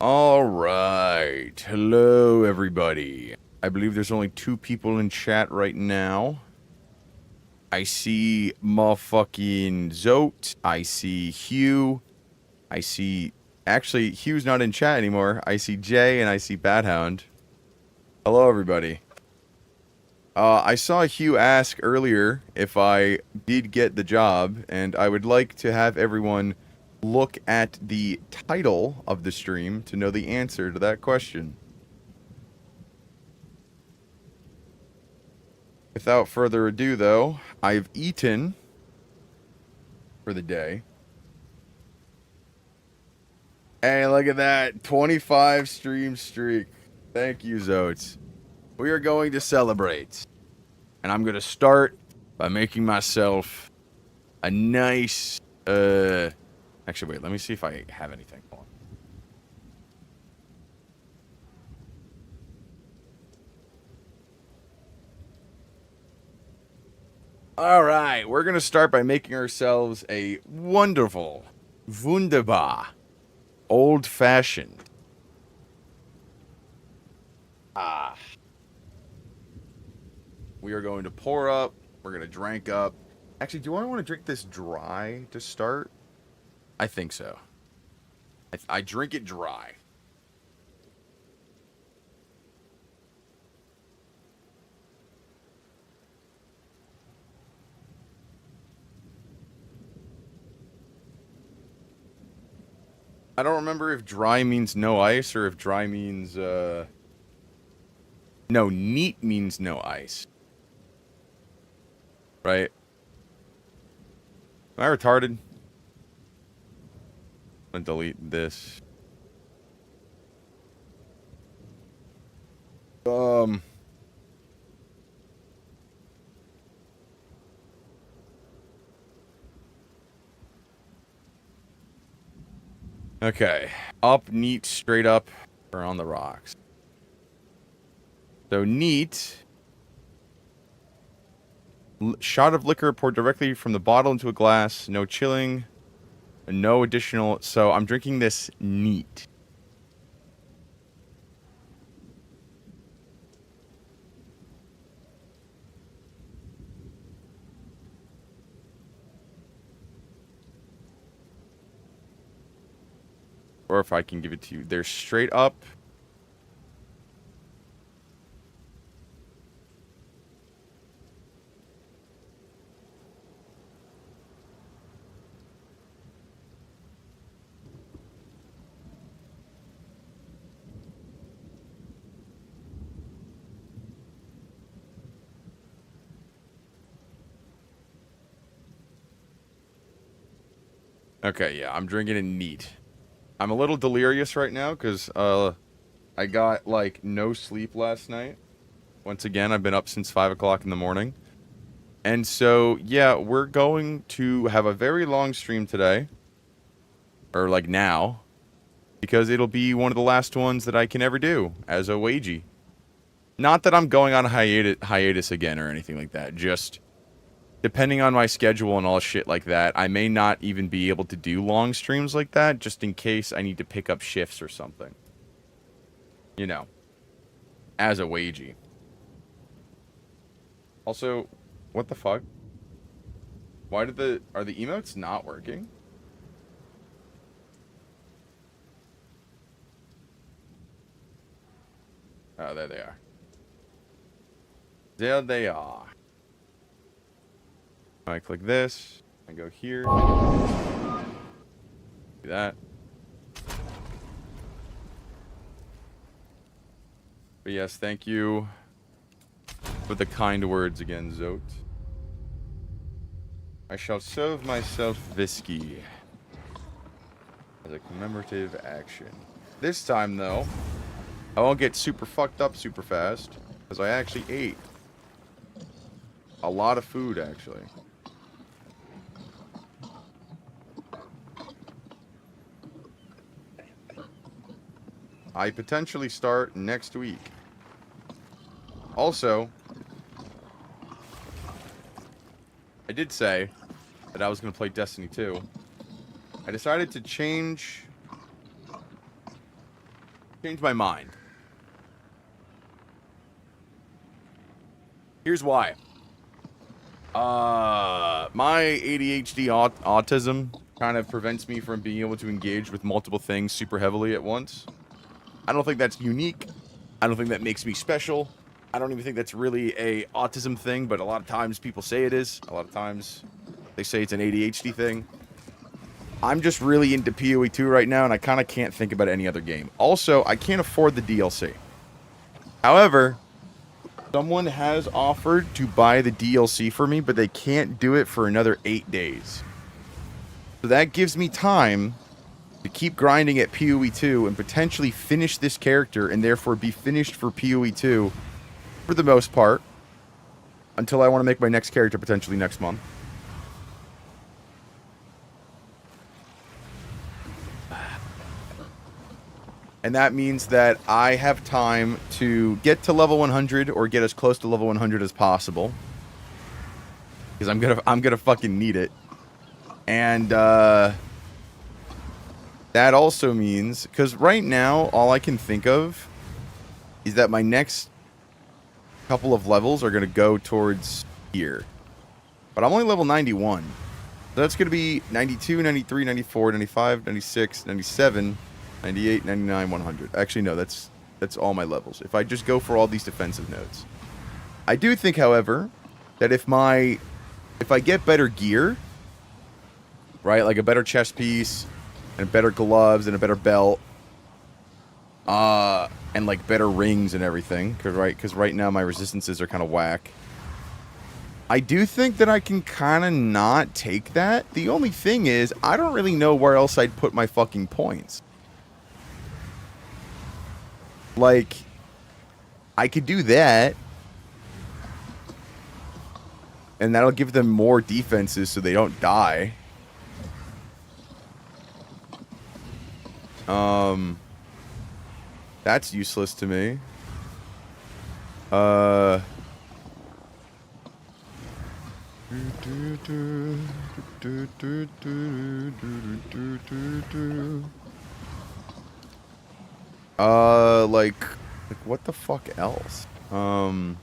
All right. Hello, everybody. I believe there's only 2 people in chat right now. I see motherfucking Zote. I see Hugh. I see... Actually, Hugh's not in chat anymore. I see Jay and I see Bathound. Hello, everybody. I saw Hugh ask earlier if I did get the job, and I would like to have everyone look at the title of the stream to know the answer to that question. Without further ado, though, I've eaten for the day. Hey, look at that. 25 stream streak. Thank you, Zotes. We are going to celebrate. And I'm going to start by making myself a nice... Actually, wait. Let me see if I have anything. Hold on. Alright, we're going to start by making ourselves a wonderful, wunderbar, old-fashioned. We are going to pour up. We're going to drink up. Actually, do I want to drink this dry to start? I think so. I drink it dry. I don't remember if dry means no ice or if dry means, No, neat means no ice. Right? Am I retarded? I'm gonna delete this. Okay. Up, neat, straight up, or on the rocks. So, neat. Shot of liquor poured directly from the bottle into a glass. No chilling. No additional... So, I'm drinking this neat. Or if I can give it to you. They're straight up. Okay, yeah, I'm drinking it neat. I'm a little delirious right now because I got, like, no sleep last night. Once again, I've been up since 5 o'clock in the morning. And so, yeah, we're going to have a very long stream today. Or, like, now. Because it'll be one of the last ones that I can ever do as a wagey. Not that I'm going on a hiatus again or anything like that. Just, depending on my schedule and all shit like that, I may not even be able to do long streams like that, just in case I need to pick up shifts or something. You know. As a wagey. Also, what the fuck? Why did are the emotes not working? Oh, there they are. There they are. I click this. I go here. Do that. But yes, thank you for the kind words again, Zote. I shall serve myself whiskey as a commemorative action. This time, though, I won't get super fucked up super fast, because I actually ate a lot of food, actually. I potentially start next week. Also, I did say that I was going to play Destiny 2. I decided to change Changed my mind. Here's why. My ADHD autism kind of prevents me from being able to engage with multiple things super heavily at once. I don't think that's unique. I don't think that makes me special. I don't even think that's really a autism thing, but a lot of times people say it is. A lot of times they say it's an ADHD thing. I'm just really into PoE 2 right now, and I kind of can't think about any other game. Also, I can't afford the DLC. However, someone has offered to buy the DLC for me, but they can't do it for another 8 days. So that gives me time to keep grinding at PoE 2 and potentially finish this character and therefore be finished for PoE 2 for the most part until I want to make my next character potentially next month. And that means that I have time to get to level 100 or get as close to level 100 as possible. Because I'm gonna fucking need it. And that also means, because right now all I can think of is that my next couple of levels are gonna go towards here. But I'm only level 91. So that's gonna be 92, 93, 94, 95, 96, 97, 98, 99, 100. Actually, no, that's all my levels. If I just go for all these defensive nodes. I do think, however, that if I get better gear, right, like a better chest piece, and better gloves, and a better belt, and like better rings and everything, because right now my resistances are kind of whack. I do think that I can kind of not take that. The only thing is, I don't really know where else I'd put my fucking points. Like, I could do that, and that'll give them more defenses so they don't die. That's useless to me. Like what the fuck else? I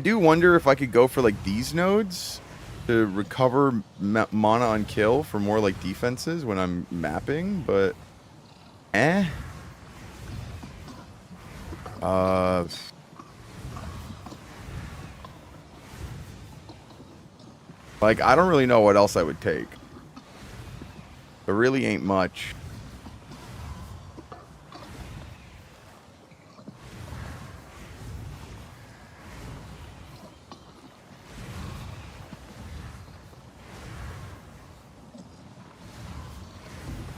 do wonder if I could go for like these nodes to recover mana on kill for more like defenses when I'm mapping, but like I don't really know what else I would take. There really ain't much.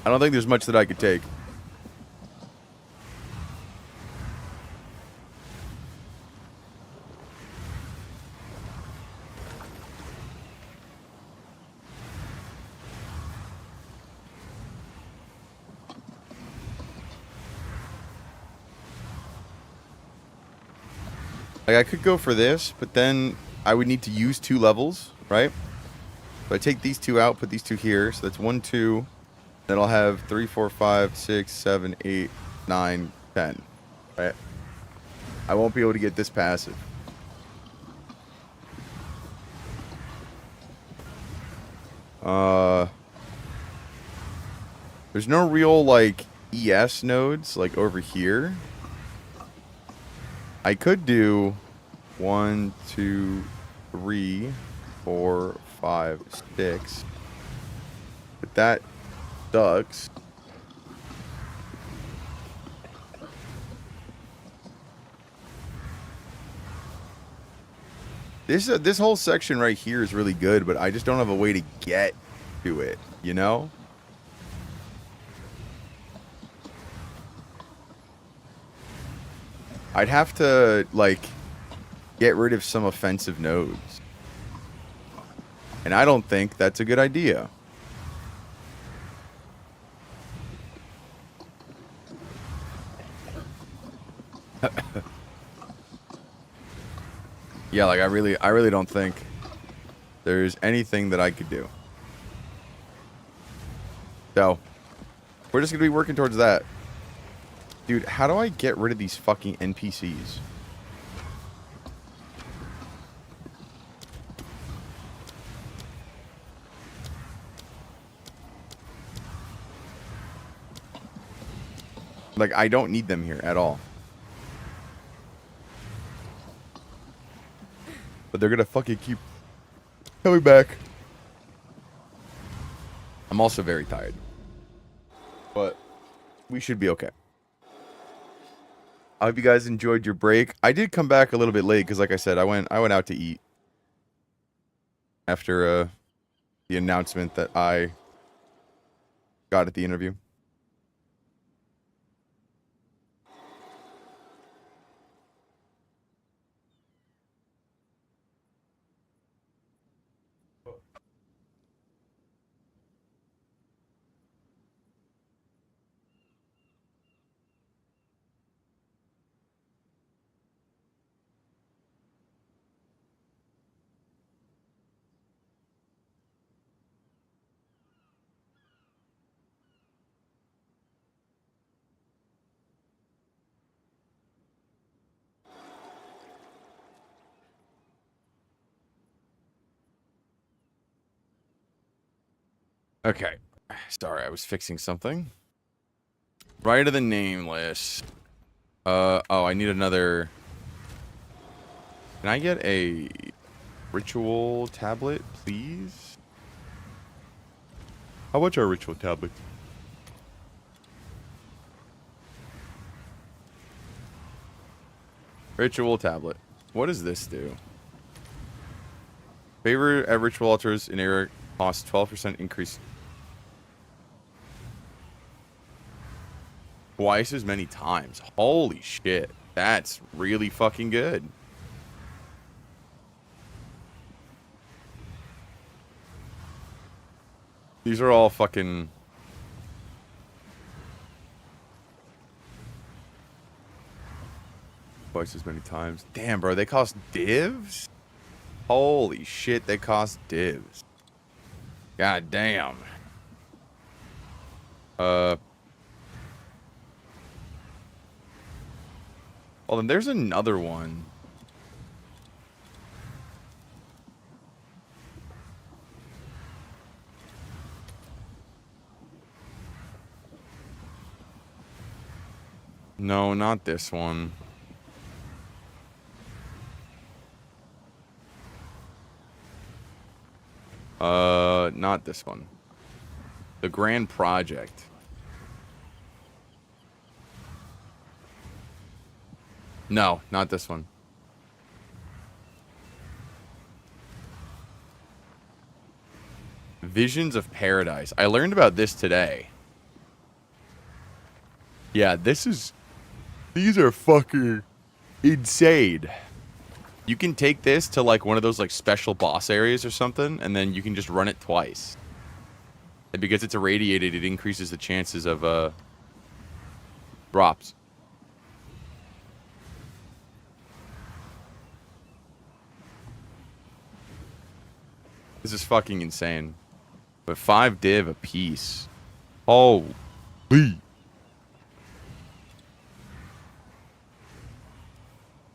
I don't think there's much that I could take. Like, I could go for this, but then I would need to use 2 levels, right? So I take these 2 out, put these 2 here. So that's 1, 2. Then I'll have 3, 4, 5, 6, 7, 8, 9, 10. Right? I won't be able to get this passive. There's no real, like, ES nodes, like, over here. I could do 1, 2, 3, 4, 5, 6. But that sucks. This whole section right here is really good, but I just don't have a way to get to it, you know? I'd have to, like, get rid of some offensive nodes. And I don't think that's a good idea. Yeah, like, I really don't think there's anything that I could do. So, we're just going to be working towards that. Dude, how do I get rid of these fucking NPCs? Like, I don't need them here at all. But they're gonna fucking keep coming back. I'm also very tired. But we should be okay. I hope you guys enjoyed your break. I did come back a little bit late because, like I said, I went out to eat after the announcement that I got at the interview. Okay. Sorry, I was fixing something. Right of the name list. Oh, I need another. Can I get a ritual tablet, please? How much are ritual tablets? Ritual tablet. What does this do? Favor at ritual altars in area cost 12% increase. Twice as many times. Holy shit. That's really fucking good. These are all fucking... Twice as many times. Damn, bro. They cost divs? Holy shit, they cost divs. God damn. Well, then there's another one. No, not this one. Not this one. The Grand Project. No, not this one. Visions of Paradise. I learned about this today. Yeah, these are fucking insane. You can take this to like one of those like special boss areas or something, and then you can just run it twice. And because it's irradiated, it increases the chances of drops. This is fucking insane. But 5 div a piece. Holy.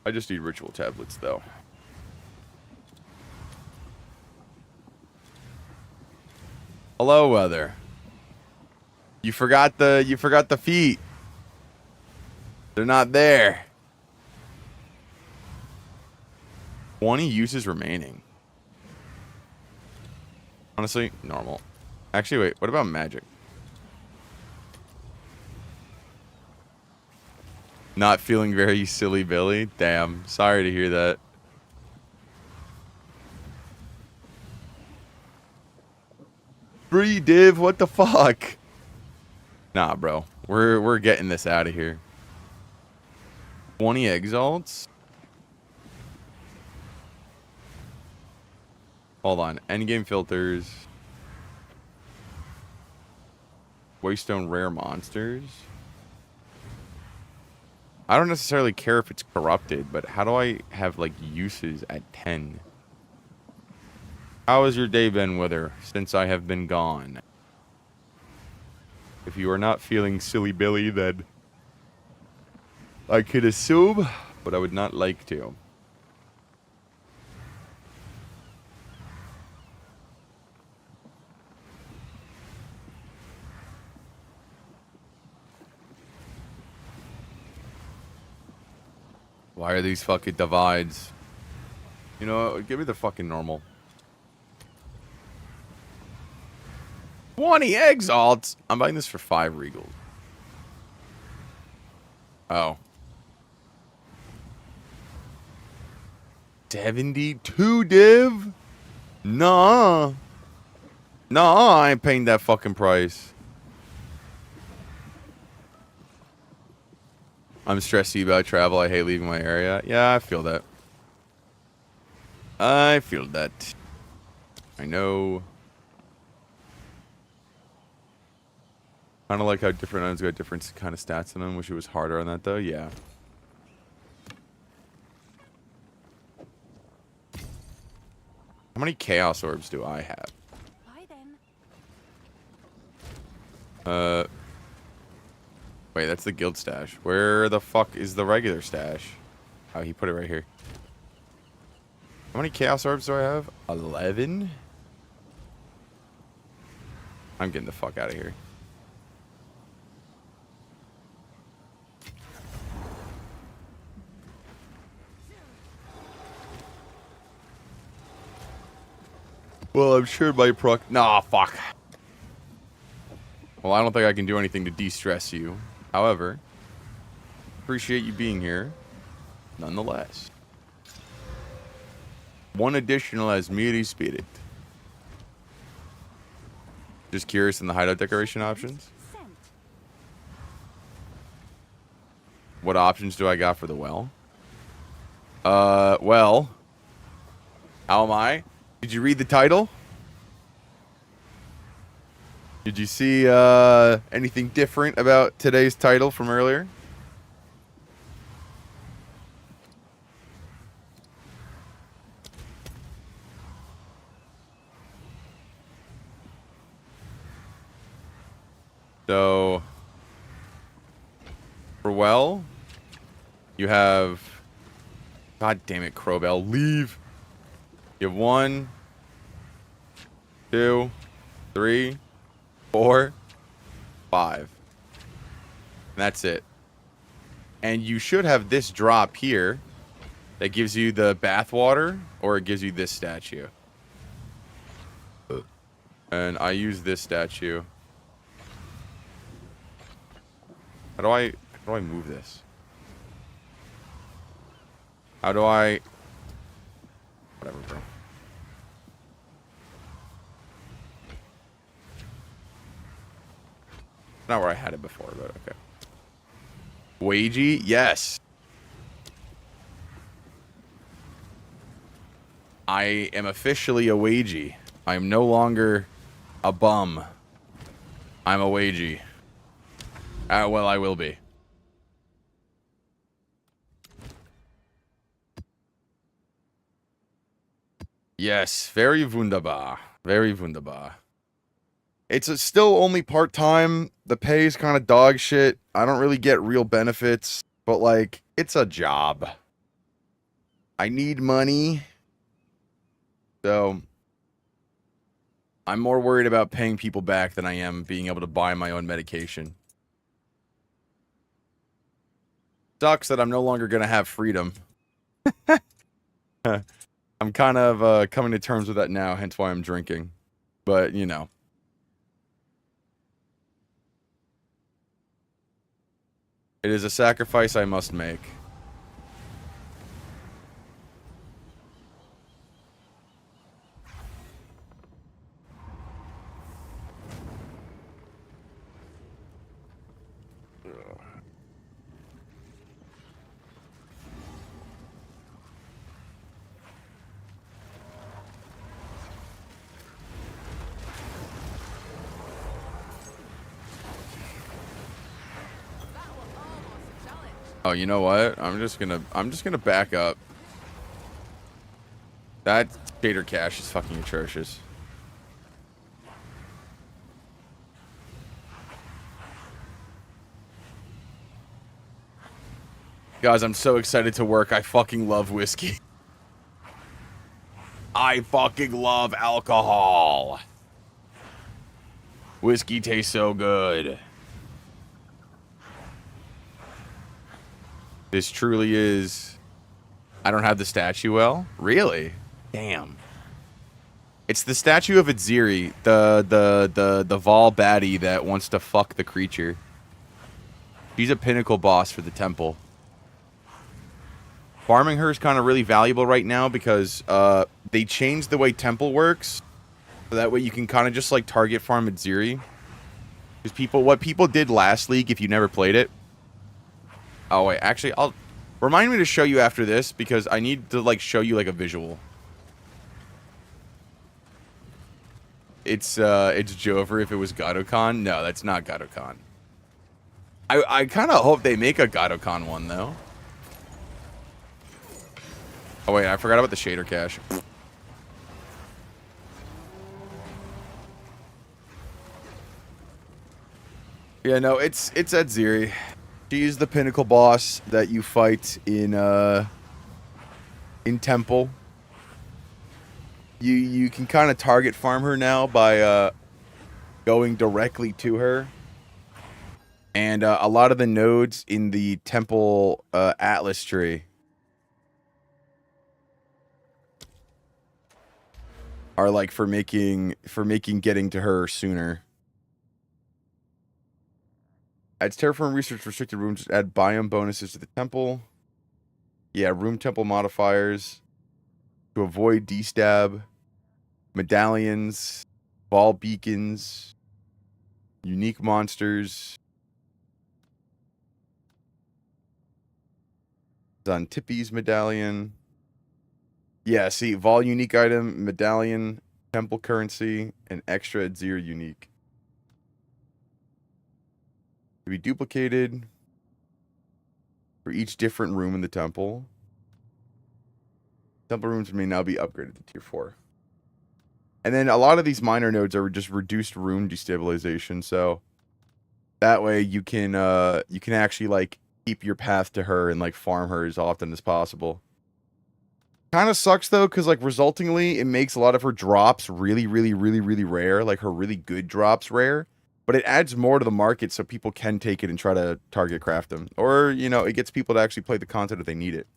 I just need ritual tablets though. Hello, weather. You forgot the feet. They're not there. 20 uses remaining. Honestly, normal. Actually, wait. What about magic? Not feeling very silly, Billy. Damn. Sorry to hear that. Free div. What the fuck? Nah, bro. We're getting this out of here. 20 exalts. Hold on. Endgame filters. Waystone rare monsters. I don't necessarily care if it's corrupted, but how do I have, like, uses at 10? How has your day been, Wither, since I have been gone? If you are not feeling silly Billy, then I could assume, but I would not like to. Why are these fucking divides? You know what? Give me the fucking normal. 20 exalts? I'm buying this for 5 regals. Oh. 72 div? Nah. Nah, I ain't paying that fucking price. I'm stressy about travel. I hate leaving my area. Yeah, I feel that. I feel that. I know. Kind of like how different items got different kind of stats in them. Wish it was harder on that, though. Yeah. How many chaos orbs do I have? Bye then. Wait, that's the guild stash. Where the fuck is the regular stash? Oh, he put it right here. How many chaos orbs do I have? 11? I'm getting the fuck out of here. Well, I'm sure my proc... Nah, fuck. Well, I don't think I can do anything to de-stress you. However, appreciate you being here, nonetheless. One additional as Miri Spirit. Just curious in the hideout decoration options. What options do I got for the well? Well. How am I? Did you read the title? Did you see anything different about today's title from earlier? So, for well, you have... God damn it, Crowbell, leave! You have 1, 2, 3, 4, 5. And that's it. And you should have this drop here that gives you the bathwater, or it gives you this statue. And I use this statue. How do I move this? How do I... Whatever, bro. Not where I had it before, but okay. Wagey? Yes. I am officially a wagey. I am no longer a bum. I'm a wagey. Well, I will be. Yes, very wunderbar. Very wunderbar. It's still only part-time. The pay is kind of dog shit. I don't really get real benefits. But, like, it's a job. I need money. So, I'm more worried about paying people back than I am being able to buy my own medication. Sucks that I'm no longer going to have freedom. I'm kind of coming to terms with that now, hence why I'm drinking. But, you know. It is a sacrifice I must make. Oh, you know what? I'm just gonna back up. That shader cache is fucking atrocious. Guys, I'm so excited to work. I fucking love whiskey. I fucking love alcohol. Whiskey tastes so good. This truly is... I don't have the statue well? Really? Damn. It's the statue of Adziri, the Vol baddie that wants to fuck the creature. She's a pinnacle boss for the temple. Farming her is kind of really valuable right now because they changed the way temple works. So that way you can kind of just like target farm Adziri. Because what people did last league, if you never played it. Oh wait, actually, I'll remind me to show you after this because I need to like show you like a visual. It's Jover if it was Gadokan. No, that's not Gadokan. I kind of hope they make a Gadokan one though. Oh wait, I forgot about the shader cache. Yeah, no, it's Adziri. She's the pinnacle boss that you fight in Temple. You can kind of target farm her now by going directly to her. And a lot of the nodes in the Temple Atlas tree are like for making getting to her sooner. Adds terraform research restricted rooms. Add biome bonuses to the temple. Yeah, room temple modifiers to avoid destab. Medallions, ball beacons, unique monsters. On Tippy's medallion. Yeah, see, Vol unique item, medallion, temple currency, and extra Adzir unique. To be duplicated for each different room in the temple. Temple rooms may now be upgraded to tier 4. And then a lot of these minor nodes are just reduced room destabilization, so that way you can actually like keep your path to her and like farm her as often as possible. Kind of sucks though, because like resultingly, it makes a lot of her drops really rare, like her really good drops rare. But it adds more to the market so people can take it and try to target craft them. Or, you know, it gets people to actually play the content if they need it.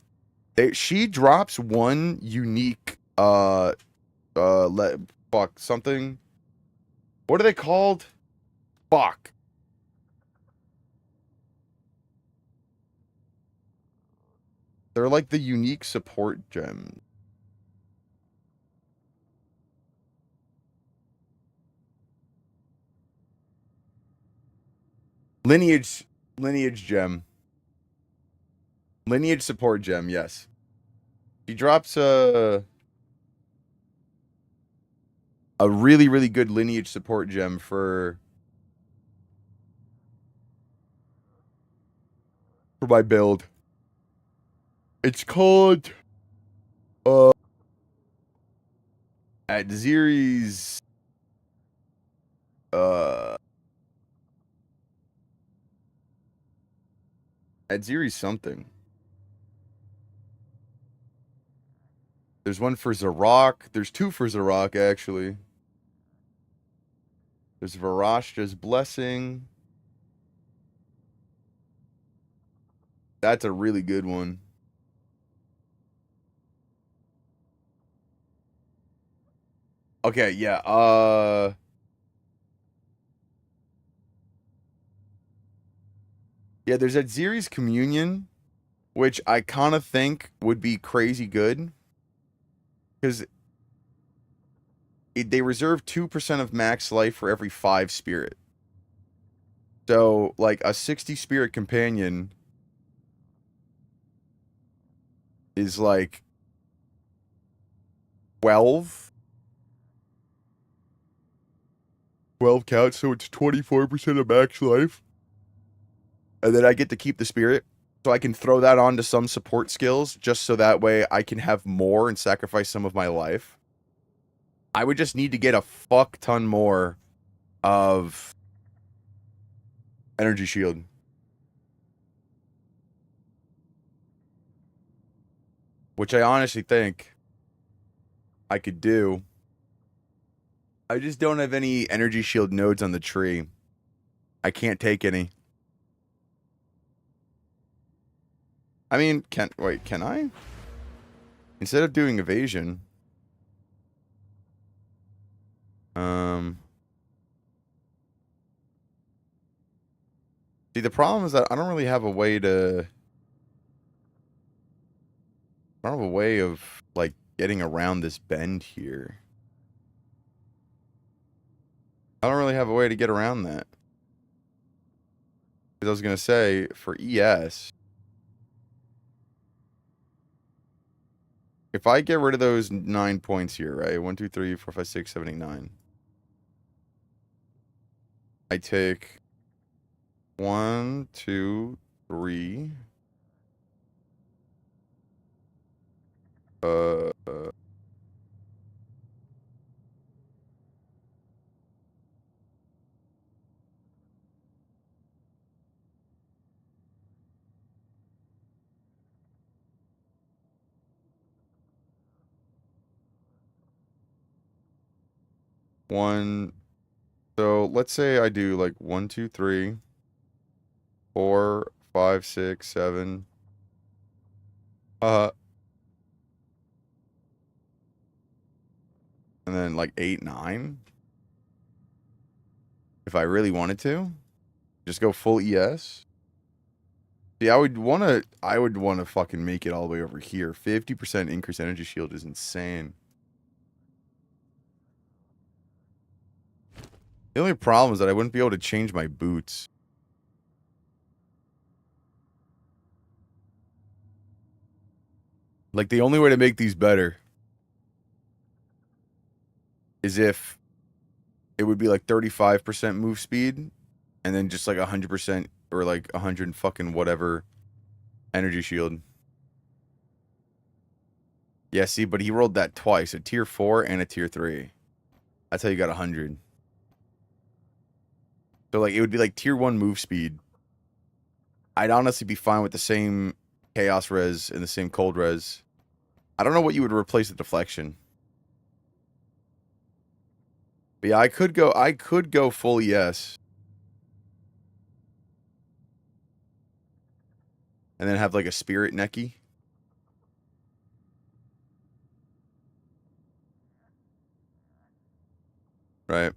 She drops one unique, fuck, something. What are they called? Fuck. They're like the unique support gems. Lineage gem. Lineage support gem, yes. She drops a really good lineage support gem for my build. It's called Adziri's Adziri's something. There's one for Zarok. There's two for Zarok, actually. There's Varashta's Blessing. That's a really good one. Okay, yeah, yeah, there's Adziri's Communion, which I kind of think would be crazy good. Because they reserve 2% of max life for every 5 spirit. So, like, a 60 spirit companion is like 12 counts, so it's 24% of max life. And then I get to keep the spirit. So I can throw that onto some support skills, just so that way I can have more and sacrifice some of my life. I would just need to get a fuck ton more of energy shield. which I honestly think I could do. I just don't have any energy shield nodes on the tree. I can't take any. I mean, can I? Instead of doing evasion, see, the problem is that I don't really have a way to. I don't have a way of like getting around this bend here. I don't really have a way to get around that. Because I was gonna say for ES, if I get rid of those 9 points here, right? 1, 2, 3, 4, 5, 6, 7, 8, 9. I take 1, 2, 3. 1. So let's say I do like 1, 2, 3, 4, 5, 6, 7. And then like 8, 9. If I really wanted to, just go full ES. See, I would wanna fucking make it all the way over here. 50% increased energy shield is insane. The only problem is that I wouldn't be able to change my boots. Like, the only way to make these better is if it would be like 35% move speed and then just like 100% or like 100 fucking whatever energy shield. Yeah, see, but he rolled that twice, a tier 4 and a tier 3. That's how you got 100. So like it would be like tier 1 move speed. I'd honestly be fine with the same chaos res and the same cold res. I don't know what you would replace the deflection. But yeah, I could go full ES. And then have like a spirit necky. Right.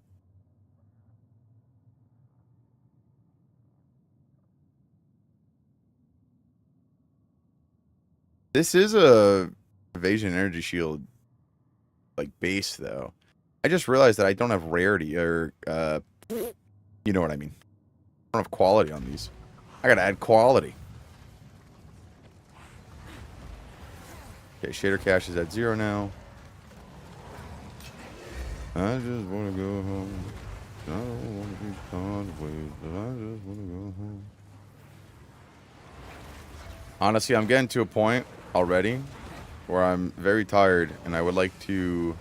This is a evasion energy shield like base though. I just realized that I don't have rarity or you know what I mean. I don't have quality on these. I gotta add quality. Okay, shader cache is at 0 now. I just wanna go home. I don't wanna be sideways, but I just wanna go home. Honestly, I'm getting to a point already where I'm very tired and I would like to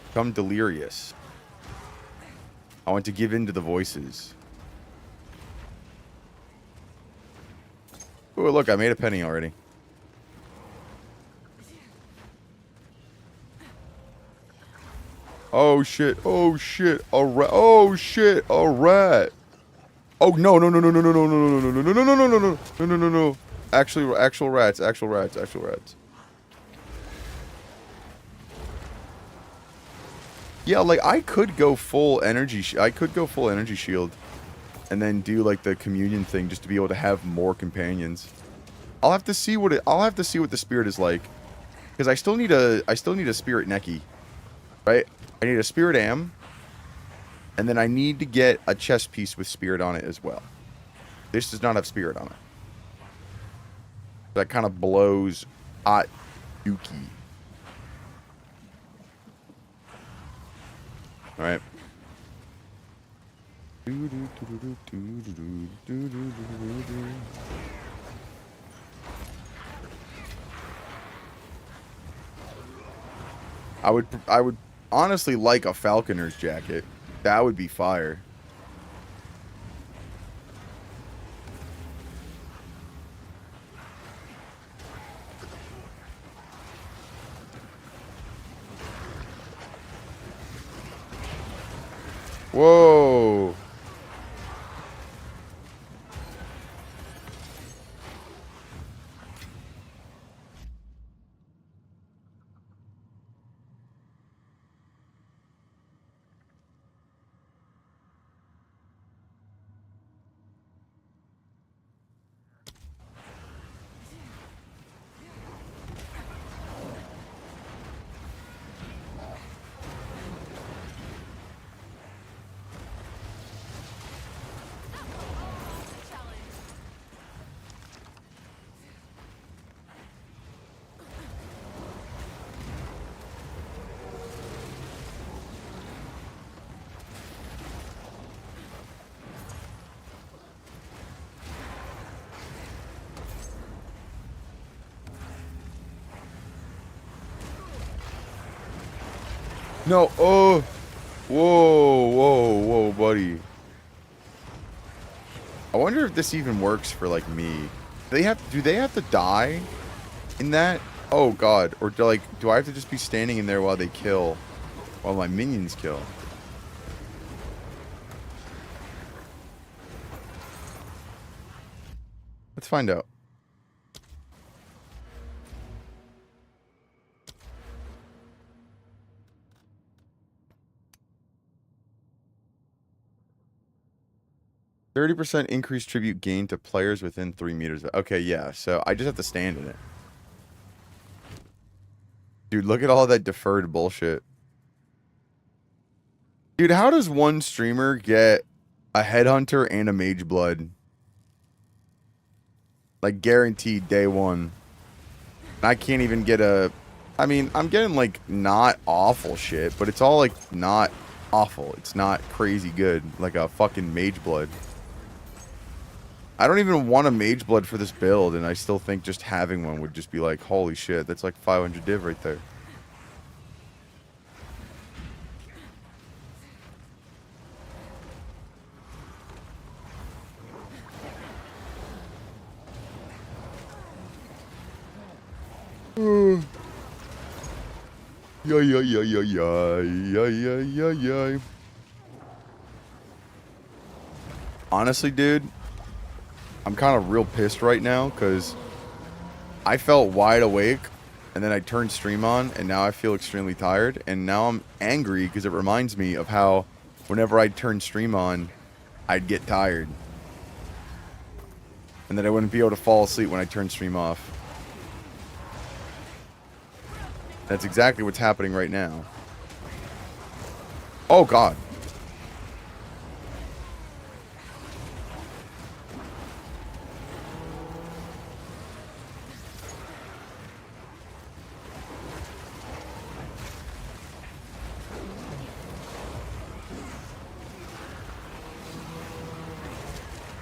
become delirious. I want to give in to the voices. Oh, look, I made a penny already. Oh shit, oh shit, a rat. Oh shit, a rat. Oh no, no, no, no, no, no, no, no, no, no, no, no, no, no, no, no, no, no, no, no. Actual rats, actual rats, actual rats. Yeah, like I could go full energy. I could go full energy shield, and then do like the communion thing just to be able to have more companions. I'll have to see what the spirit is like, because I still need a spirit necky, right? I need a spirit am, and then I need to get a chest piece with spirit on it as well. This does not have spirit on it. That kind of blows hot dookie. All right. I would honestly like a falconer's jacket. That would be fire. Whoa. No, oh, whoa, buddy. I wonder if this even works for, like, me. Do they have to die in that? Oh, God. Or, do I have to just be standing in there while they kill? While my minions kill? Let's find out. %30 increased tribute gain to players within 3 meters. Okay, yeah. So I just have to stand in it. Dude, look at all that deferred bullshit. Dude, how does one streamer get a headhunter and a mage blood? Like, guaranteed day one. I can't even get a... I mean, I'm getting, like, not awful shit, but it's all, like, not awful. It's not crazy good. Like a fucking mage blood. I don't even want a mage blood for this build, and I still think just having one would just be like, holy shit, that's like 500 div right there. Honestly, dude, I'm kind of real pissed right now because I felt wide awake and then I turned stream on and now I feel extremely tired and now I'm angry because it reminds me of how whenever I'd turn stream on, I'd get tired. And then I wouldn't be able to fall asleep when I turned stream off. That's exactly what's happening right now. Oh, God.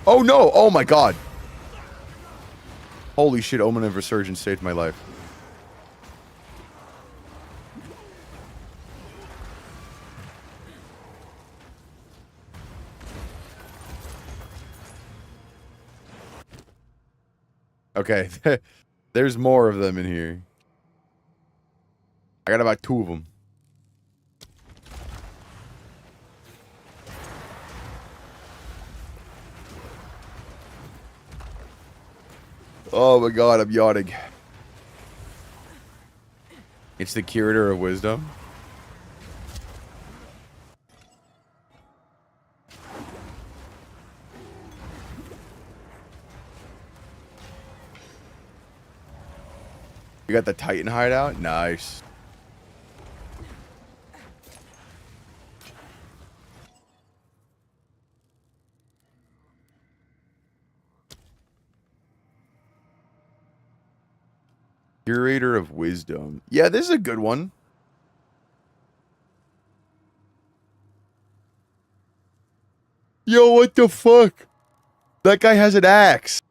Oh, no. Oh, my God. Holy shit, Omen of Resurgence saved my life. Okay, there's more of them in here. I got about 2 of them. Oh my God, I'm yawning. It's the Curator of Wisdom. You got the Titan hideout? Nice. Curator of Wisdom. Yeah, this is a good one. Yo, what the fuck? That guy has an axe.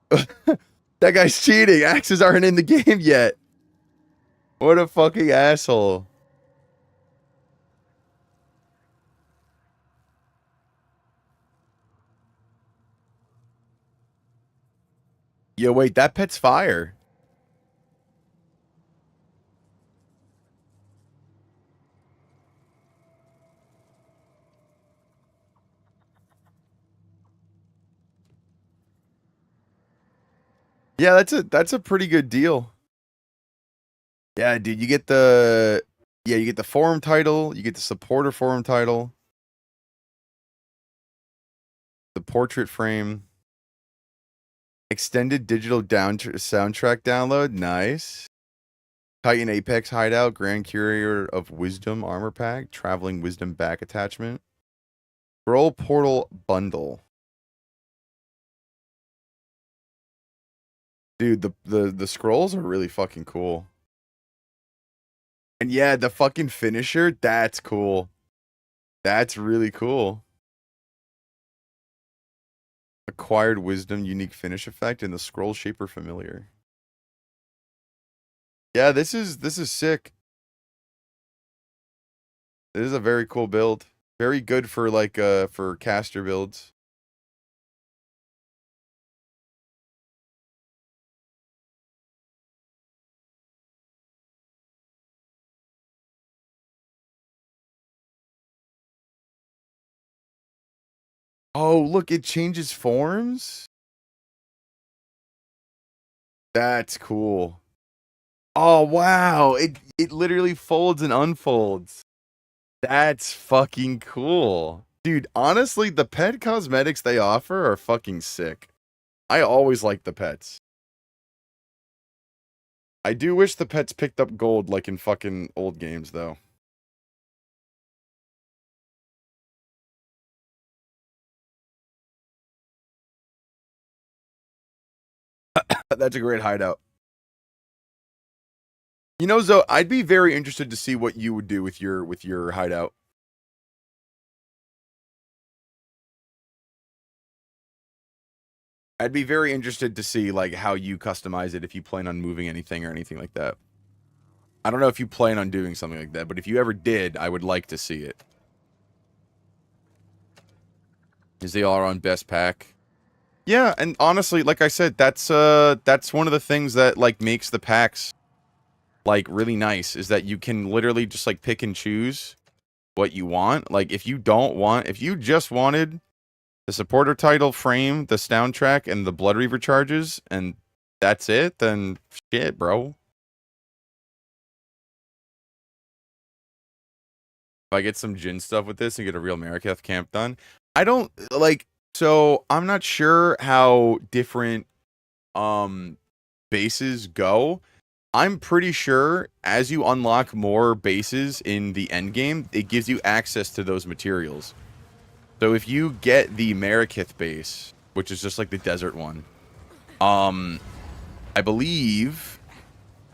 That guy's cheating. Axes aren't in the game yet. What a fucking asshole. Yo, wait, that pet's fire. Yeah, that's a pretty good deal. Yeah, dude, you get the forum title, you get the supporter forum title, the portrait frame, extended digital soundtrack download, nice. Titan Apex hideout, Grand Courier of Wisdom armor pack, Traveling Wisdom back attachment, Scroll Portal bundle. Dude, the scrolls are really fucking cool. And yeah, the fucking finisher, that's cool. That's really cool. Acquired Wisdom unique finish effect and the Scroll Shaper familiar. Yeah, this is sick. This is a very cool build. Very good for like for caster builds. Oh, look, it changes forms? That's cool. Oh, wow. It literally folds and unfolds. That's fucking cool. Dude, honestly, the pet cosmetics they offer are fucking sick. I always like the pets. I do wish the pets picked up gold like in fucking old games, though. That's a great hideout. You know, Zoe, I'd be very interested to see what you would do with your hideout. I'd be very interested to see like how you customize it if you plan on moving anything or anything like that. I don't know if you plan on doing something like that, but if you ever did, I would like to see it. Is they all on best pack? Yeah, and honestly, like I said, that's one of the things that like makes the packs like really nice is that you can literally just like pick and choose what you want. Like if you just wanted the supporter title frame, the soundtrack, and the Blood Reaver charges, and that's it, then shit, bro. If I get some Jin stuff with this and get a real Mariketh camp done, I don't like. So I'm not sure how different bases go. I'm pretty sure as you unlock more bases in the end game, it gives you access to those materials. So if you get the Mariketh base, which is just like the desert one, I believe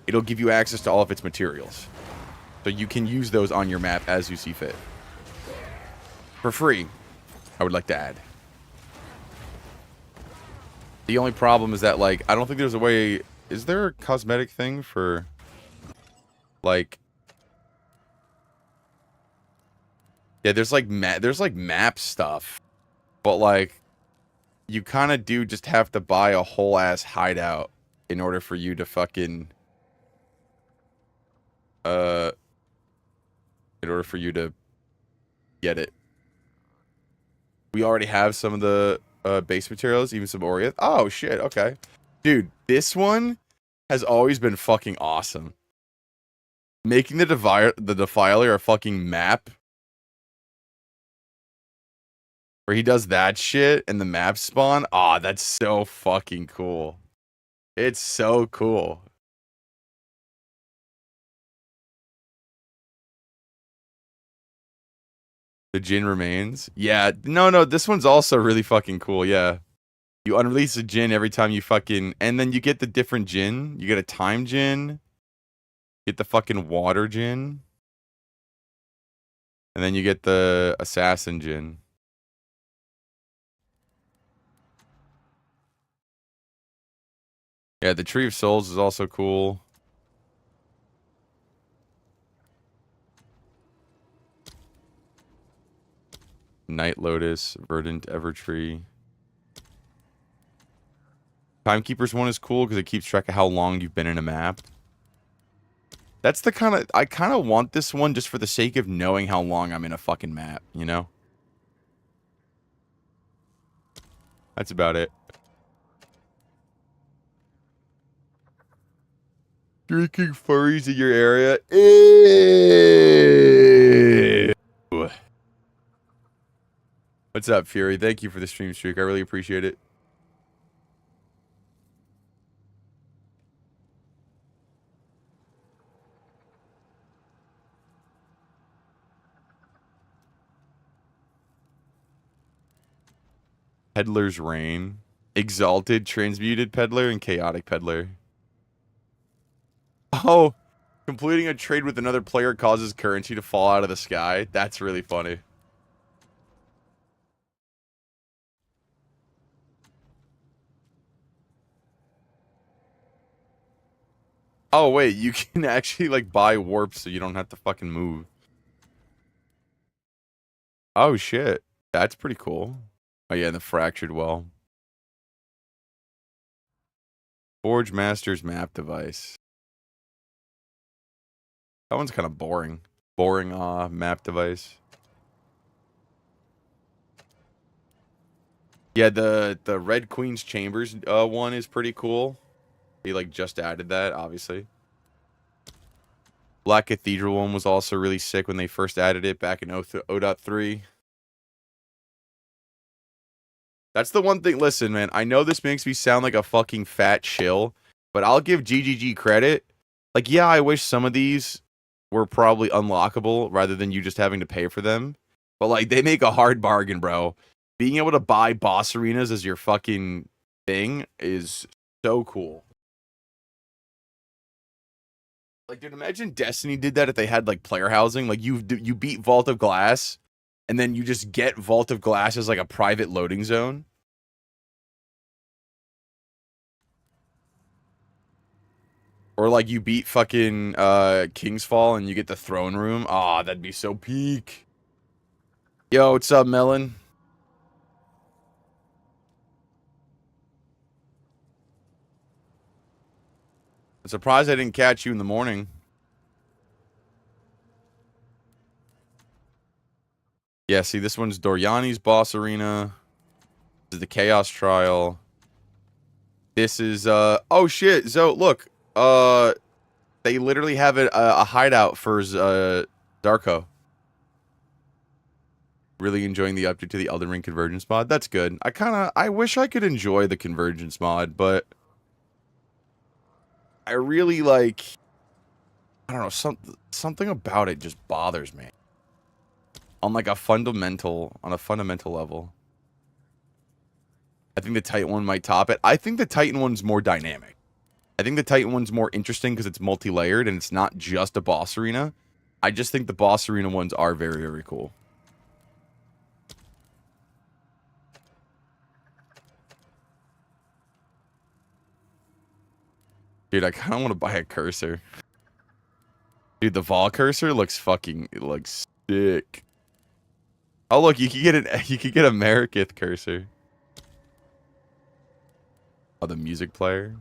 it'll give you access to all of its materials. So you can use those on your map as you see fit. For free, I would like to add. The only problem is that, like, I don't think there's a way... Is there a cosmetic thing for, like... Yeah, there's like map stuff. But, like, you kind of do just have to buy a whole-ass hideout in order for you to fucking... In order for you to get it. We already have some of the base materials, even some Oriath. Oh, shit, okay. Dude, this one has always been fucking awesome. Making the Defiler a fucking map where he does that shit and the map spawn. Aw, that's so fucking cool. It's so cool. The Jin remains. Yeah, no, this one's also really fucking cool, yeah. You unrelease a Jin every time you fucking... And then you get the different Jin. You get a time Jin. Get the fucking water Jin. And then you get the assassin Jin. Yeah, the Tree of Souls is also cool. Night Lotus, Verdant Evertree. Timekeeper's one is cool because it keeps track of how long you've been in a map. That's the kind of... I kind of want this one just for the sake of knowing how long I'm in a fucking map, you know? That's about it. drinking furries in your area. Ew. What's up, Fury? Thank you for the stream streak. I really appreciate it. Peddler's Reign. Exalted, Transmuted Peddler, and Chaotic Peddler. Oh, completing a trade with another player causes currency to fall out of the sky. That's really funny. Oh, wait, you can actually, like, buy warps so you don't have to fucking move. Oh, shit. That's pretty cool. Oh, yeah, the Fractured Well. Forge Master's map device. That one's kind of boring. Boring map device. Yeah, the Red Queen's Chambers one is pretty cool. He like just added that, obviously. Black Cathedral one was also really sick when they first added it back in 0.3. That's the one thing. Listen, man, I know this makes me sound like a fucking fat shill, but I'll give GGG credit. Like, yeah, I wish some of these were probably unlockable rather than you just having to pay for them. But, like, they make a hard bargain, bro. Being able to buy boss arenas as your fucking thing is so cool. Like, dude, imagine Destiny did that if they had, like, player housing. Like, you beat Vault of Glass, and then you just get Vault of Glass as, like, a private loading zone. Or, like, you beat fucking King's Fall, and you get the throne room. Aw, that'd be so peak. Yo, what's up, Melon? I'm surprised I didn't catch you in the morning. Yeah, see, this one's Doriani's Boss Arena. This is the Chaos Trial. This is, oh shit, Zo, look. They literally have a hideout for, Darko. Really enjoying the update to the Elden Ring Convergence mod. That's good. I wish I could enjoy the Convergence mod, but I really like, I don't know, something about it just bothers me. On like a fundamental level. I think the Titan one might top it. I think the Titan one's more dynamic. I think the Titan one's more interesting because it's multi-layered and it's not just a boss arena. I just think the boss arena ones are very, very cool. Dude, I kind of want to buy a cursor. Dude, the Vol cursor looks fucking, it looks sick. Oh, look, you can get you can get a Marikith cursor. Oh, the music player.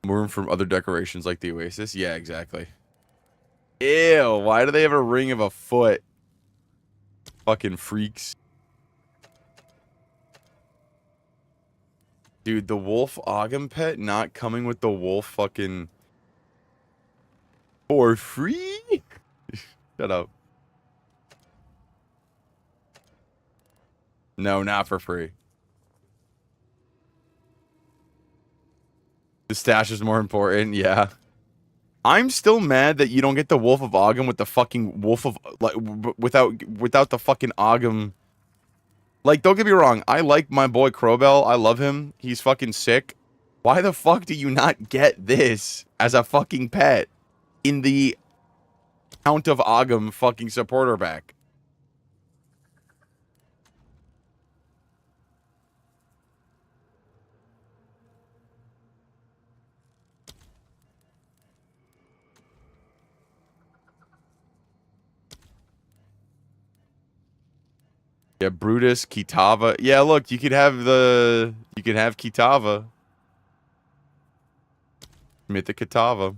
More from other decorations like the Oasis. Yeah, exactly. Ew, why do they have a ring of a foot? Fucking freaks. Dude, the wolf Ogham pet not coming with the wolf fucking for free? Shut up. No, not for free. The stash is more important, yeah. I'm still mad that you don't get the Wolf of Ogham with the fucking Wolf of, like, without the fucking Ogham. Like, don't get me wrong, I like my boy Crowbell, I love him, he's fucking sick. Why the fuck do you not get this as a fucking pet in the Count of Ogham fucking supporter back? Yeah, Brutus, Kitava. Yeah, look, you could have Kitava. Mythic Kitava.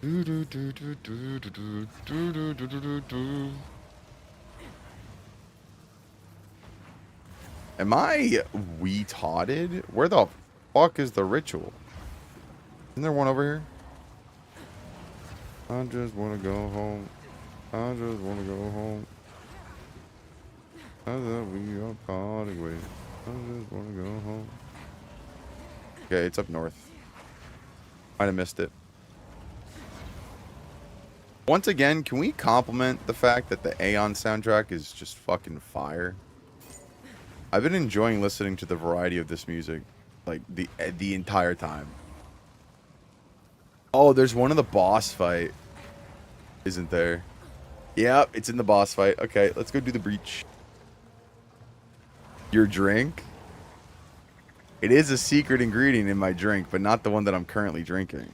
Am I retarded? Where the fuck is the ritual? Isn't there one over here? I just want to go home. I just want to go home. I thought we are parting ways. I just want to go home. Okay, it's up north. Might have missed it. Once again, can we compliment the fact that the Aeon soundtrack is just fucking fire? I've been enjoying listening to the variety of this music, like, the entire time. Oh, there's one in the boss fight. Isn't there? Yep, it's in the boss fight. Okay, let's go do the breach. Your drink? It is a secret ingredient in my drink, but not the one that I'm currently drinking.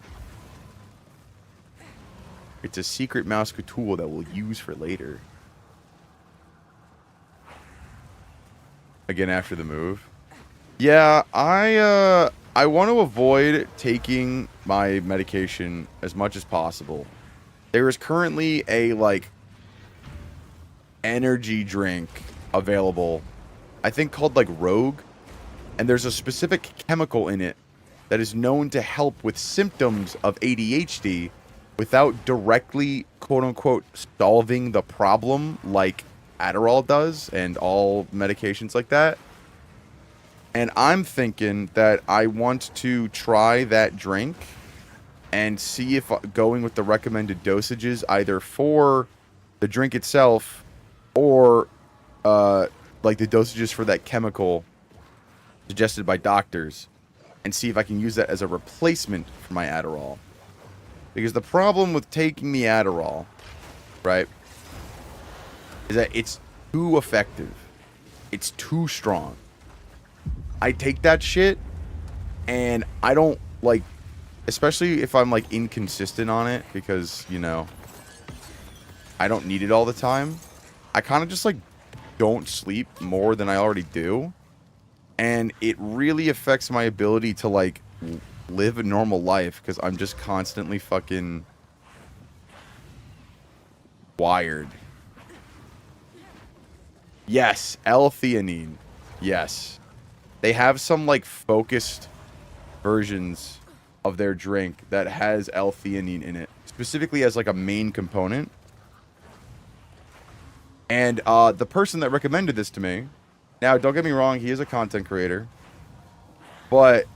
It's a secret mouse tool that we'll use for later. Again, after the move. Yeah, I want to avoid taking my medication as much as possible. There is currently a, like, energy drink available, I think called, like, Rogue. And there's a specific chemical in it that is known to help with symptoms of ADHD without directly, quote-unquote, solving the problem like Adderall does and all medications like that. And I'm thinking that I want to try that drink and see if going with the recommended dosages either for the drink itself or like the dosages for that chemical suggested by doctors, and see if I can use that as a replacement for my Adderall. Because the problem with taking the Adderall, right, is that it's too effective. It's too strong. I take that shit, and I don't, like, especially if I'm, like, inconsistent on it, because, you know, I don't need it all the time. I kind of just, like, don't sleep more than I already do. And it really affects my ability to, like, live a normal life, because I'm just constantly fucking wired. Yes, L-theanine. Yes. They have some, like, focused versions of their drink that has L-theanine in it. Specifically as, like, a main component. And the person that recommended this to me... Now, don't get me wrong, he is a content creator. But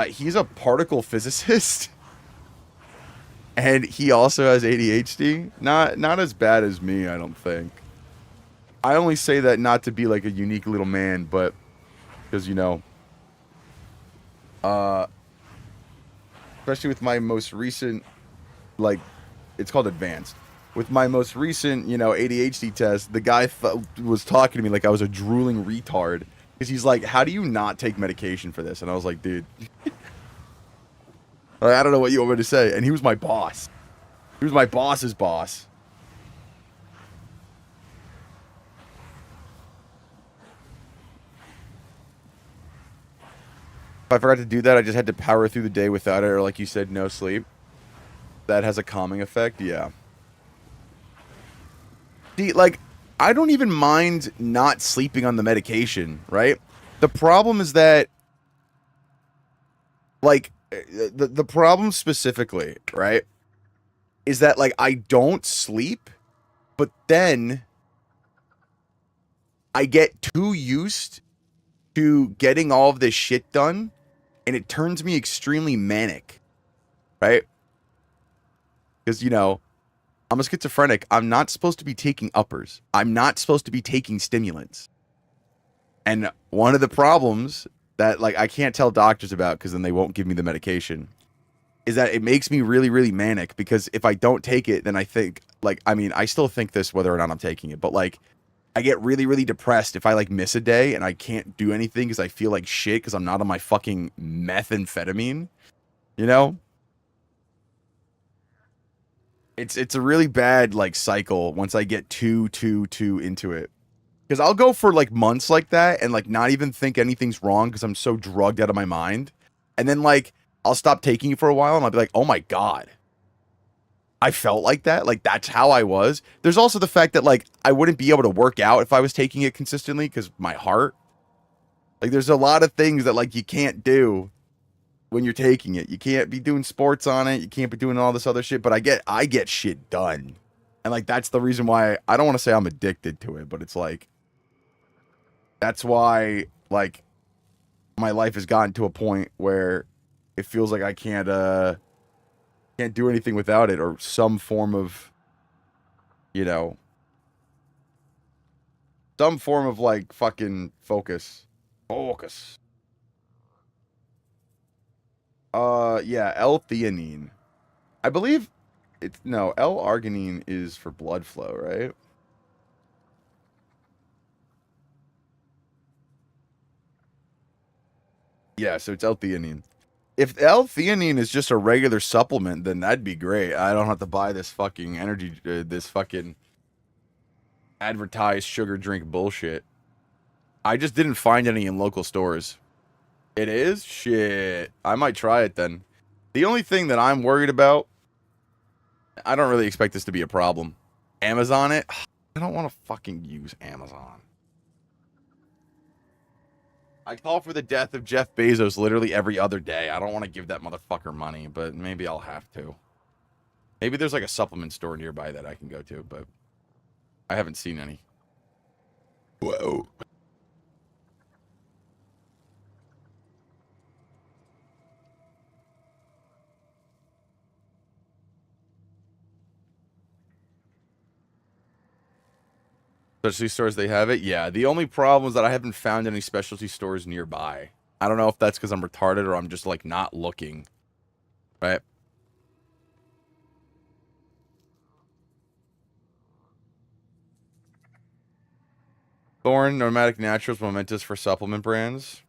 he's a particle physicist. And he also has ADHD. Not as bad as me, I don't think. I only say that not to be like a unique little man, but because, you know, especially with my most recent, like, it's called advanced. With my most recent, you know, ADHD test, the guy was talking to me like I was a drooling retard. Because he's like, how do you not take medication for this? And I was like, dude, I don't know what you want me to say. And he was my boss. He was my boss's boss. If I forgot to do that, I just had to power through the day without it. Or like you said, no sleep. That has a calming effect, yeah. See, like, I don't even mind not sleeping on the medication, right? The problem is that, like, the problem specifically, right, is that, like, I don't sleep, but then I get too used to getting all of this shit done, and it turns me extremely manic, right? Because, you know, I'm a schizophrenic. I'm not supposed to be taking uppers. I'm not supposed to be taking stimulants. And one of the problems that, like, I can't tell doctors about because then they won't give me the medication is that it makes me really, really manic, because if I don't take it, then I think, like, I mean, I still think this whether or not I'm taking it, but, like, I get really, really depressed if I, like, miss a day and I can't do anything because I feel like shit because I'm not on my fucking methamphetamine, you know? It's a really bad, like, cycle once I get too into it. Because I'll go for, like, months like that and, like, not even think anything's wrong because I'm so drugged out of my mind. And then, like, I'll stop taking it for a while and I'll be like, oh my god. I felt like that. Like, that's how I was. There's also the fact that, like, I wouldn't be able to work out if I was taking it consistently because my heart. Like, there's a lot of things that, like, you can't do when you're taking it. You can't be doing sports on it. You can't be doing all this other shit. But I get shit done. And, like, that's the reason why I don't want to say I'm addicted to it, but it's like, that's why, like, my life has gotten to a point where it feels like I can't do anything without it, or some form of, you know, some form of like fucking focus. Focus. Yeah, L-theanine. I believe it's no, L-arginine is for blood flow, right? Yeah, so it's L-theanine. If L-theanine is just a regular supplement, then that'd be great. I don't have to buy this fucking energy, this fucking advertised sugar drink bullshit. I just didn't find any in local stores. It is? Shit. I might try it then. The only thing that I'm worried about, I don't really expect this to be a problem. Amazon it? I don't want to fucking use Amazon. I call for the death of Jeff Bezos literally every other day. I don't want to give that motherfucker money, but maybe I'll have to. Maybe there's like a supplement store nearby that I can go to, but I haven't seen any. Whoa. Specialty stores, they have it? Yeah, the only problem is that I haven't found any specialty stores nearby. I don't know if that's because I'm retarded or I'm just, like, not looking. Right? Thorn, Nomadic Naturals, Momentous for supplement brands.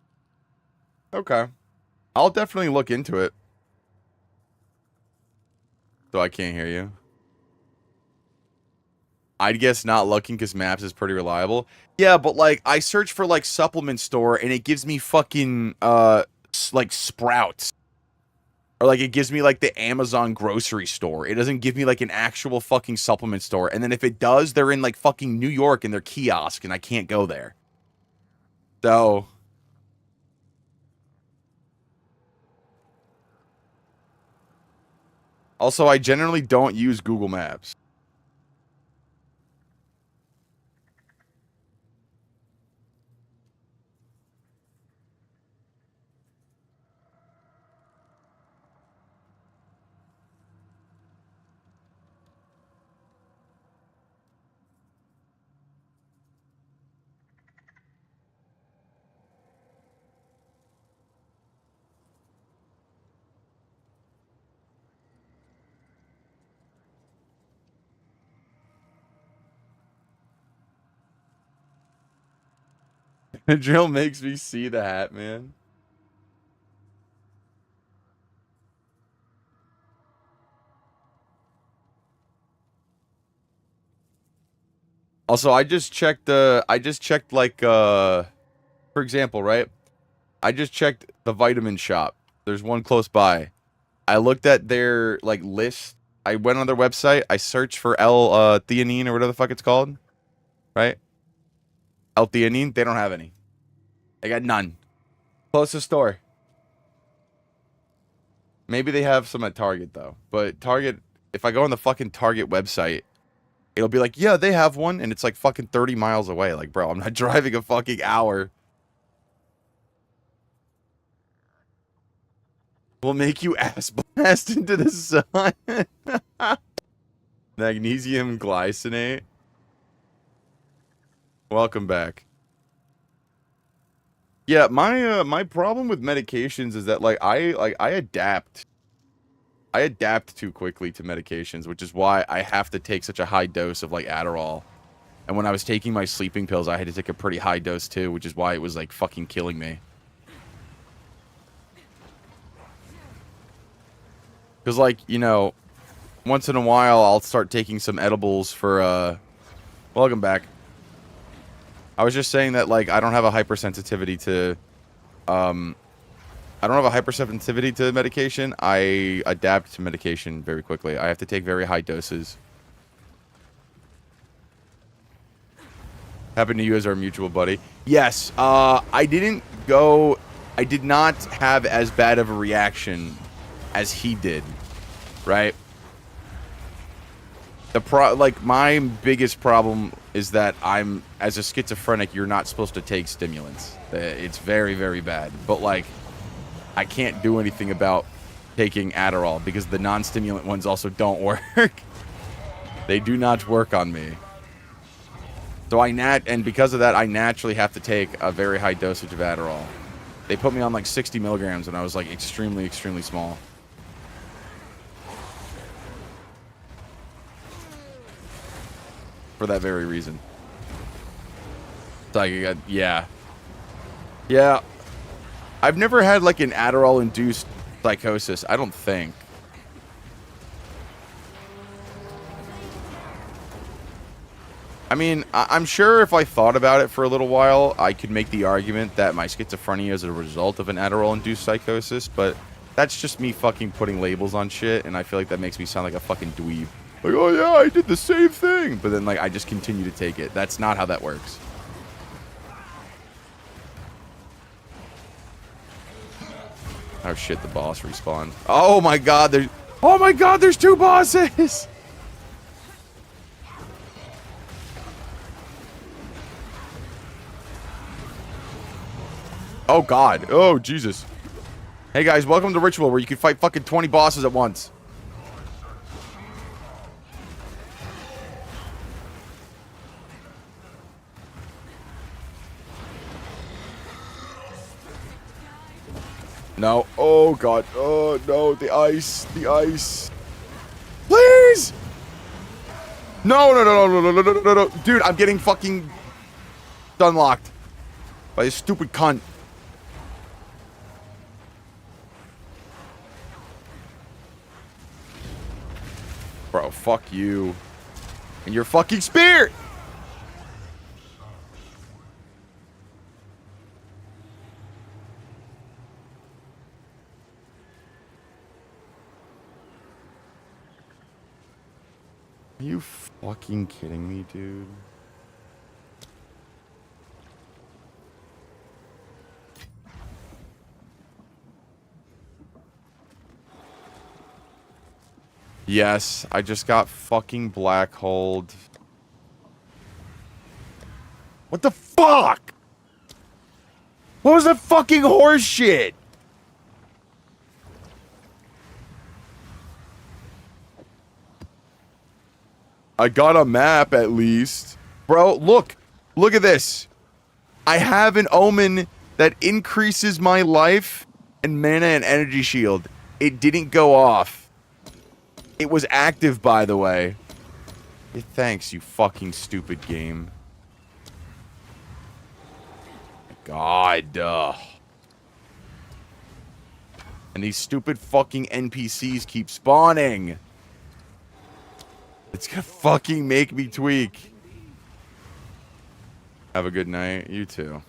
Okay. I'll definitely look into it. So I can't hear you. I'd guess not looking because Maps is pretty reliable. Yeah, but like I search for like supplement store and it gives me fucking like Sprouts. Or like it gives me like the Amazon grocery store. It doesn't give me like an actual fucking supplement store. And then if it does, they're in like fucking New York in their kiosk and I can't go there. So also I generally don't use Google Maps. Drill makes me see the hat, man. Also, I just checked like for example, right? I just checked the vitamin shop. There's one close by. I looked at their like list. I went on their website. I searched for L-theanine or whatever the fuck it's called, right? L-theanine. They don't have any. They got none. Closest store. Maybe they have some at Target though. But Target, if I go on the fucking Target website, it'll be like, yeah, they have one, and it's like fucking 30 miles away. Like, bro, I'm not driving a fucking hour. Will make you ass blast into the sun. Magnesium glycinate. Welcome back. Yeah, my problem with medications is that I adapt. I adapt too quickly to medications, which is why I have to take such a high dose of like Adderall. And when I was taking my sleeping pills, I had to take a pretty high dose too, which is why it was like fucking killing me. Because, like, you know, once in a while, I'll start taking some edibles for, welcome back. I was just saying that, like, I don't have a hypersensitivity to, I don't have a hypersensitivity to medication. I adapt to medication very quickly. I have to take very high doses. Happened to you as our mutual buddy. Yes, I did not have as bad of a reaction as he did, right? Like, my biggest problem is that as a schizophrenic, you're not supposed to take stimulants. It's very, very bad. But, like, I can't do anything about taking Adderall because the non-stimulant ones also don't work. They do not work on me. So and because of that, I naturally have to take a very high dosage of Adderall. They put me on like 60 milligrams when I was like extremely, extremely small. For that very reason. Like, yeah. Yeah. I've never had like an Adderall-induced psychosis, I don't think. I mean, I'm sure if I thought about it for a little while, I could make the argument that my schizophrenia is a result of an Adderall-induced psychosis, but that's just me fucking putting labels on shit, and I feel like that makes me sound like a fucking dweeb. Like, oh yeah, I did the same thing, but then like I just continue to take it. That's not how that works. Oh shit, the boss respawned. Oh my god, there's two bosses! Oh god. Oh Jesus. Hey guys, welcome to Ritual where you can fight fucking 20 bosses at once. No. Oh god. Oh no, the ice. The ice. Please! No, no, no, no, no, no, no, no, no, no. Dude, I'm getting fucking unlocked by this stupid cunt. Bro, fuck you. And your fucking spear! Are you fucking kidding me, dude? Yes, I just got fucking black holed. What the fuck? What was that fucking horse shit? I got a map at least. Bro, look. Look at this. I have an omen that increases my life and mana and energy shield. It didn't go off. It was active, by the way. Thanks, you fucking stupid game. God. And these stupid fucking NPCs keep spawning. It's gonna fucking make me tweak. Have a good night. You too.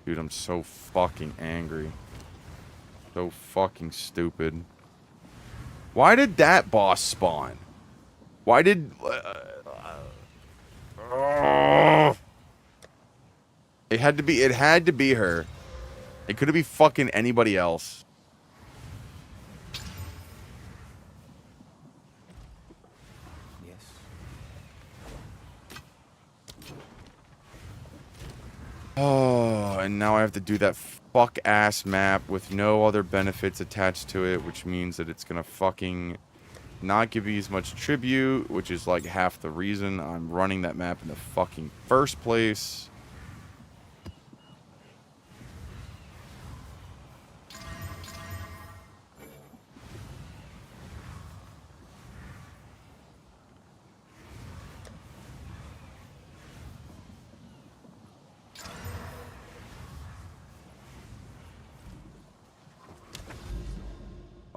Dude, I'm so fucking angry. So fucking stupid. Why did that boss spawn? Why did... It had to be her. It couldn't be fucking anybody else. Yes. Oh, and now I have to do that fuck-ass map with no other benefits attached to it, which means that it's gonna fucking not give me as much tribute, which is like half the reason I'm running that map in the fucking first place.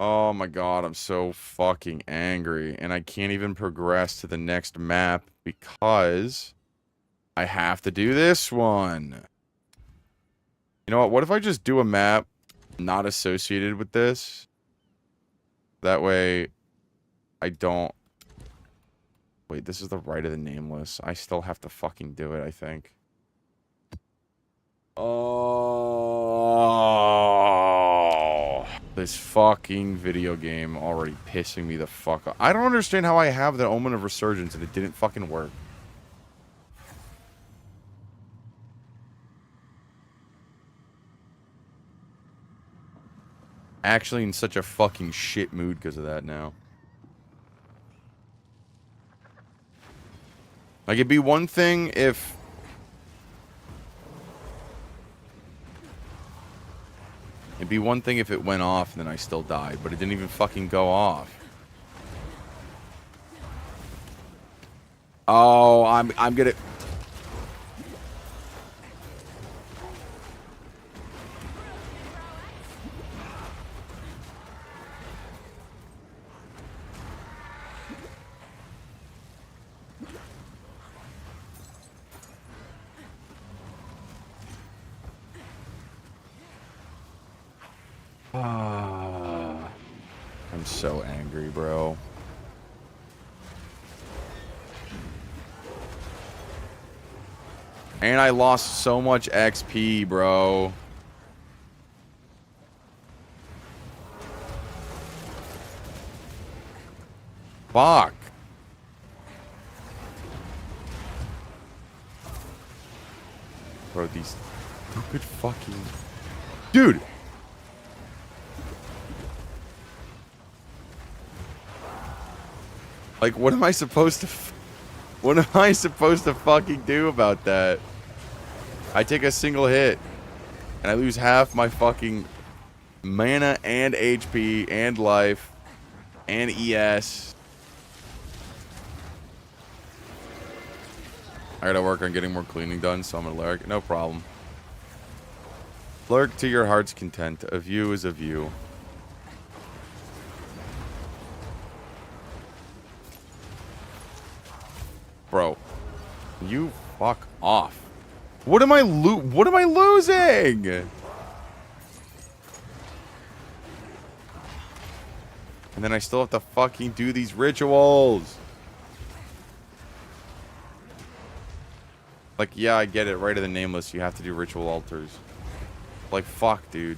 Oh my god, I'm so fucking angry. And I can't even progress to the next map because I have to do this one. You know what? What if I just do a map not associated with this? That way, I don't... Wait, this is the right of the nameless. I still have to fucking do it, I think. Oh, this fucking video game already pissing me the fuck off. I don't understand how I have the Omen of Resurgence and it didn't fucking work. Actually in such a fucking shit mood because of that now. Like, it'd be one thing if... It'd be one thing if it went off and then I still died, but it didn't even fucking go off. Oh, I'm gonna... I'm so angry, bro. And I lost so much XP, bro. Fuck. Bro, these stupid fucking... Dude! Like, what am I supposed to... What am I supposed to fucking do about that? I take a single hit, and I lose half my fucking mana and HP and life and ES. I gotta work on getting more cleaning done, so I'm gonna lurk. No problem. Lurk to your heart's content. A view is a view. Bro, you fuck off. What am I losing? And then I still have to fucking do these rituals. Like, yeah, I get it. Right of the nameless, you have to do ritual altars. Like, fuck, dude.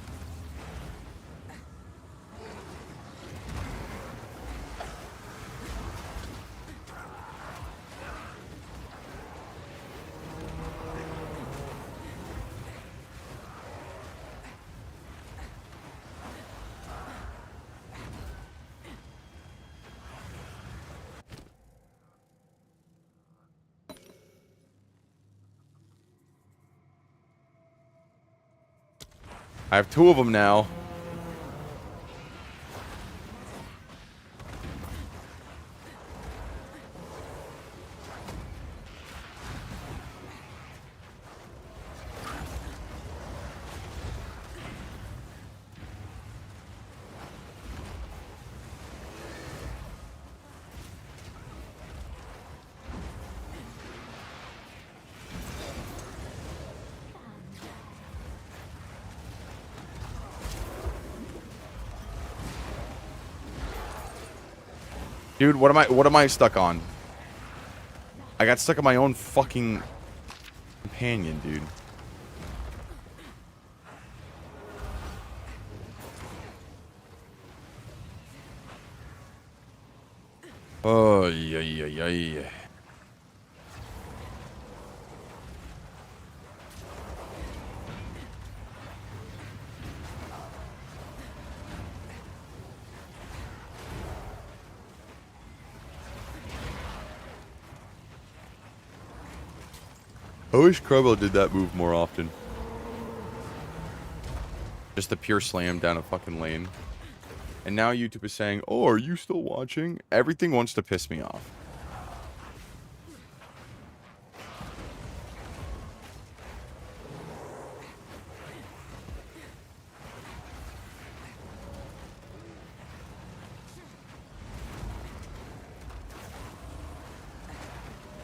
I have 2 of them now. Dude, what am I stuck on? I got stuck on my own fucking companion, dude. Oh, yeah. I wish Crowbell did that move more often. Just a pure slam down a fucking lane. And now YouTube is saying, oh, are you still watching? Everything wants to piss me off.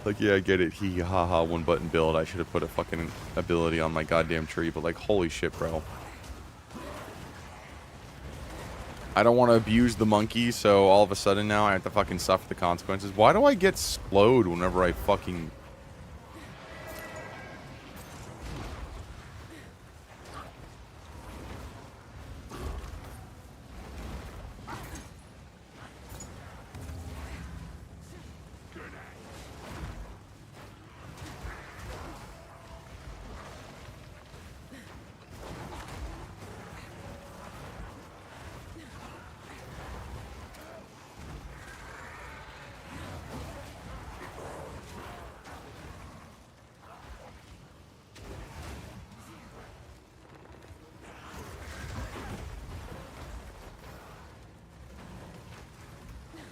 Like, yeah, I get it. Hee ha ha, one button build. I should have put a fucking ability on my goddamn tree, but like, holy shit, bro. I don't want to abuse the monkey, so all of a sudden now I have to fucking suffer the consequences. Why do I get slowed whenever I fucking...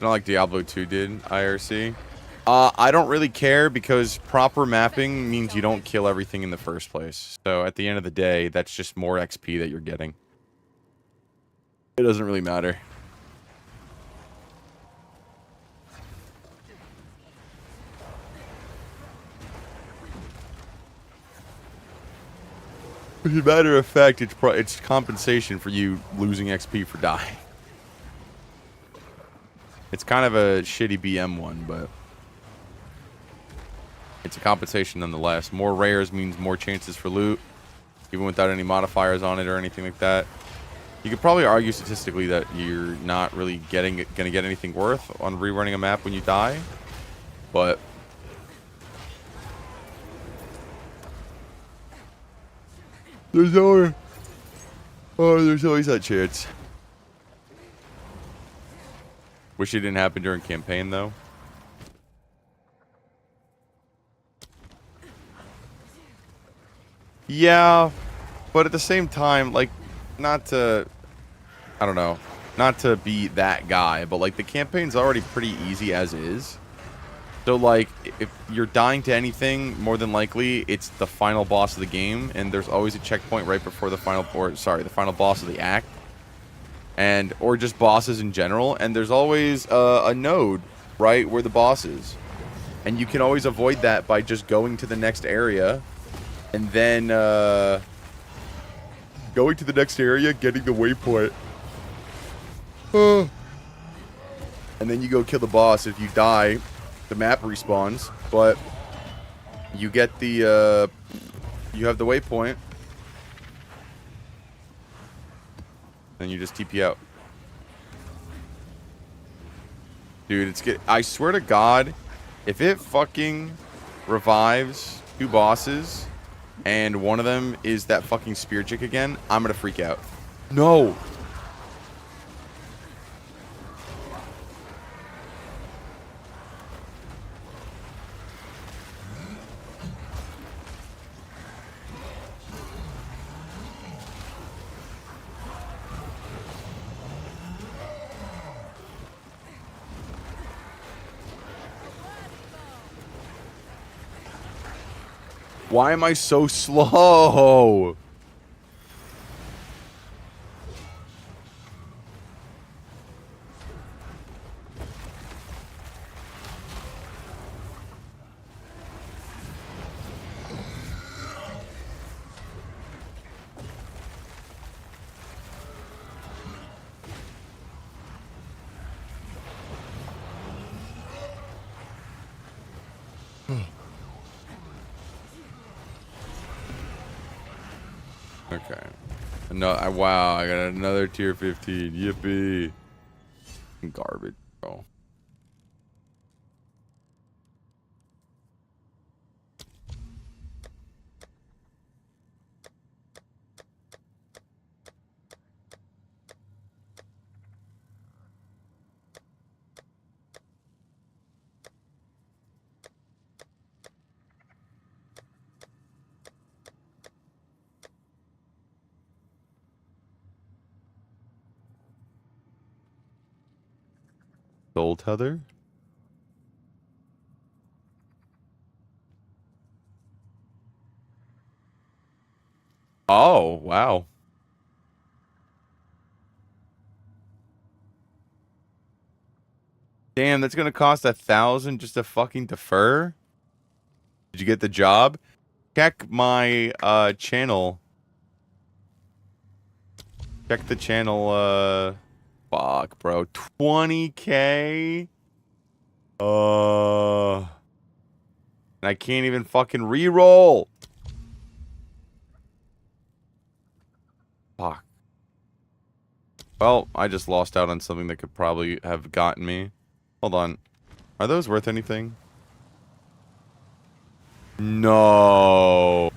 Not like Diablo 2 did, IRC. I don't really care because proper mapping means you don't kill everything in the first place. So at the end of the day, that's just more XP that you're getting. It doesn't really matter. As a matter of fact, it's compensation for you losing XP for dying. It's kind of a shitty BM one, but it's a compensation nonetheless. More rares means more chances for loot, even without any modifiers on it or anything like that. You could probably argue statistically that you're not really gonna get anything worth on rerunning a map when you die, but there's always that chance. Wish it didn't happen during campaign, though. Yeah, but at the same time, like, not to... I don't know. Not to be that guy, but, like, the campaign's already pretty easy as is. So, like, if you're dying to anything, more than likely, it's the final boss of the game, and there's always a checkpoint right before the final... the final boss of the act. Or just bosses in general, and there's always a node right where the boss is, and you can always avoid that by just going to the next area, and then going to the next area, getting the waypoint, and then you go kill the boss. If you die, the map respawns, but you get the you have the waypoint. Then you just TP out. Dude, I swear to God, if it fucking revives 2 bosses and one of them is that fucking spear chick again, I'm gonna freak out. No! Why am I so slow? Okay. No, wow, I got another tier 15. Yippee. Garbage, bro. Soul tether? Oh, wow. Damn, that's gonna cost 1,000 just to fucking defer? Did you get the job? Check my channel. Check the channel. Fuck, bro. 20K. And I can't even fucking re-roll. Fuck. Well, I just lost out on something that could probably have gotten me. Hold on. Are those worth anything? No.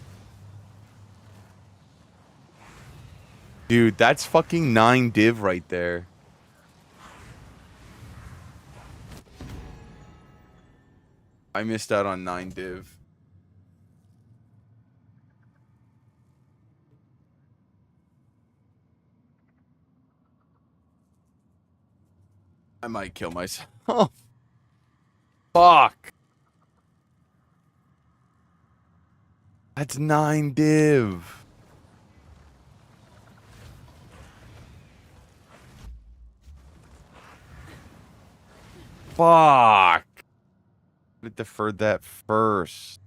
Dude, that's fucking 9 div right there. I missed out on 9 div. I might kill myself. Fuck. That's 9 div. Fuck. I deferred that first.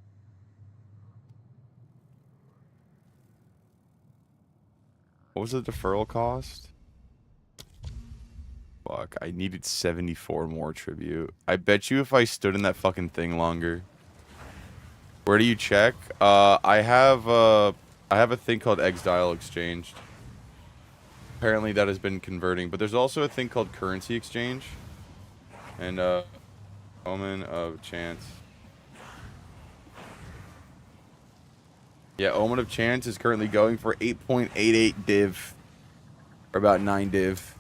What was the deferral cost? Fuck, I needed 74 more tribute. I bet you if I stood in that fucking thing longer. Where do you check? I have a thing called Exile Exchange. Apparently that has been converting, but there's also a thing called Currency Exchange. And Omen of Chance. Yeah, Omen of Chance is currently going for 8.88 div. Or about 9 div.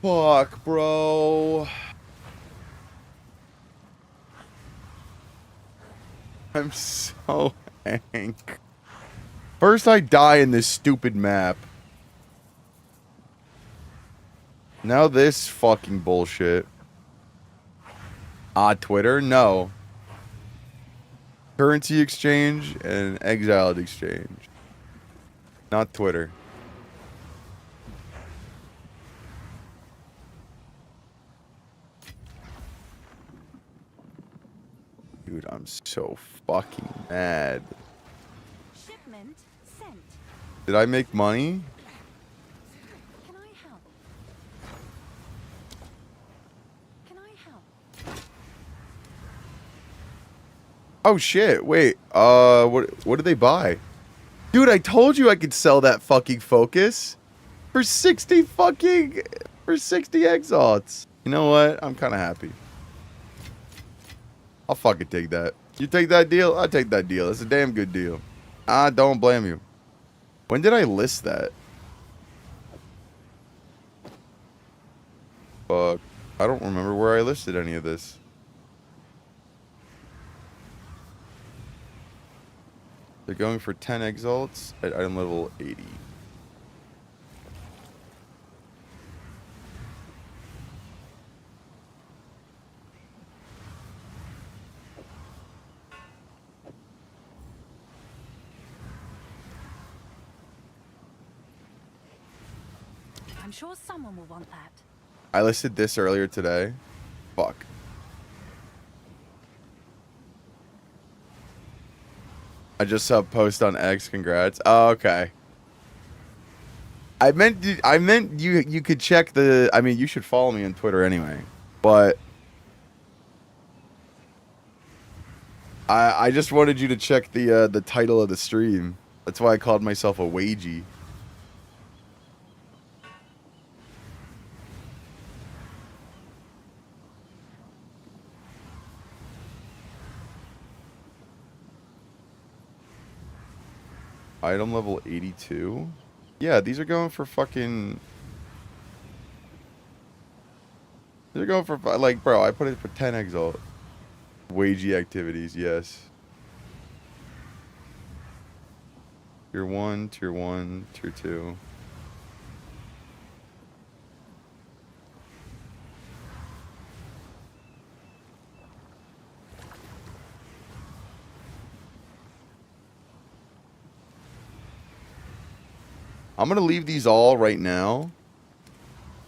Fuck, bro. I'm so hank. First I die in this stupid map. Now this fucking bullshit. Twitter? No. Currency exchange and exiled exchange. Not Twitter. Dude, I'm so fucking mad. Shipment sent. Did I make money? Can I help? Can I help? Oh shit, wait. What did they buy? Dude, I told you I could sell that fucking focus for 60 exalts. You know what? I'm kind of happy. I'll fucking take that. You take that deal? I'll take that deal. It's a damn good deal. I don't blame you. When did I list that? Fuck. I don't remember where I listed any of this. They're going for 10 exalts at item level 80. I'm sure someone will want that. I listed this earlier today. Fuck. I just saw a post on X. Congrats. Oh, okay. I meant you could check the. I mean, you should follow me on Twitter anyway. But I just wanted you to check the title of the stream. That's why I called myself a wagey. Item level 82? Yeah, these are going for fucking... They're going for, like, bro, I put it for 10 exalt. Wagey activities, yes. Tier 1, Tier 1, Tier 2. I'm gonna leave these all right now.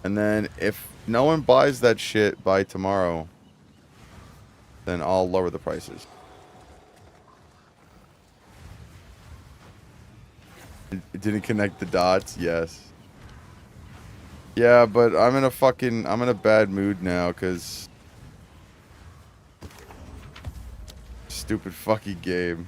And then if no one buys that shit by tomorrow, then I'll lower the prices. It didn't connect the dots? Yes. Yeah, but I'm in a bad mood now, because stupid fucking game.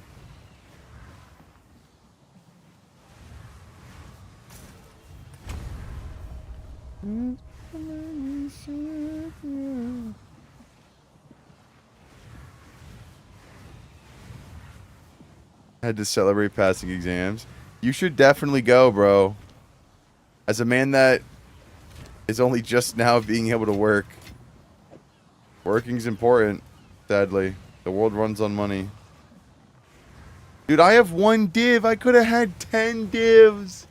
Had to celebrate passing exams. You should definitely go, bro. As a man that is only just now being able to work. Working's important, sadly. The world runs on money. Dude, I have 1 div. I could have had 10 divs.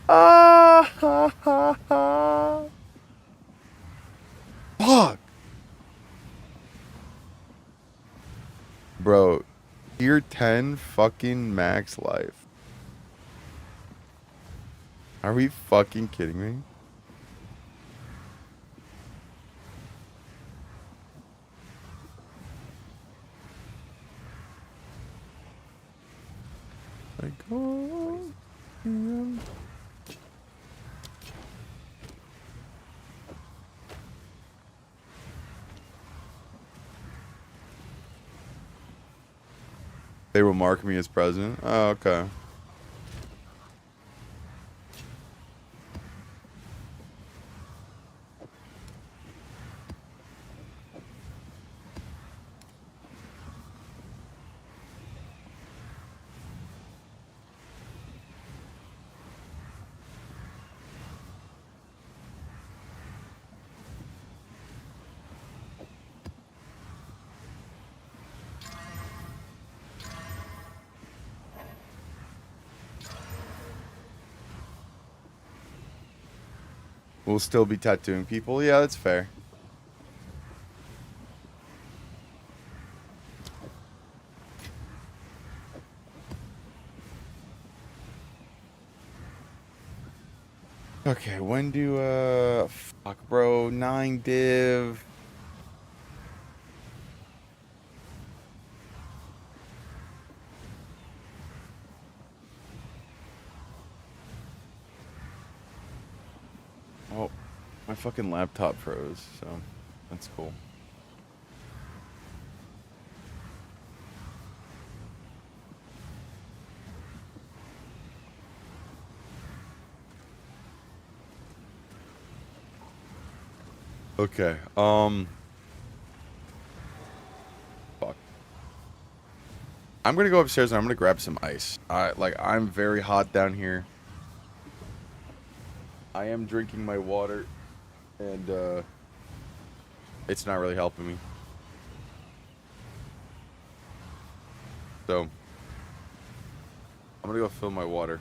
Ah, ha, ha, ha. Fuck. Bro, tier 10 fucking max life. Are we fucking kidding me? Like, oh, yeah. They will mark me as president. Oh, okay. We'll still be tattooing people. Yeah, that's fair. Okay, when do, fuck, bro, 9 div. Oh, my fucking laptop froze, so that's cool. Okay, fuck. I'm gonna go upstairs and I'm gonna grab some ice. I'm very hot down here. I am drinking my water, and, it's not really helping me. So, I'm gonna go fill my water.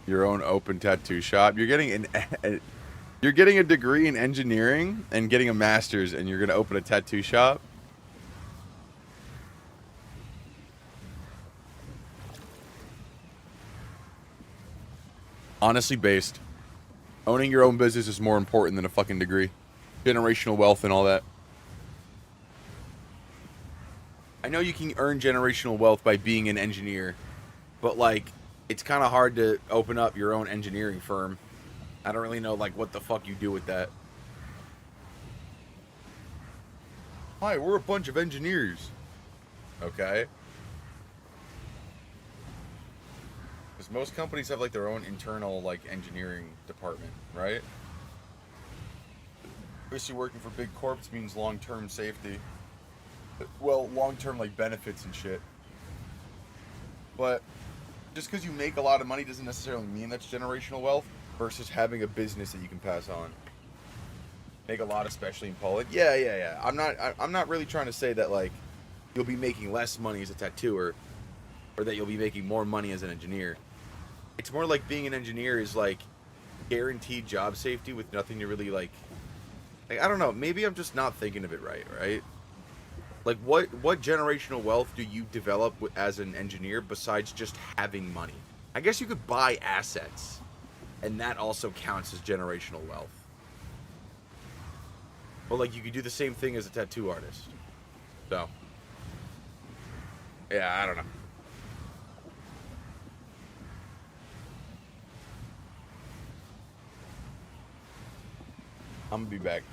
Your own open tattoo shop. You're getting you're getting a degree in engineering and getting a master's, and you're gonna open a tattoo shop. Honestly based. Owning your own business is more important than a fucking degree. Generational wealth and all that. I know you can earn generational wealth by being an engineer, but like, it's kind of hard to open up your own engineering firm. I don't really know like what the fuck you do with that. Hi, we're a bunch of engineers. Okay. Because most companies have like their own internal like engineering department, right? Obviously working for big corps means long-term safety. Well, long-term like benefits and shit. But just because you make a lot of money doesn't necessarily mean that's generational wealth versus having a business that you can pass on. Make a lot, especially in Poland. Yeah. I'm not really trying to say that like you'll be making less money as a tattooer or that you'll be making more money as an engineer. It's more like being an engineer is like guaranteed job safety with nothing to really like I don't know, maybe I'm just not thinking of it right? Like what generational wealth do you develop as an engineer besides just having money? I guess you could buy assets, and that also counts as generational wealth. But like you could do the same thing as a tattoo artist. So yeah, I don't know. I'm gonna be back.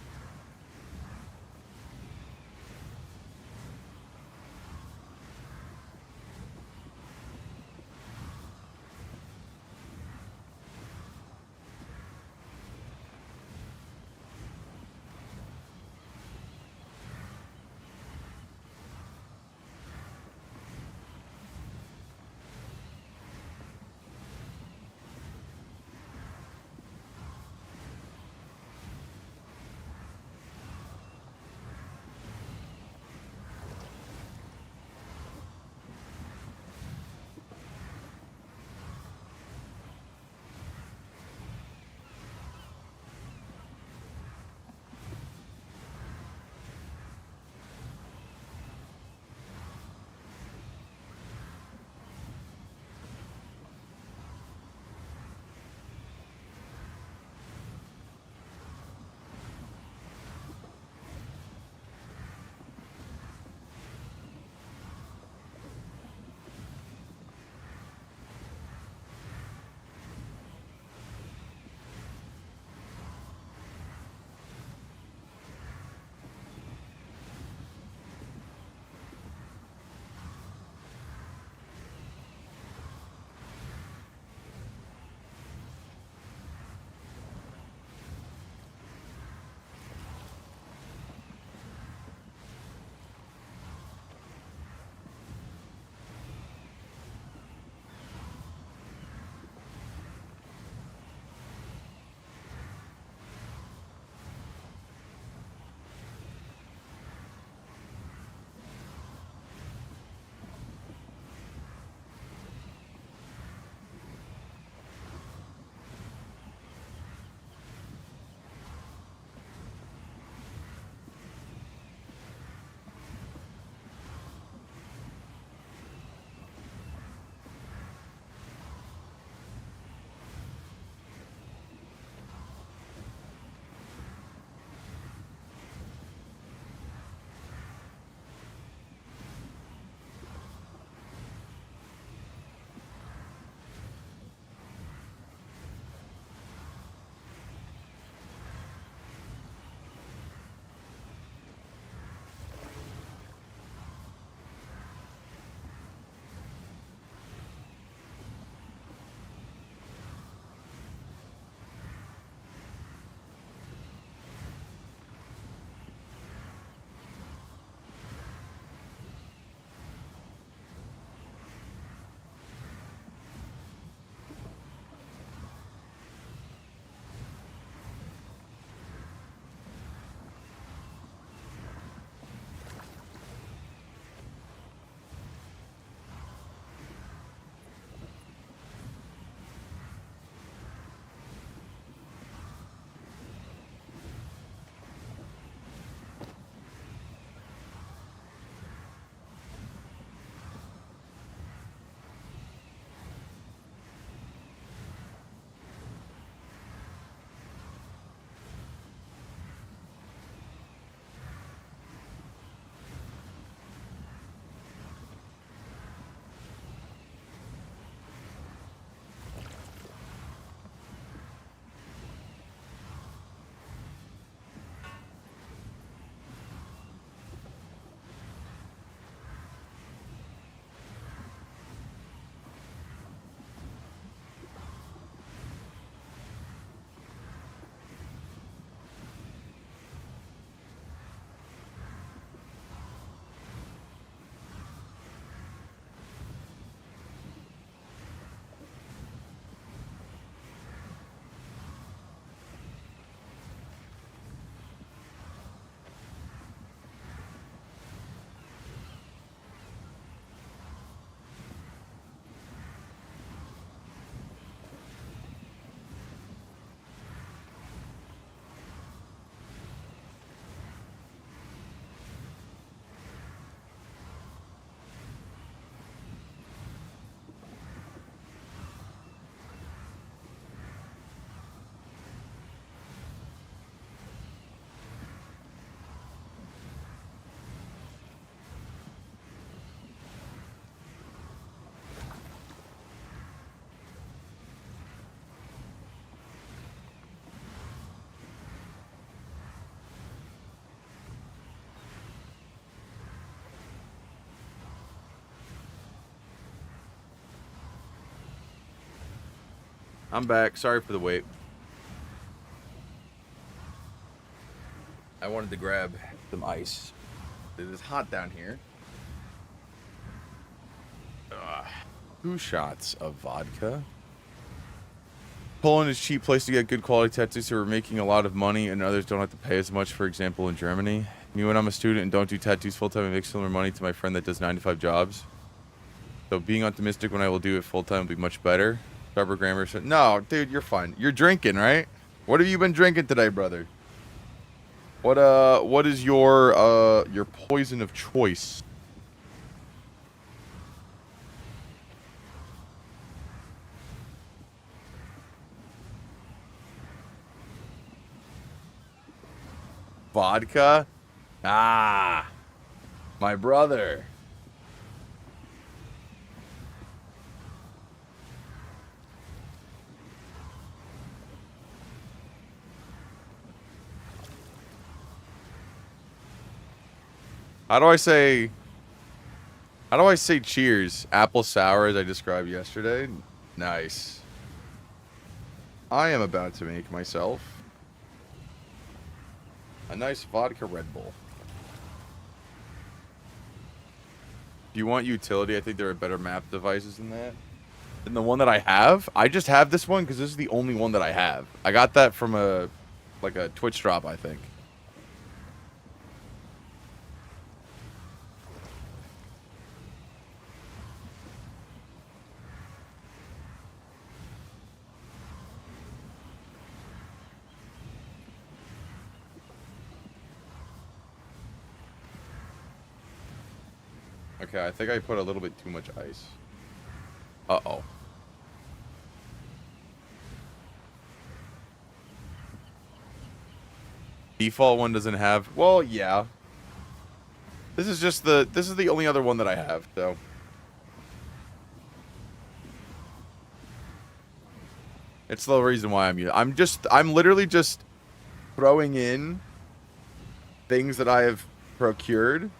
I'm back. Sorry for the wait. I wanted to grab some ice. It is hot down here. 2 shots of vodka. Poland is a cheap place to get good quality tattoos, so we're making a lot of money, and others don't have to pay as much. For example, in Germany, me when I'm a student and don't do tattoos full time, I make similar money to my friend that does 9 to 5 jobs. So being optimistic when I will do it full time will be much better. Trevor Grammer said, "No, dude, you're fine. You're drinking, right? What have you been drinking today, brother? What is your poison of choice?" Vodka? Ah, my brother. How do I say cheers? Apple sour as I described yesterday. Nice. I am about to make myself a nice vodka Red Bull. If you want utility, I think there are better map devices than that. Than the one that I have. I just have this one because this is the only one that I have. I got that from a Twitch drop, I think. Okay, I think I put a little bit too much ice. Uh-oh. Default one doesn't have... Well, yeah. This is the only other one that I have, so... It's the reason why I'm literally just throwing in things that I have procured.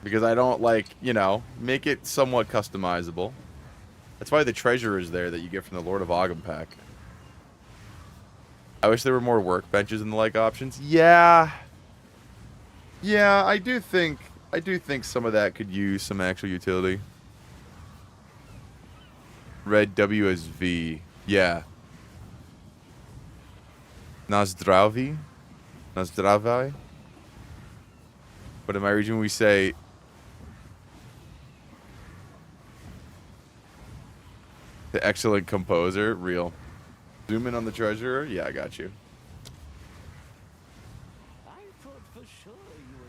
Because I don't, make it somewhat customizable. That's why the treasure is there that you get from the Lord of Ogham pack. I wish there were more workbenches and the like options. Yeah. Yeah, I do think some of that could use some actual utility. Red WSV. Yeah. Nazdravy? Nazdravai? But in my region we say... The excellent composer. Real. Zoom in on the treasurer. Yeah, I got you.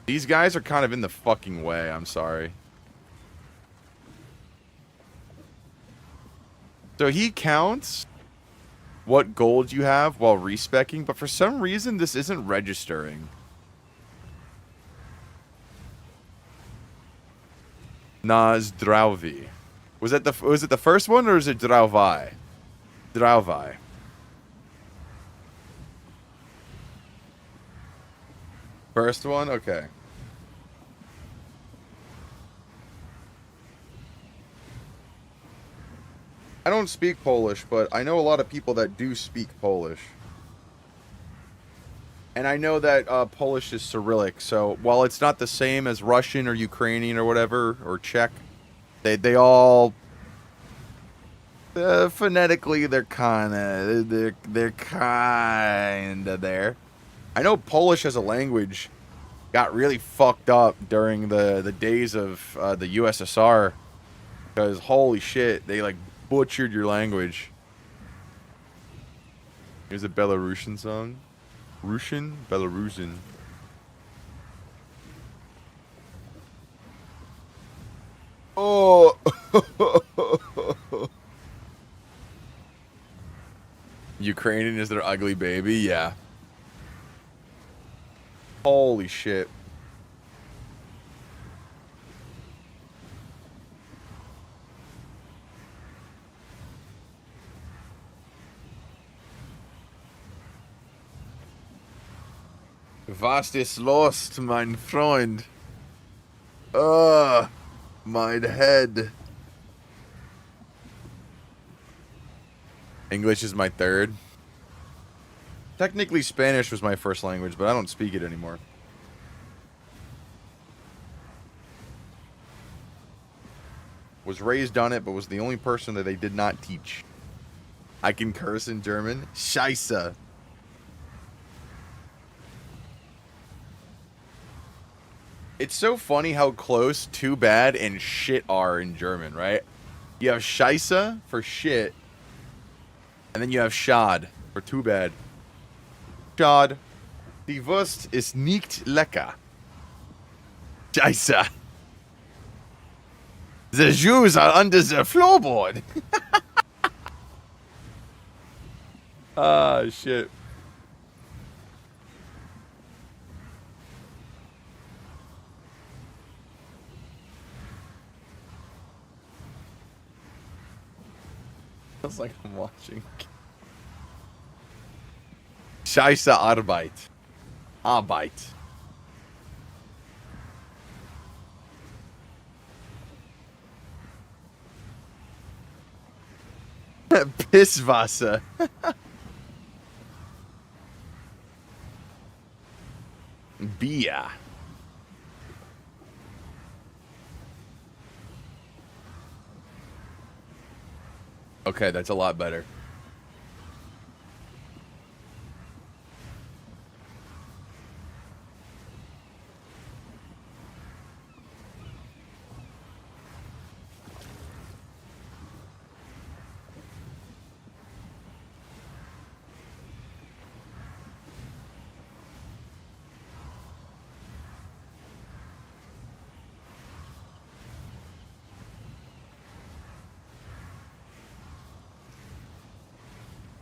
These guys are kind of in the fucking way. I'm sorry. So he counts what gold you have while respecking, but for some reason this isn't registering. Nazdravy. Was it the first one or is it Drauvai? Drauvai. First one? Okay. I don't speak Polish, but I know a lot of people that do speak Polish. And I know that Polish is Cyrillic, so while it's not the same as Russian or Ukrainian or whatever, or Czech, they all... phonetically, they're kinda there. I know Polish as a language got really fucked up during the days of the USSR, because holy shit, they butchered your language. Here's a Belarusian song. Russian? Belarusian. Oh! Ukrainian is their ugly baby? Yeah. Holy shit. Was ist los, mein Freund? My head. English is my third. Technically, Spanish was my first language, but I don't speak it anymore. Was raised on it, but was the only person that they did not teach. I can curse in German. Scheiße. It's so funny how close too bad and shit are in German, right? You have Scheiße for shit, and then you have Schad for too bad. Schad. Die Wurst ist nicht lecker. Scheiße. The Jews are under the floorboard. Ah, shit. Feels like I'm watching. Scheiße Arbeit. Arbeit. Pisswasser. Bier. Okay, that's a lot better.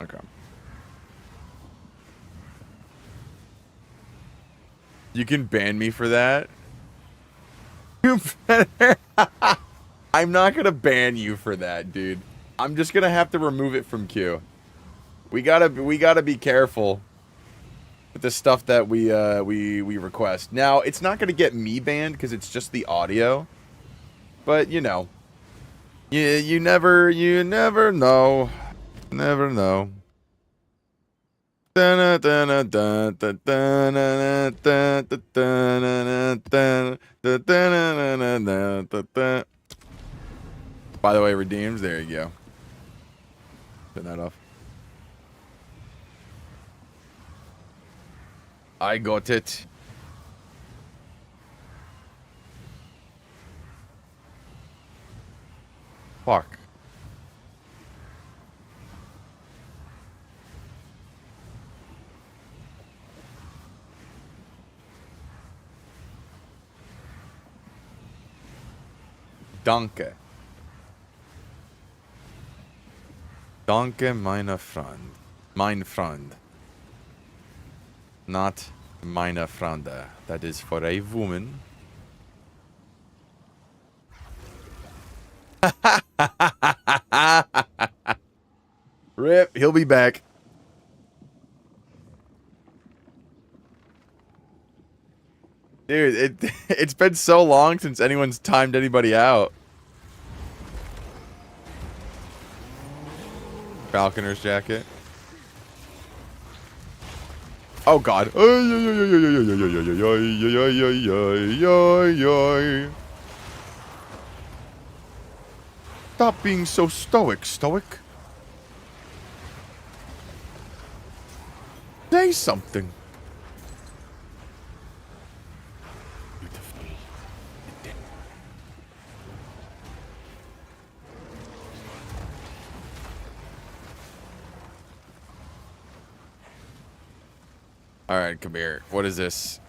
Okay. You can ban me for that? You better. I'm not gonna ban you for that, dude. I'm just gonna have to remove it from queue. We gotta be careful with the stuff that we request. Now, it's not gonna get me banned because it's just the audio. But you know. You never know. Never know. By the way, redeems. There you go. Turn that off. I got it. Fuck. Danke. Danke, meine Freund. Mein Freund. Not meine Freunde. That is for a woman. Rip, he'll be back. Dude, it's been so long since anyone's timed anybody out. Falconer's jacket. Oh god. Stop being so stoic, stoic. Say something. Alright, come here. What is this?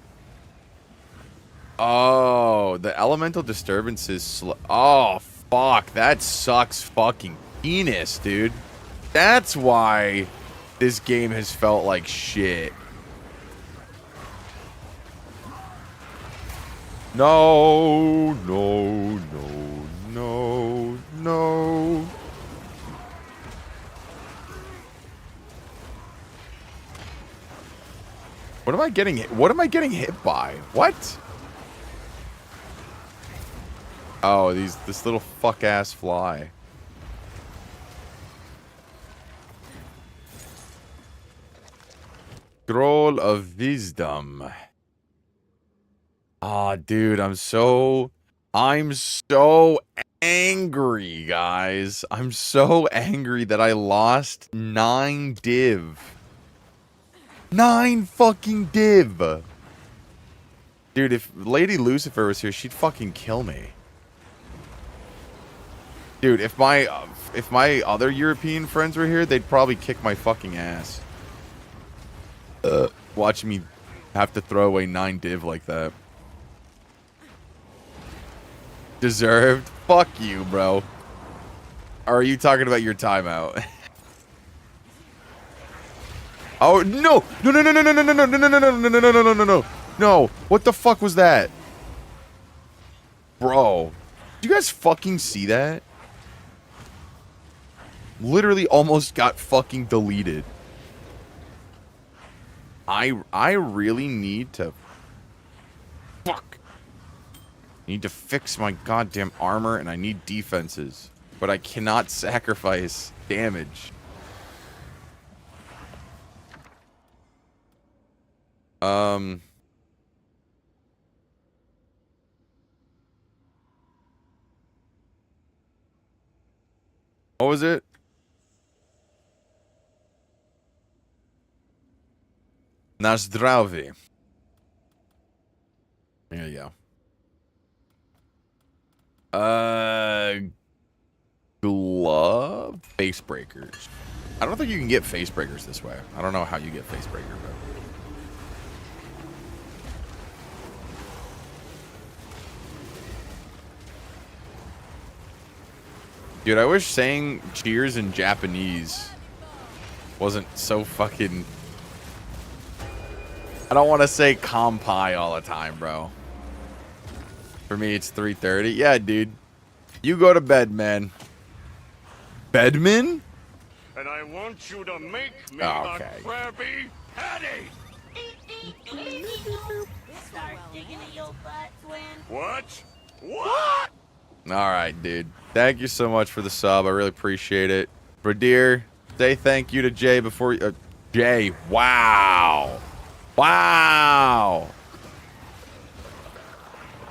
Oh, the elemental disturbances. Oh, fuck. That sucks fucking penis, dude. That's why this game has felt like shit. No, no, no, no, no. What am I getting hit? What am I getting hit by? What? Oh, this little fuck ass fly. Scroll of wisdom. Ah, dude, I'm so angry, guys. I'm so angry that I lost 9 div. 9 fucking div. Dude, if Lady Lucifer was here, she'd fucking kill me. Dude, if my other European friends were here, they'd probably kick my fucking ass. Watch me have to throw away 9 div like that. Deserved? Fuck you, bro. Or are you talking about your timeout? Oh no! No! No! No! No! No! No! No! No! No! No! No! No! No! No! No! No! No! No! What the fuck was that, bro? Did you guys fucking see that? Literally, almost got fucking deleted. I really need to. Fuck. Need to fix my goddamn armor, and I need defenses. But I cannot sacrifice damage. What was it? Nazdravy. There you go. Glove? Face breakers. I don't think you can get face breakers this way. I don't know how you get face breaker, but... Dude, I wish saying cheers in Japanese wasn't so fucking... I don't want to say kampai all the time, bro. For me, it's 3:30. Yeah, dude. You go to bed, man. Bedman? And I want you to make me Okay. a Krabby Patty. Start digging at your butt, twin. What? What? All right, dude. Thank you so much for the sub. I really appreciate it. Bradir, say thank you to Jay before you... Jay, wow. Wow.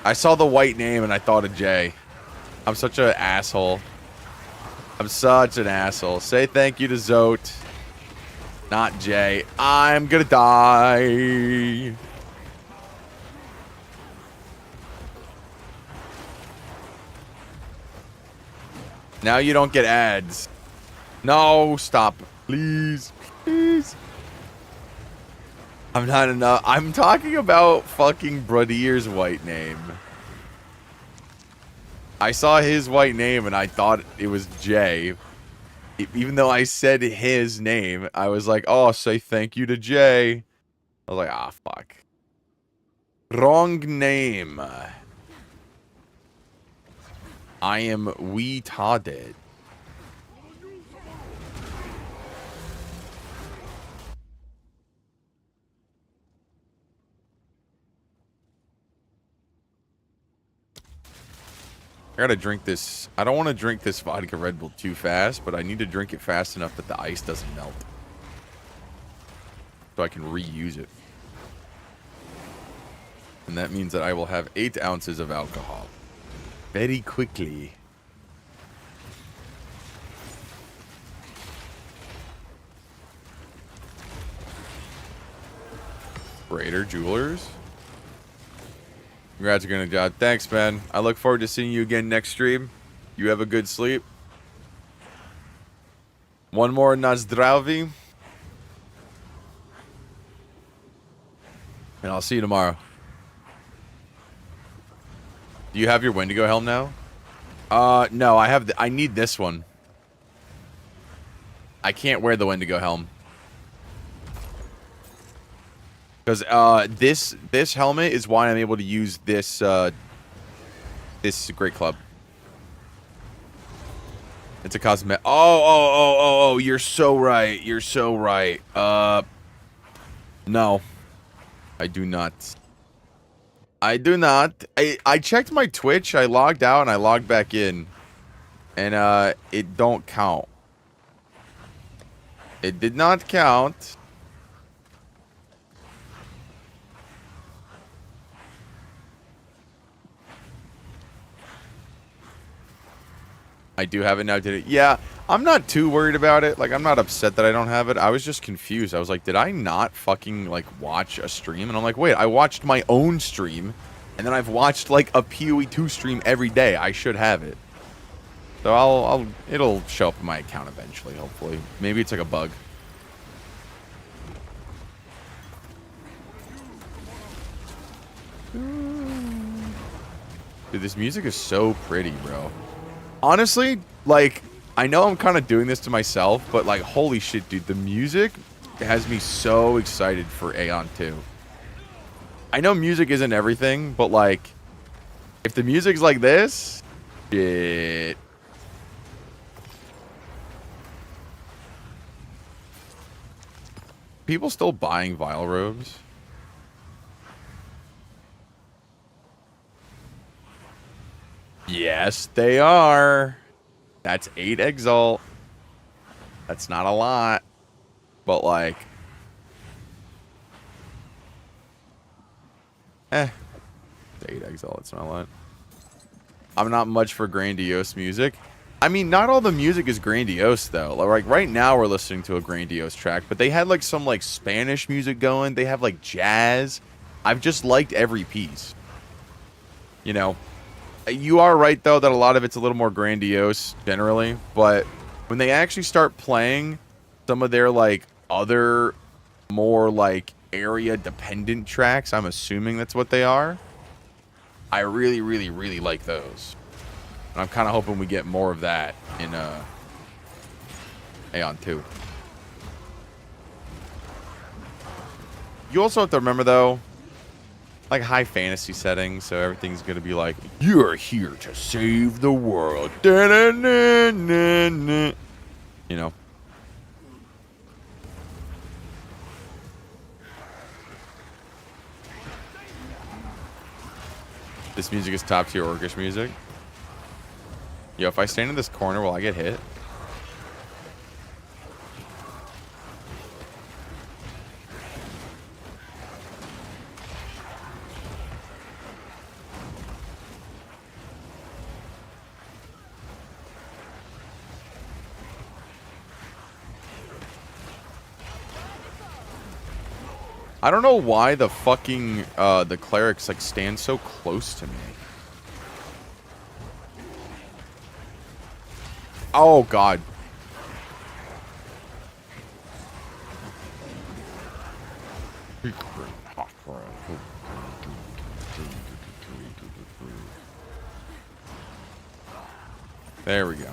I saw the white name and I thought of Jay. I'm such an asshole. I'm such an asshole. Say thank you to Zote. Not Jay. I'm gonna die. Now you don't get ads. No, stop. Please. Please. I'm not enough. I'm talking about fucking Bradir's white name. I saw his white name and I thought it was Jay. Even though I said his name, I was like, oh, say thank you to Jay. I was like, ah, fuck. Wrong name. I am retarded. I gotta drink this. I don't want to drink this vodka Red Bull too fast, but I need to drink it fast enough that the ice doesn't melt. So I can reuse it. And that means that I will have 8 ounces of alcohol. Very quickly. Raider Jewelers. Congrats again, God. Thanks, man. I look forward to seeing you again next stream. You have a good sleep. One more Nazdravy. And I'll see you tomorrow. Do you have your Wendigo helm now? No, I have. I need this one. I can't wear the Wendigo helm. Because this helmet is why I'm able to use this this great club. It's a cosmetic. Oh! You're so right. You're so right. No, I do not. I do not. I checked my Twitch. I logged out and I logged back in, and it don't count. It did not count. I do have it now. Did it? Yeah, I'm not too worried about it. Like, I'm not upset that I don't have it. I was just confused. I was like, did I not fucking, like, watch a stream? And I'm like, wait, I watched my own stream, and then I've watched, like, a PoE 2 stream every day. I should have it. So it'll show up in my account eventually, hopefully. Maybe it's like a bug. Dude, this music is so pretty, bro. Honestly, like, I know I'm kind of doing this to myself, but, like, holy shit, dude. The music has me so excited for Aeon 2. I know music isn't everything, but, like, if the music's like this, shit. People still buying Vile Robes? Yes, they are. That's 8 Exalt. That's not a lot. But, like... It's 8 Exalt. It's not a lot. I'm not much for grandiose music. I mean, not all the music is grandiose, though. Like, right now we're listening to a grandiose track, but they had, like, some, like, Spanish music going. They have, like, jazz. I've just liked every piece. You know? You are right, though, that a lot of it's a little more grandiose, generally. But when they actually start playing some of their, like, other more, like, area-dependent tracks, I'm assuming that's what they are, I really, really, really like those. And I'm kind of hoping we get more of that in Aeon 2. You also have to remember, though, like, high fantasy settings, so everything's going to be like, you're here to save the world. Da-da-na-na-na. You know? This music is top tier orcish music. Yo, if I stand in this corner, will I get hit? I don't know why the fucking, the clerics, like, stand so close to me. Oh, God. There we go.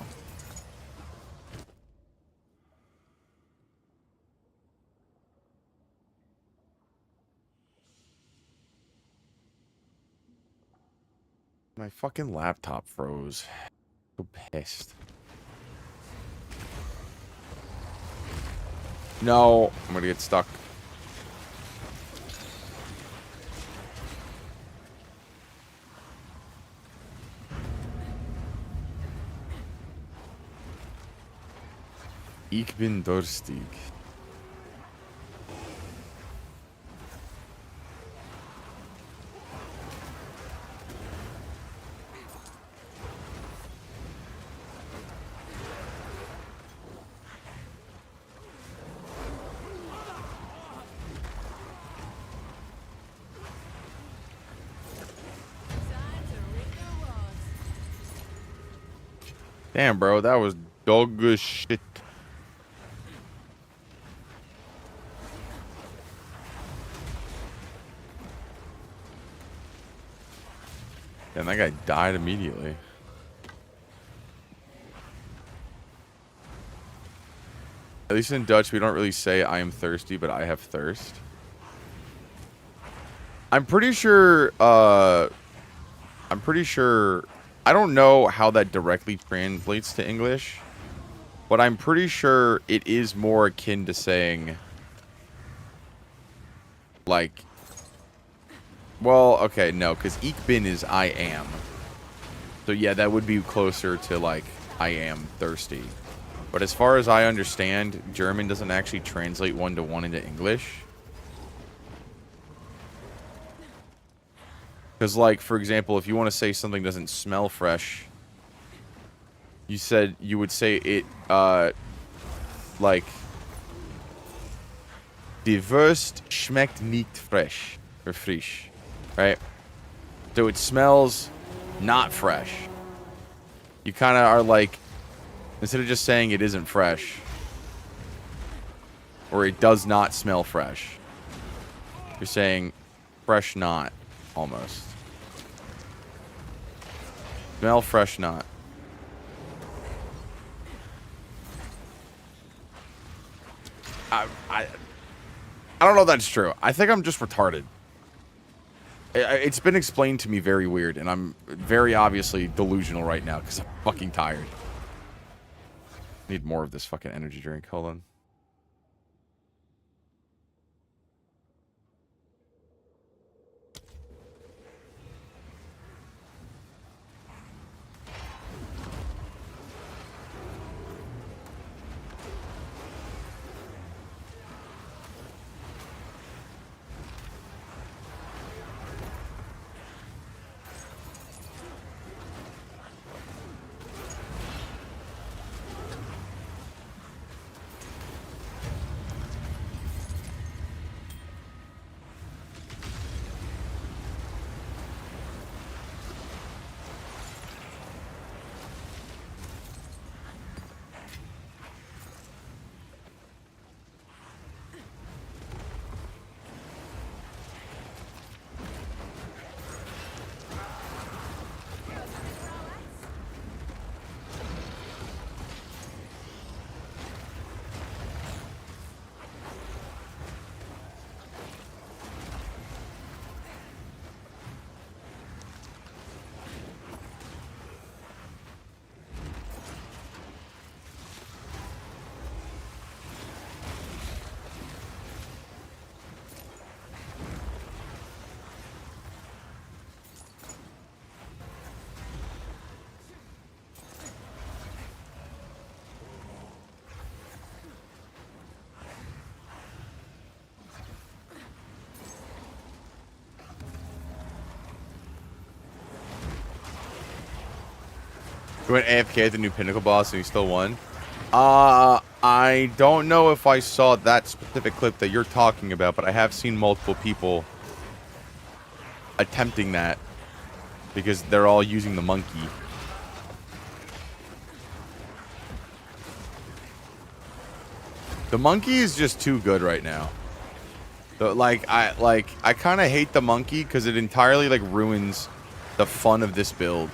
My fucking laptop froze. So pissed. No, I'm gonna get stuck. Ich bin durstig. Damn, bro, that was dog as shit. And that guy died immediately. At least in Dutch, we don't really say I am thirsty, but I have thirst. I'm pretty sure, I don't know how that directly translates to English, but I'm pretty sure it is more akin to saying, like, well, okay, no, because ich bin is I am. So yeah, that would be closer to, like, I am thirsty. But as far as I understand, German doesn't actually translate one-to-one into English. Because, like, for example, if you want to say something doesn't smell fresh, you said you would say it, like, die Wurst schmeckt nicht fresh, or frisch, right? So it smells not fresh. You kind of are like, instead of just saying it isn't fresh, or it does not smell fresh, you're saying fresh not, almost. Smell fresh not. I don't know if that's true. I think I'm just retarded. It's been explained to me very weird, and I'm very obviously delusional right now because I'm fucking tired. Need more of this fucking energy drink. Hold on. You went AFK at the new Pinnacle boss and you still won? I don't know if I saw that specific clip that you're talking about, but I have seen multiple people attempting that because they're all using the monkey. The monkey is just too good right now. So, I kind of hate the monkey because it entirely like ruins the fun of this build.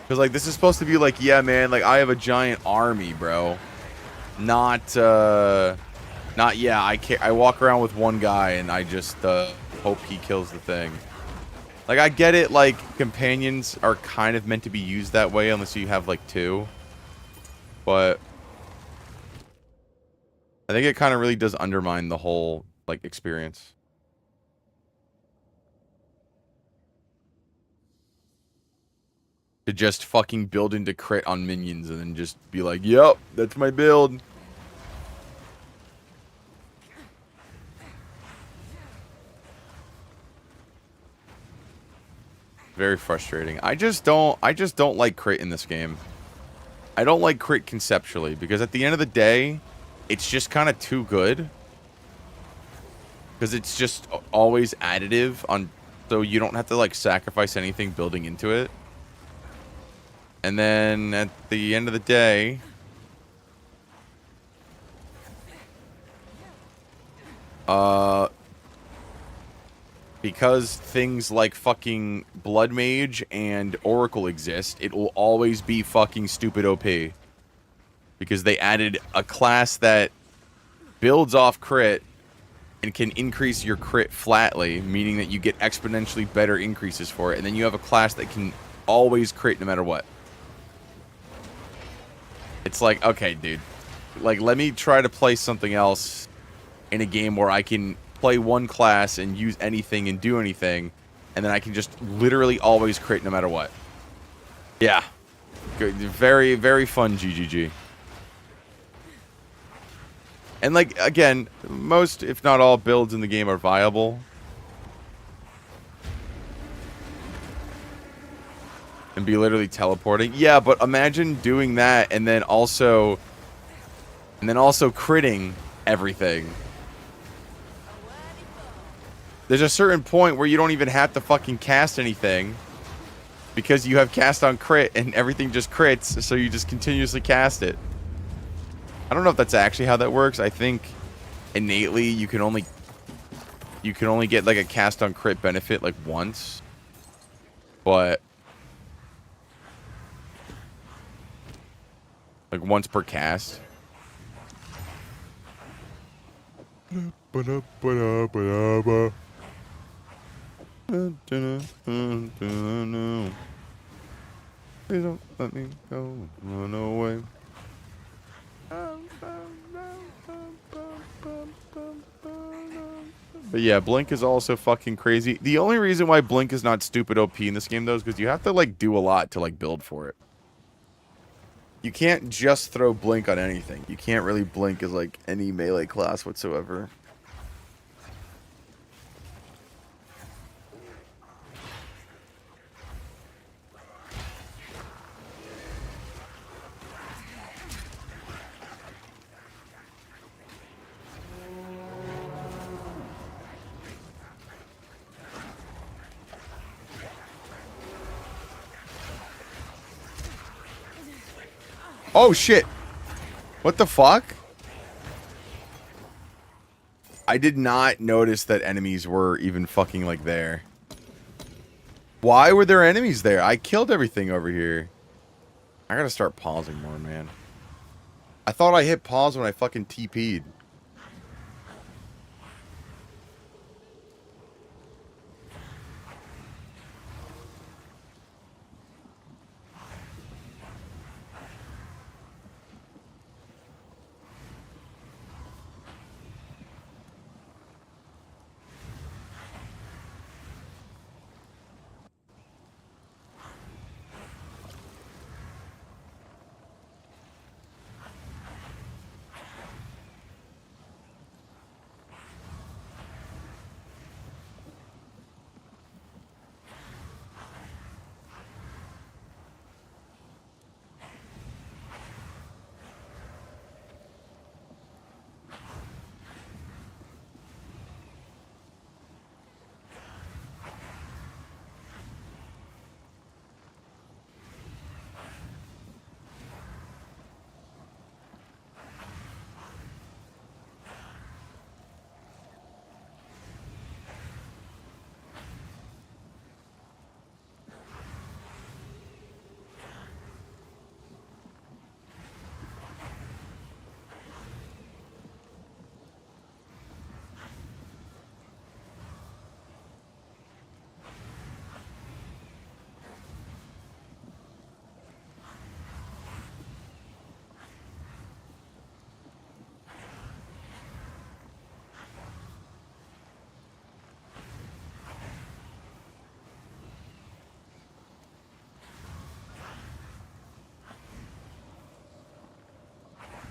Because, like, this is supposed to be like, yeah, man, like, I have a giant army, bro. Not, yeah, I walk around with one guy and I just, hope he kills the thing. Like, I get it, like, companions are kind of meant to be used that way unless you have, like, two. But I think it kind of really does undermine the whole, like, experience. To just fucking build into crit on minions and then just be like, yep, that's my build. Very frustrating. I just don't like crit in this game. I don't like crit conceptually because at the end of the day, it's just kind of too good. Because it's just always additive on, so you don't have to like sacrifice anything building into it. And then at the end of the day, because things like fucking Blood Mage and Oracle exist, it will always be fucking stupid OP. Because they added a class that builds off crit and can increase your crit flatly, meaning that you get exponentially better increases for it. And then you have a class that can always crit no matter what. It's like, okay, dude. Like, let me try to play something else in a game where I can play one class and use anything and do anything, and then I can just literally always crit no matter what. Yeah. Good. Very, very fun, GGG. And, like, again, most, if not all, builds in the game are viable. and be literally teleporting. Yeah, but imagine doing that and then also critting everything. There's a certain point where you don't even have to fucking cast anything because you have cast on crit and everything just crits, so you just continuously cast it. I don't know if that's actually how that works. I think innately you can only get like a cast on crit benefit like once. But like once per cast. Please don't let me go and run away. But yeah, Blink is also fucking crazy. The only reason why Blink is not stupid OP in this game, though, is because you have to, like, do a lot to, like, build for it. You can't just throw Blink on anything. You can't really Blink as, like, any melee class whatsoever. Oh, shit. What the fuck? I did not notice that enemies were even fucking, like, there. Why were there enemies there? I killed everything over here. I gotta start pausing more, man. I thought I hit pause when I fucking TP'd.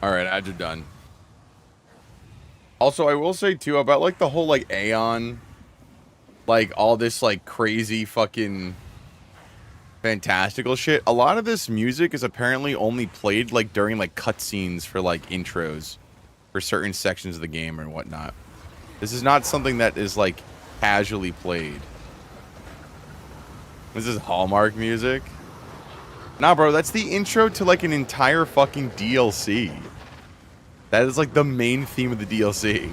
Alright, ads are done. Also, I will say, too, about, like, the whole, like, Aeon, like, all this, like, crazy fucking fantastical shit. A lot of this music is apparently only played, like, during, like, cutscenes for, like, intros for certain sections of the game or whatnot. This is not something that is, like, casually played. This is Hallmark music. Nah, bro, that's the intro to, like, an entire fucking DLC. That is, like, the main theme of the DLC.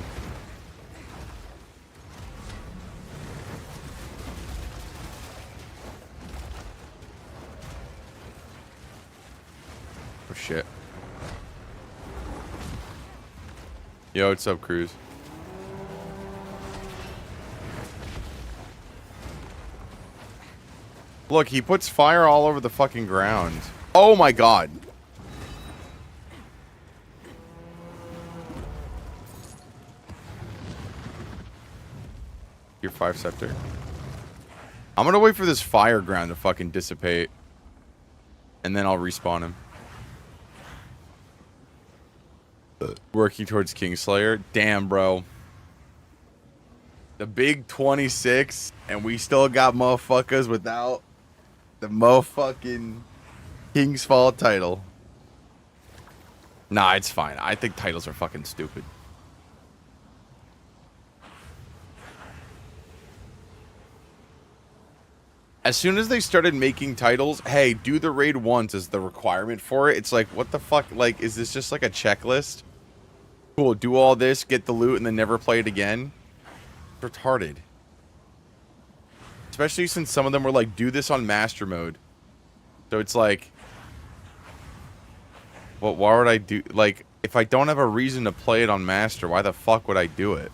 Oh, shit. Yo, what's up, Cruz? Look, he puts fire all over the fucking ground. Oh my god. Your 5 scepter. I'm gonna wait for this fire ground to fucking dissipate. And then I'll respawn him. Working towards Kingslayer. Damn, bro. The big 26, and we still got motherfuckers without The motherfucking King's Fall title. Nah, it's fine. I think titles are fucking stupid. As soon as they started making titles, hey, do the raid once as the requirement for it. It's like, what the fuck? Like, is this just like a checklist? Cool, do all this, get the loot, and then never play it again? Retarded. Especially since some of them were like, do this on master mode. So it's like, well, why would I do, like, if I don't have a reason to play it on master, why the fuck would I do it?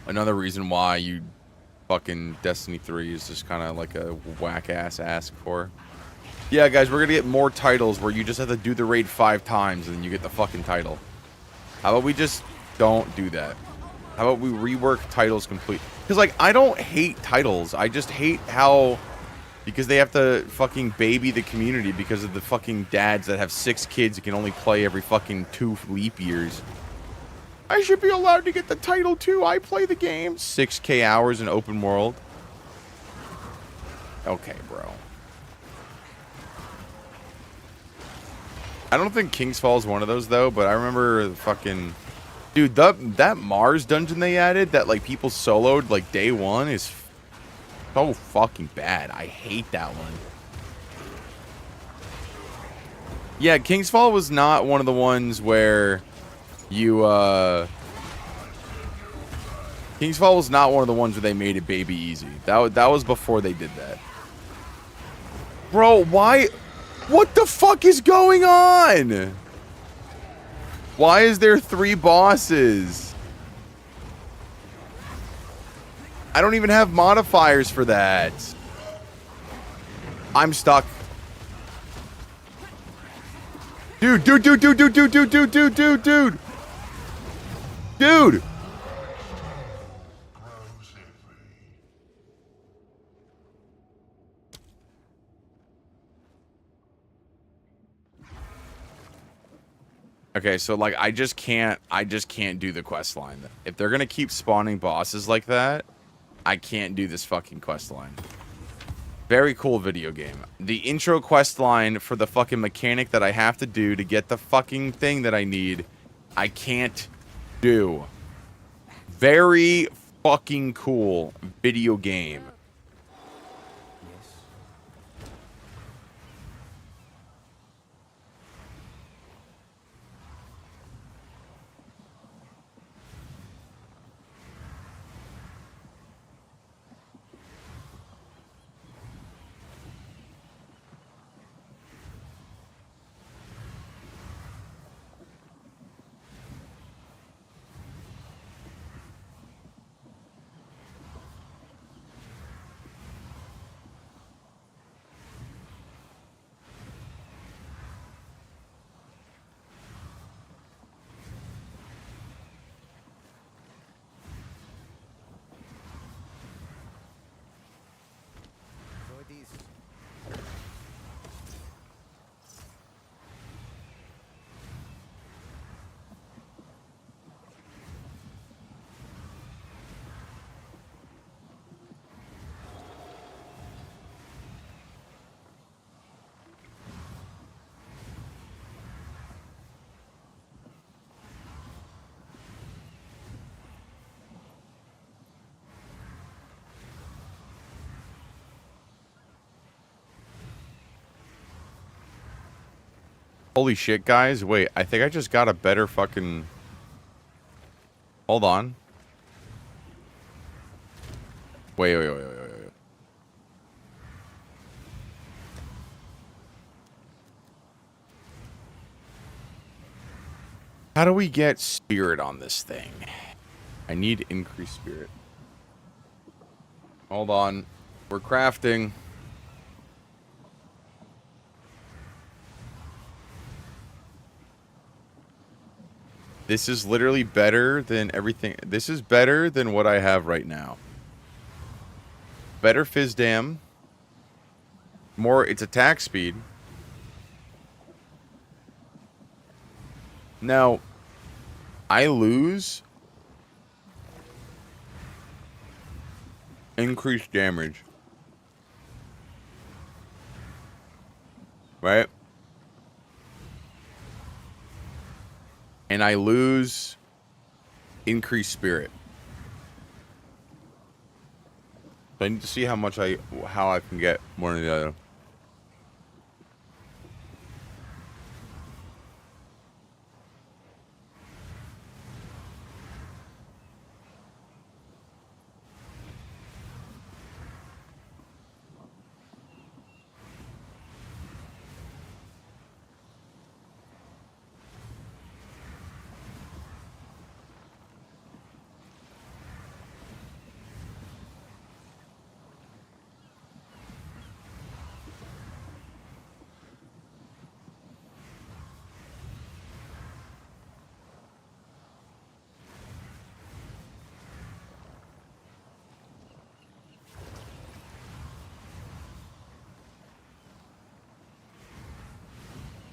Another reason why you fucking Destiny 3 is just kind of like a whack-ass ask for. Yeah, guys, we're going to get more titles where you just have to do the raid 5 times and then you get the fucking title. How about we just don't do that? How about we rework titles complete? Because, like, I don't hate titles. I just hate how... Because they have to fucking baby the community because of the fucking dads that have 6 kids and can only play every fucking 2 leap years. I should be allowed to get the title too. I play the game. 6K hours in open world. Okay, bro. I don't think King's Fall is one of those though, but I remember the fucking... Dude, that Mars dungeon they added that like people soloed like day 1 is so fucking bad. I hate that one. Yeah, King's Fall was not one of the ones where you, King's Fall was not one of the ones where they made it baby easy. That was before they did that. Bro, why? What the fuck is going on? Why is there 3 bosses? I don't even have modifiers for that. I'm stuck. Dude. Okay, so like I just can't do the quest line. If they're gonna keep spawning bosses like that, I can't do this fucking quest line. Very cool video game. The intro quest line for the fucking mechanic that I have to do to get the fucking thing that I need, I can't do. Very fucking cool video game. Yes. Enjoy these. Holy shit, guys. Wait, I think I just got a better fucking... Hold on. Wait. How do we get spirit on this thing? I need increased spirit. Hold on. We're crafting. This is literally better than everything. This is better than what I have right now. Better fizz dam. More, it's attack speed. Now, I lose. increased damage. Right? And I lose increased spirit. So I need to see how I can get one or the other.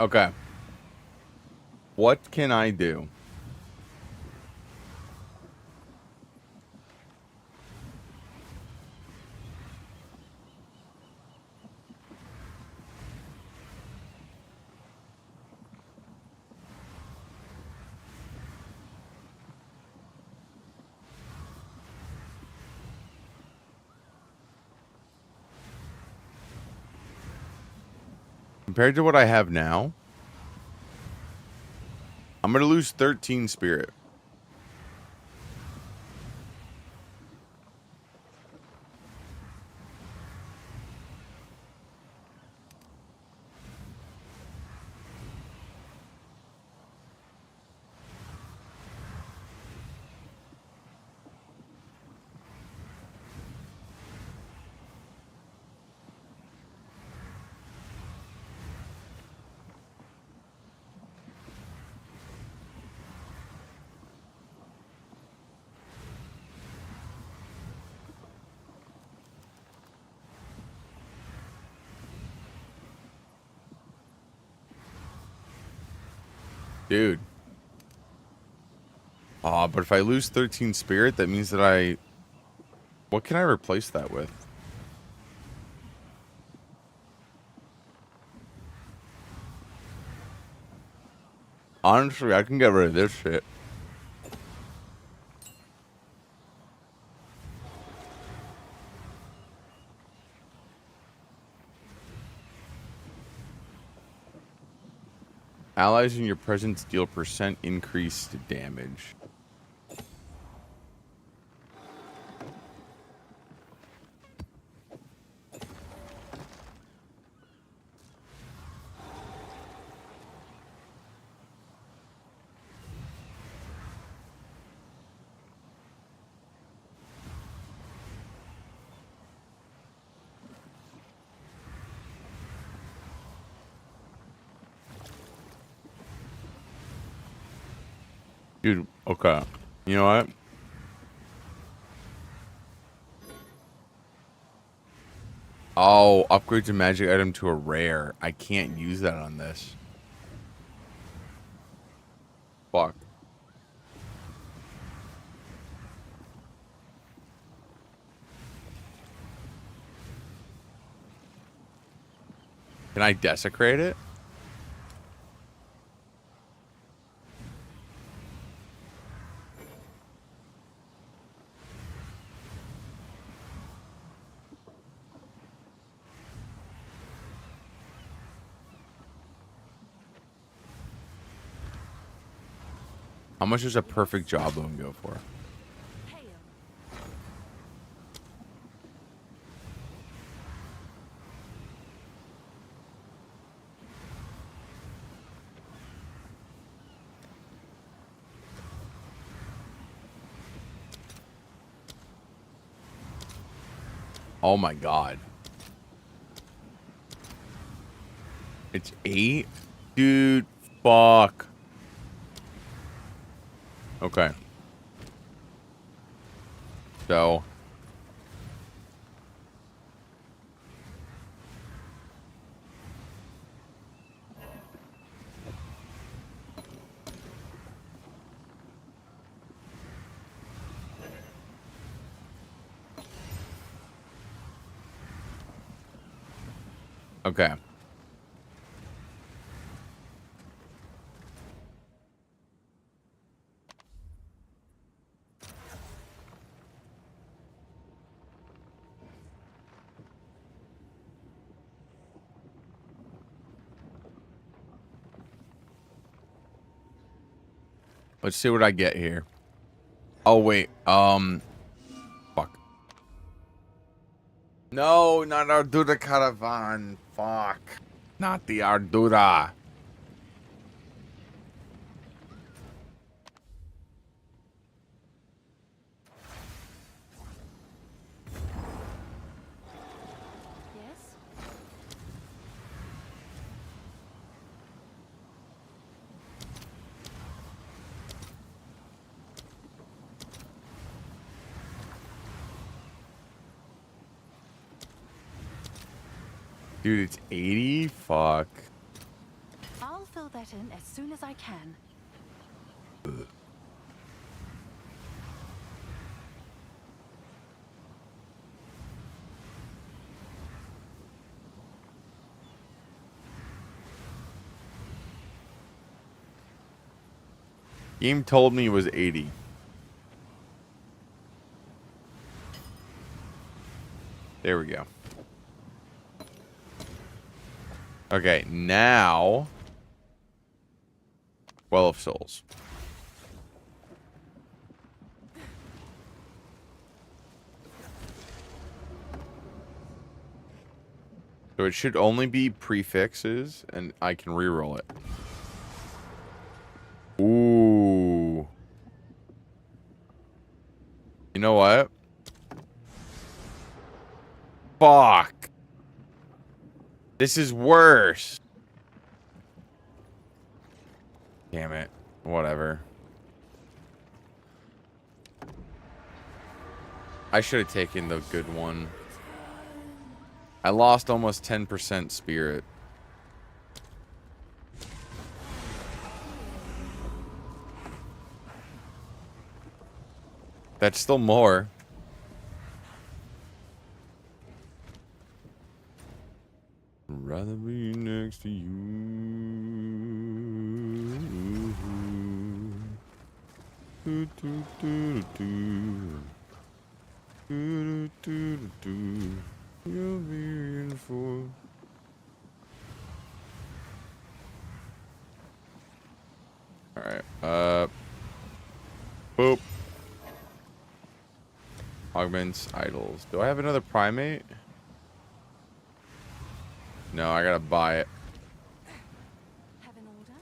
Okay. What can I do? Compared to what I have now, I'm going to lose 13 spirit. Dude. But if I lose 13 spirit, that means that what can I replace that with? Honestly, I can get rid of this shit. Allies in your presence deal % increased damage. Dude, okay. You know what? Oh, upgrade a magic item to a rare. I can't use that on this. Fuck. Can I desecrate it? How much does a perfect jawbone go for? Hail. Oh my god. It's 8? Dude, fuck. Okay. So. Okay. Let's see what I get here. Oh, wait. Fuck. No, not Ardura Caravan. Fuck. Not the Ardura. Yes? Dude, it's 80? Fuck. I'll fill that in as soon as I can. Game told me it was 80. There we go. Okay, now... Well of Souls. So it should only be prefixes, and I can reroll it. Ooh. You know what? Fuck. This is worse. Damn it. Whatever. I should have taken the good one. I lost almost 10% spirit. That's still more. Rather be next to you. Do, do, do, do, do, do, do, do. You'll be in for. All right. Boop. Augments idols. Do I have another primate? No, I gotta buy it. Have an order?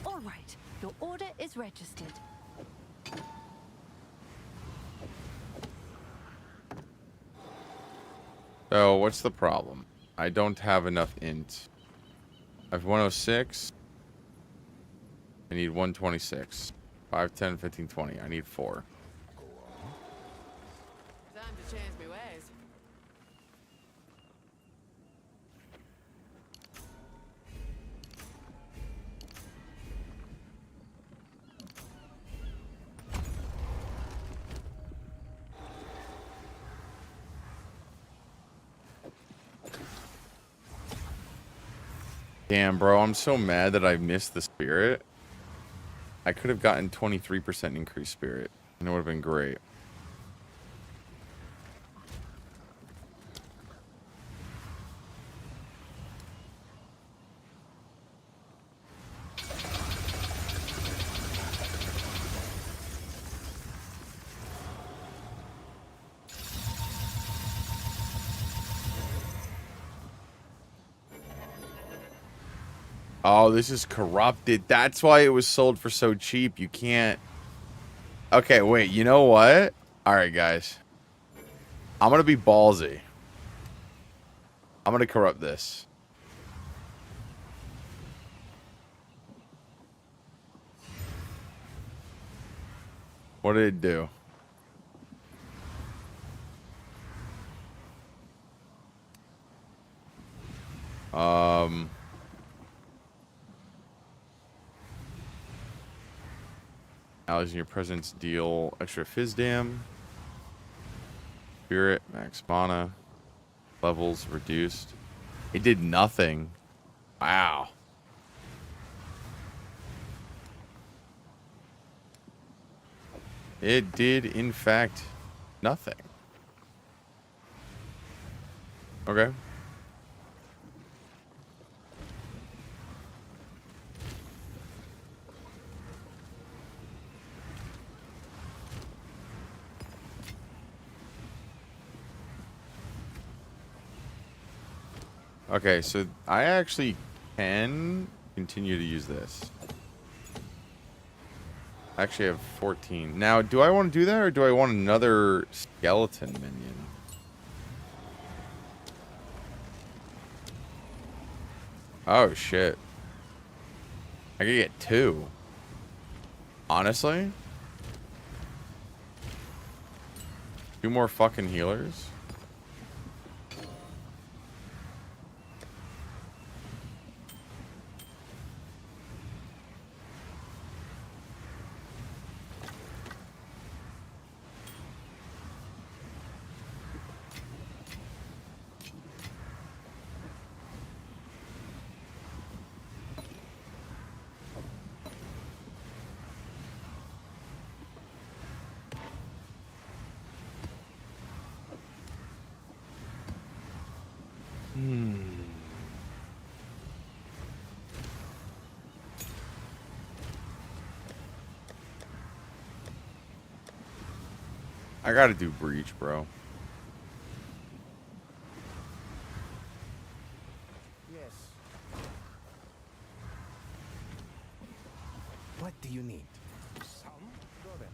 All right, your order is registered. So, what's the problem? I don't have enough int. I have 106. I need 126. 5, 10, 15, 20. I need 4. Time to change me ways. Damn, bro. I'm so mad that I missed the spirit. I could have gotten 23% increased spirit. And it would have been great. Oh, this is corrupted. That's why it was sold for so cheap. You can't... Okay, wait. You know what? Alright, guys. I'm gonna be ballsy. I'm gonna corrupt this. What did it do? Allies in your presence deal extra fizz dam. Spirit, max mana. Levels reduced. It did nothing. Wow. It did, in fact, nothing. Okay. Okay, so I actually can continue to use this. I actually have 14. Now, do I want to do that, or do I want another skeleton minion? Oh, shit. I could get 2. Honestly? 2 more fucking healers? I gotta do breach, bro. Yes. What do you need? Some? Go then.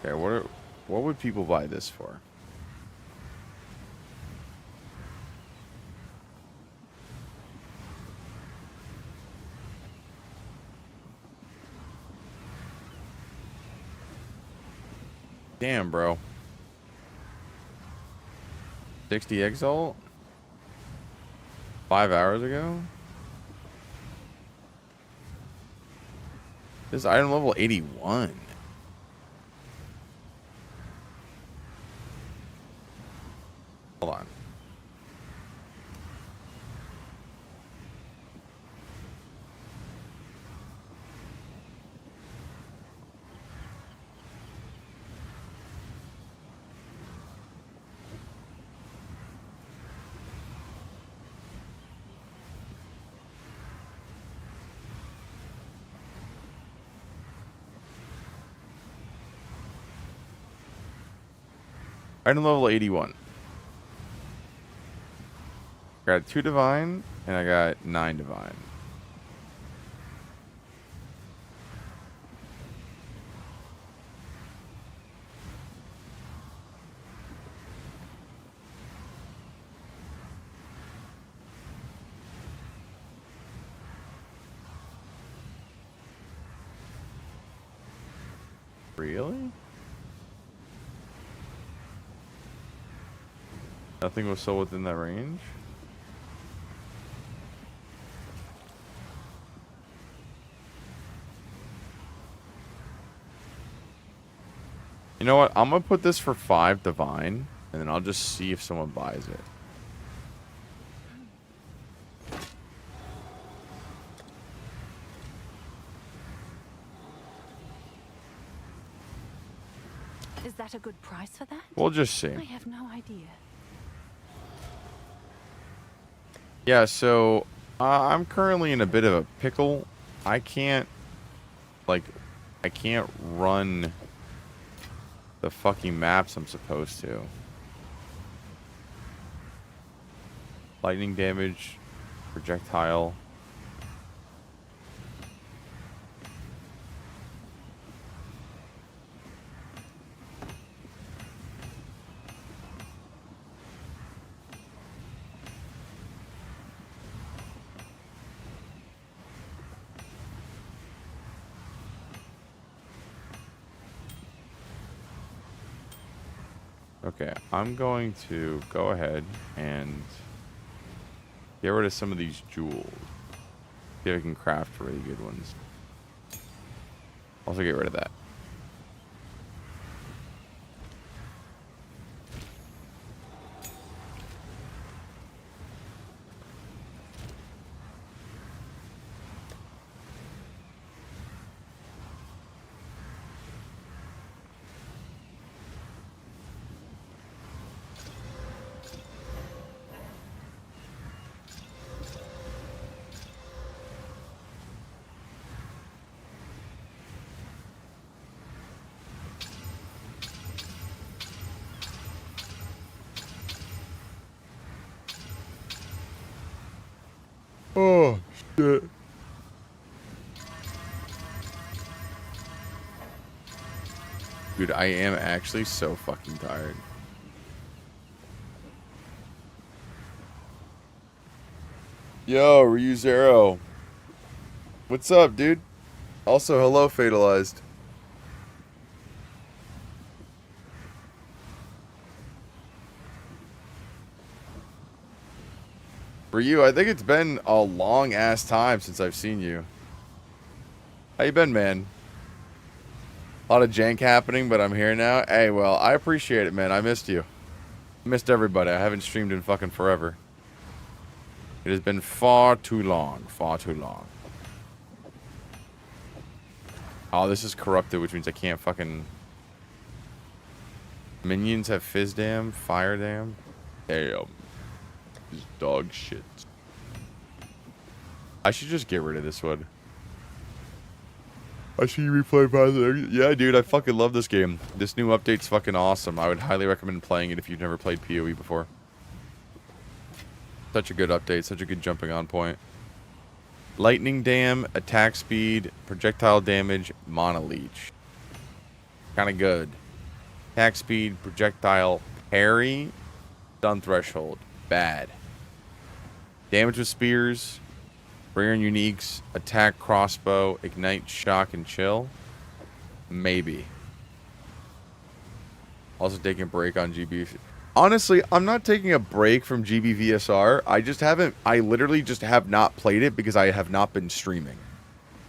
Okay, what would people buy this for? Damn, bro. 60 exalt? 5 hours ago? This item level 81. Hold on. Item level 81. I got 2 divine, and I got 9 divine. Really? Nothing was sold within that range? You know what? I'm gonna put this for 5 divine, and then I'll just see if someone buys it. Is that a good price for that? We'll just see. I have no idea. Yeah, so I'm currently in a bit of a pickle. I can't run the fucking maps I'm supposed to. Lightning damage, projectile. Okay, I'm going to go ahead and get rid of some of these jewels. See if I can craft really good ones. Also get rid of that. Oh, shit. Dude, I am actually so fucking tired. Yo, Ryu Zero. What's up, dude? Also, hello, Fatalized. Ryu, I think it's been a long-ass time since I've seen you. How you been, man? A lot of jank happening, but I'm here now. Hey, well, I appreciate it, man. I missed you. Missed everybody. I haven't streamed in fucking forever. It has been far too long. Far too long. Oh, this is corrupted, which means I can't fucking... Minions have Fizz Dam, Fire Dam. Damn. This is dog shit. I should just get rid of this one. I see you replay Path. Yeah, dude, I fucking love this game. This new update's fucking awesome. I would highly recommend playing it if you've never played PoE before. Such a good update, such a good jumping on point. Lightning Dam, attack speed, projectile damage, mana leech. Kinda good. Attack speed, projectile, parry, stun threshold. Bad. Damage with spears, rare and uniques, attack crossbow, ignite, shock, and chill. Maybe. Also taking a break on GB. Honestly, I'm not taking a break from GBVSR. I literally just have not played it because I have not been streaming.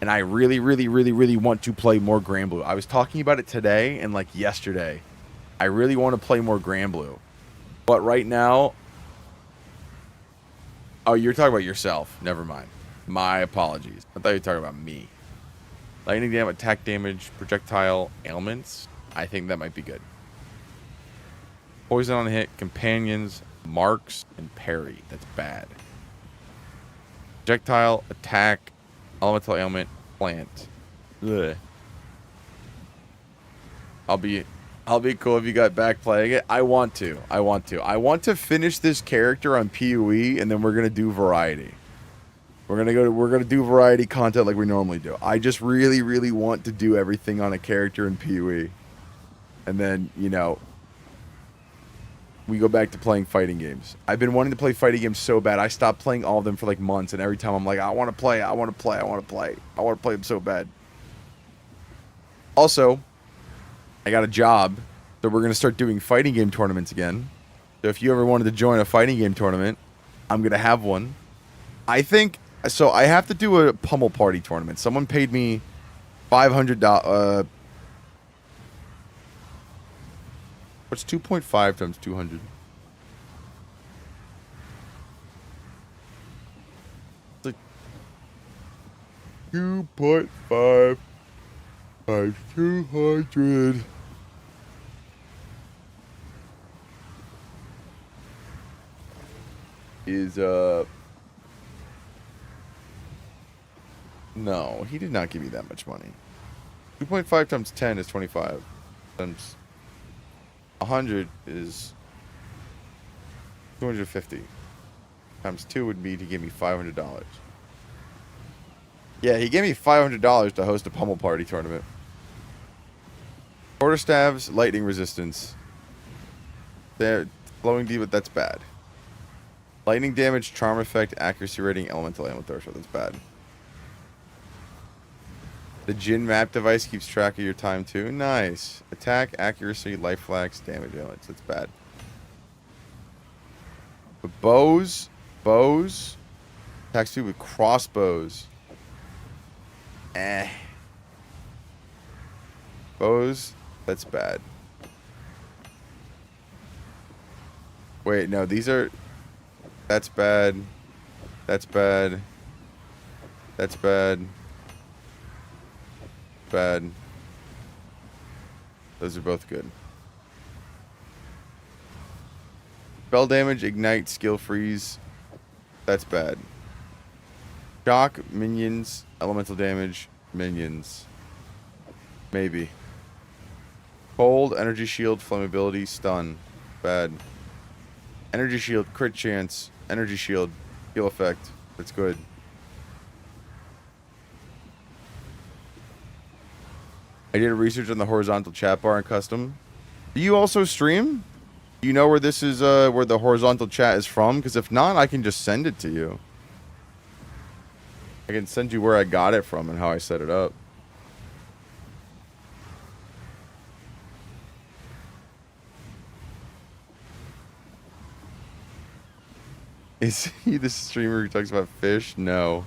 And I really, really, really, really want to play more Granblue. I was talking about it today and like yesterday. I really want to play more Granblue. But right now... Oh, you're talking about yourself. Never mind. My apologies. I thought you were talking about me. Lightning damage, attack damage, projectile, ailments. I think that might be good. Poison on hit, companions, marks, and parry. That's bad. Projectile, attack, elemental ailment, plant. Ugh. I'll be cool if you got back playing it. I want to. I want to finish this character on PoE, and then we're gonna do variety. We're gonna do variety content like we normally do. I just really, really want to do everything on a character in PoE, and then we go back to playing fighting games. I've been wanting to play fighting games so bad. I stopped playing all of them for like months, and every time I'm like, I want to play. I want to play them so bad. Also, I got a job, so we're going to start doing fighting game tournaments again. So if you ever wanted to join a fighting game tournament, I'm going to have one. I think, so I have to do a pummel party tournament. Someone paid me $500. What's 2.5 times 200? It's like 2.5 times 200. Is no, he did not give me that much money. 2.5 times 10 is 25. Times 100 is 250. Times 2 would be to give me $500. Yeah, he gave me $500 to host a pummel party tournament. Quarterstaves, lightning resistance. They're flowing deep, but that's bad. Lightning damage, charm effect, accuracy rating, elemental ailment threshold. That's bad. The Jin map device keeps track of your time too. Nice. Attack, accuracy, life flags, damage elements. That's bad. But bows. Attack speed with crossbows. Bows, that's bad. Wait, no, these are... That's bad. That's bad. That's bad. Bad. Those are both good. Spell damage, ignite, skill freeze. That's bad. Shock, minions, elemental damage, minions. Maybe. Cold, energy shield, flammability, stun. Bad. Energy shield, crit chance, energy shield, heal effect. That's good. I did research on the horizontal chat bar and custom. Do you also stream? Do you know where this is, where the horizontal chat is from? Because if not, I can just send it to you. I can send you where I got it from and how I set it up. Is he the streamer who talks about fish? No.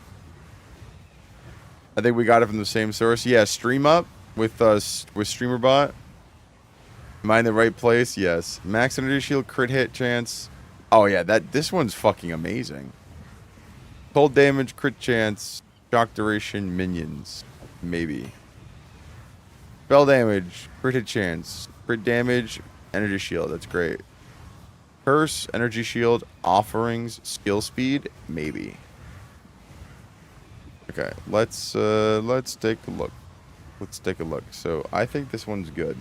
I think we got it from the same source. Yeah, Stream Up with StreamerBot. Am I in the right place? Yes. Max energy shield, crit hit chance. Oh yeah, this one's fucking amazing. Cold damage, crit chance, shock duration, minions. Maybe. Spell damage, crit hit chance, crit damage, energy shield. That's great. Curse, energy shield, offerings, skill speed, maybe. Okay, let's take a look. Let's take a look. So I think this one's good.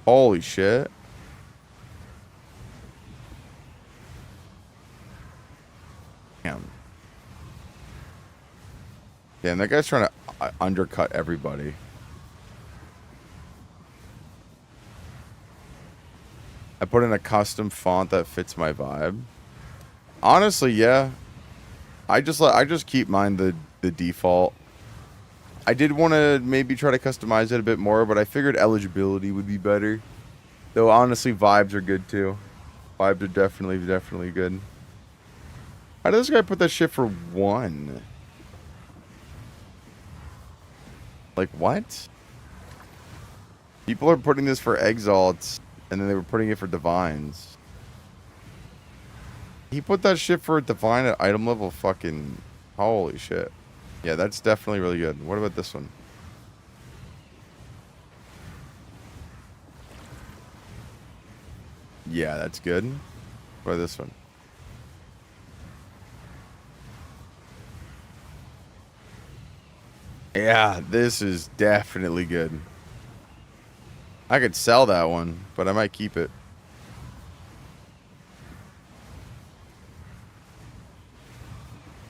Holy shit. Damn. Damn, that guy's trying to undercut everybody. I put in a custom font that fits my vibe. Honestly, yeah. I just keep mine the default. I did want to maybe try to customize it a bit more, but I figured eligibility would be better. Though honestly, vibes are good too. Vibes are definitely good. How did this guy put that shit for 1? Like what? People are putting this for exalts. And then they were putting it for divines. He put that shit for a divine at item level. Fucking holy shit. Yeah, that's definitely really good. What about this one? Yeah, that's good. What about this one? Yeah, this is definitely good. I could sell that one, but I might keep it.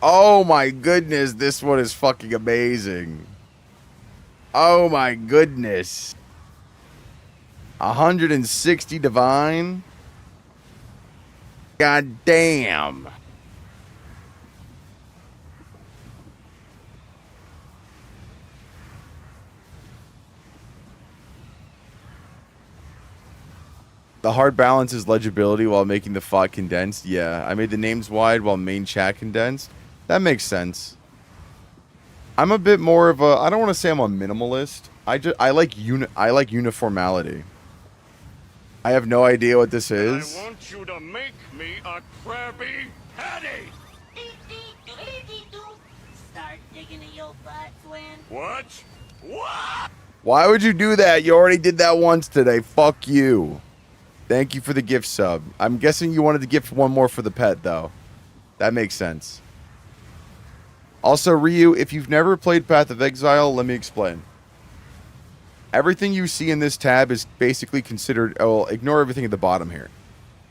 Oh my goodness, this one is fucking amazing. Oh my goodness. 160 divine. God damn. The hard balance is legibility while making the font condensed. Yeah, I made the names wide while main chat condensed. That makes sense. I'm a bit more of a... I don't want to say I'm a minimalist. I like uniformity. I have no idea what this is. I want you to make me a Krabby Patty. Start digging in your butt, Twin. What? What? Why would you do that? You already did that once today. Fuck you. Thank you for the gift sub. I'm guessing you wanted to gift one more for the pet, though. That makes sense. Also, Ryu, if you've never played Path of Exile, let me explain. Everything you see in this tab is basically considered... Oh, ignore everything at the bottom here.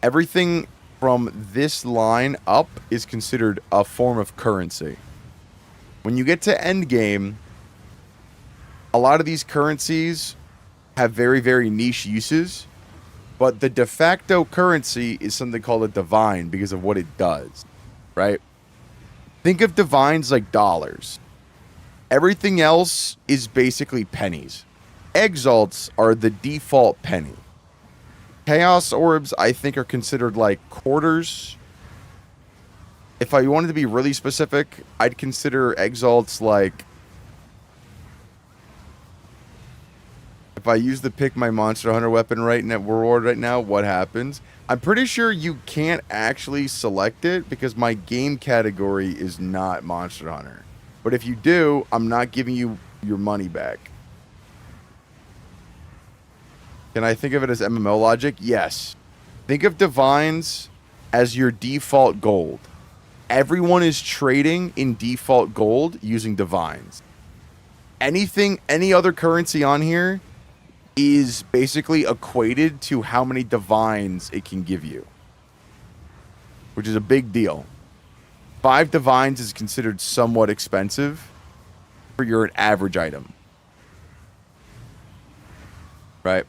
Everything from this line up is considered a form of currency. When you get to endgame, a lot of these currencies have very, very niche uses. But the de facto currency is something called a divine because of what it does, right? Think of divines like dollars. Everything else is basically pennies. Exalts are the default penny. Chaos orbs, I think, are considered like quarters. if I wanted to be really specific, I'd consider exalts like, if I use the pick my monster hunter weapon right now, what happens? I'm pretty sure you can't actually select it because my game category is not monster hunter. But if you do, I'm not giving you your money back. Can I think of it as MMO logic? Yes. Think of divines as your default gold. Everyone is trading in default gold using divines. Any other currency on here is basically equated to how many divines it can give you, which is a big deal. 5 divines is considered somewhat expensive for your average item. Right?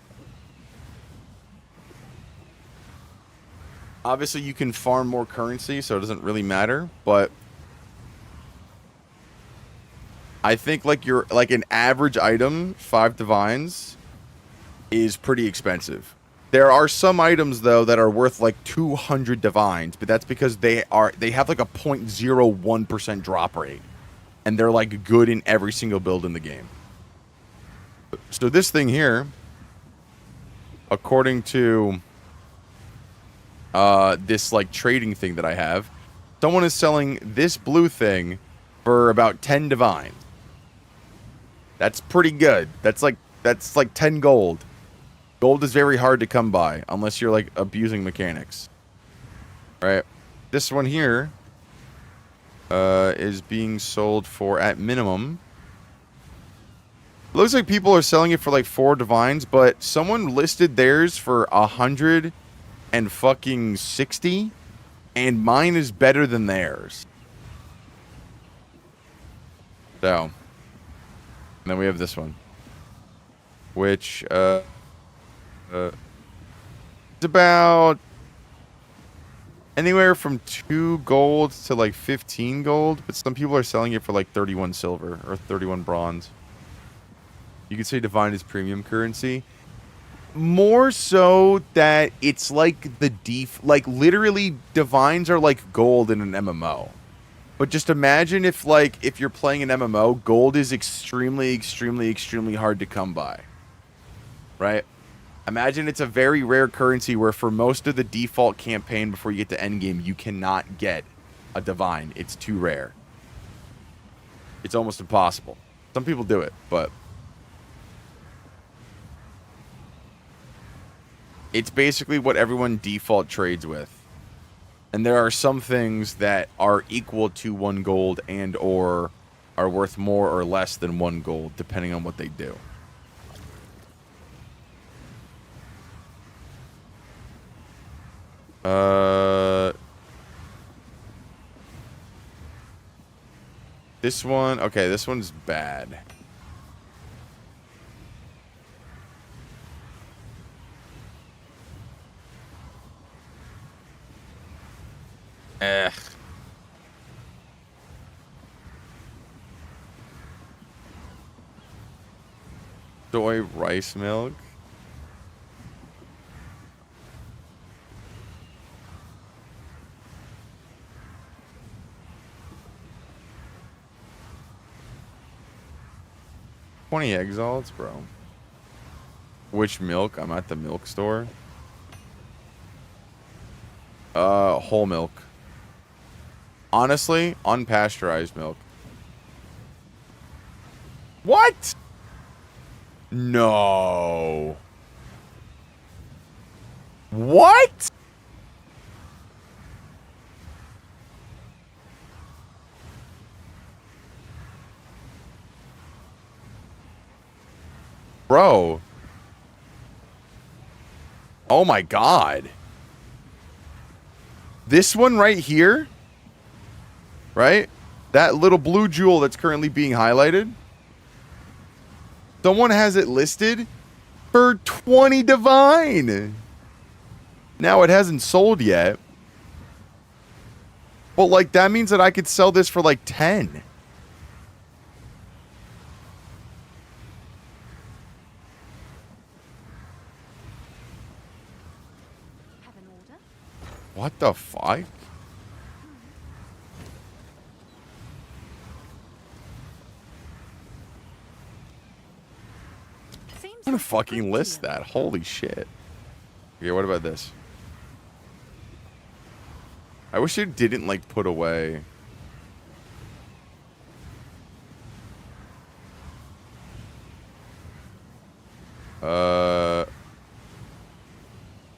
Obviously, you can farm more currency, so it doesn't really matter, but I think like an average item, 5 divines, is pretty expensive. There are some items though that are worth like 200 divines, but that's because they have like a 0.01% drop rate, and they're like good in every single build in the game. So this thing here, according to this like trading thing that I have, someone is selling this blue thing for about 10 divine. That's pretty good. That's like 10 gold. Gold is very hard to come by unless you're like abusing mechanics. Right? This one here is being sold for, at minimum, it looks like people are selling it for like 4 divines, but someone listed theirs for 160, and mine is better than theirs. So, and then we have this one, which it's about anywhere from 2 gold to like 15 gold, but some people are selling it for like 31 silver or 31 bronze. You could say divine is premium currency. More so that it's like like literally divines are like gold in an MMO. But just imagine if you're playing an MMO, gold is extremely, extremely, extremely hard to come by. Right? Imagine it's a very rare currency where for most of the default campaign before you get to endgame, you cannot get a divine. It's too rare. It's almost impossible. Some people do it, but it's basically what everyone default trades with. And there are some things that are equal to 1 gold and or are worth more or less than 1 gold, depending on what they do. This one, okay, this one's bad. Soy rice milk. $20 exalts, bro. Which milk? I'm at the milk store. Whole milk. Honestly, unpasteurized milk. What? No. What? Bro. Oh my God. This one right here, right? That little blue jewel that's currently being highlighted. Someone has it listed for 20 divine. Now it hasn't sold yet. But like that means that I could sell this for like 10. Have an order? What the fuck? gonna fucking list that. Holy shit. Okay, what about this? I wish it didn't, like, put away.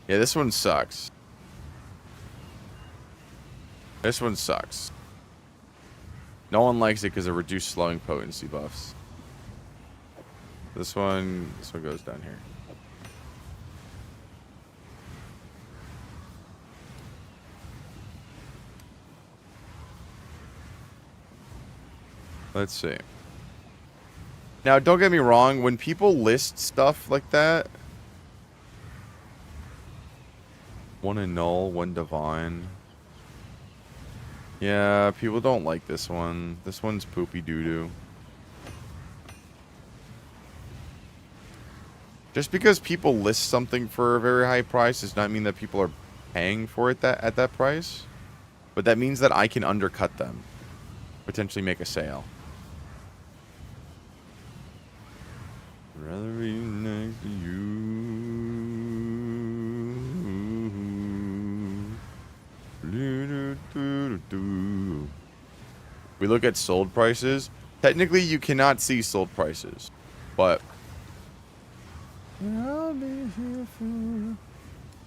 Yeah, this one sucks. This one sucks. No one likes it because of reduced slowing potency buffs. This one goes down here. Let's see. Now, don't get me wrong. When people list stuff like that, one annul, one divine. Yeah, people don't like this one. This one's poopy doo-doo. Just because people list something for a very high price does not mean that people are paying for it at that price. But that means that I can undercut them. Potentially make a sale. Rather be next to you. We look at sold prices. Technically, you cannot see sold prices, but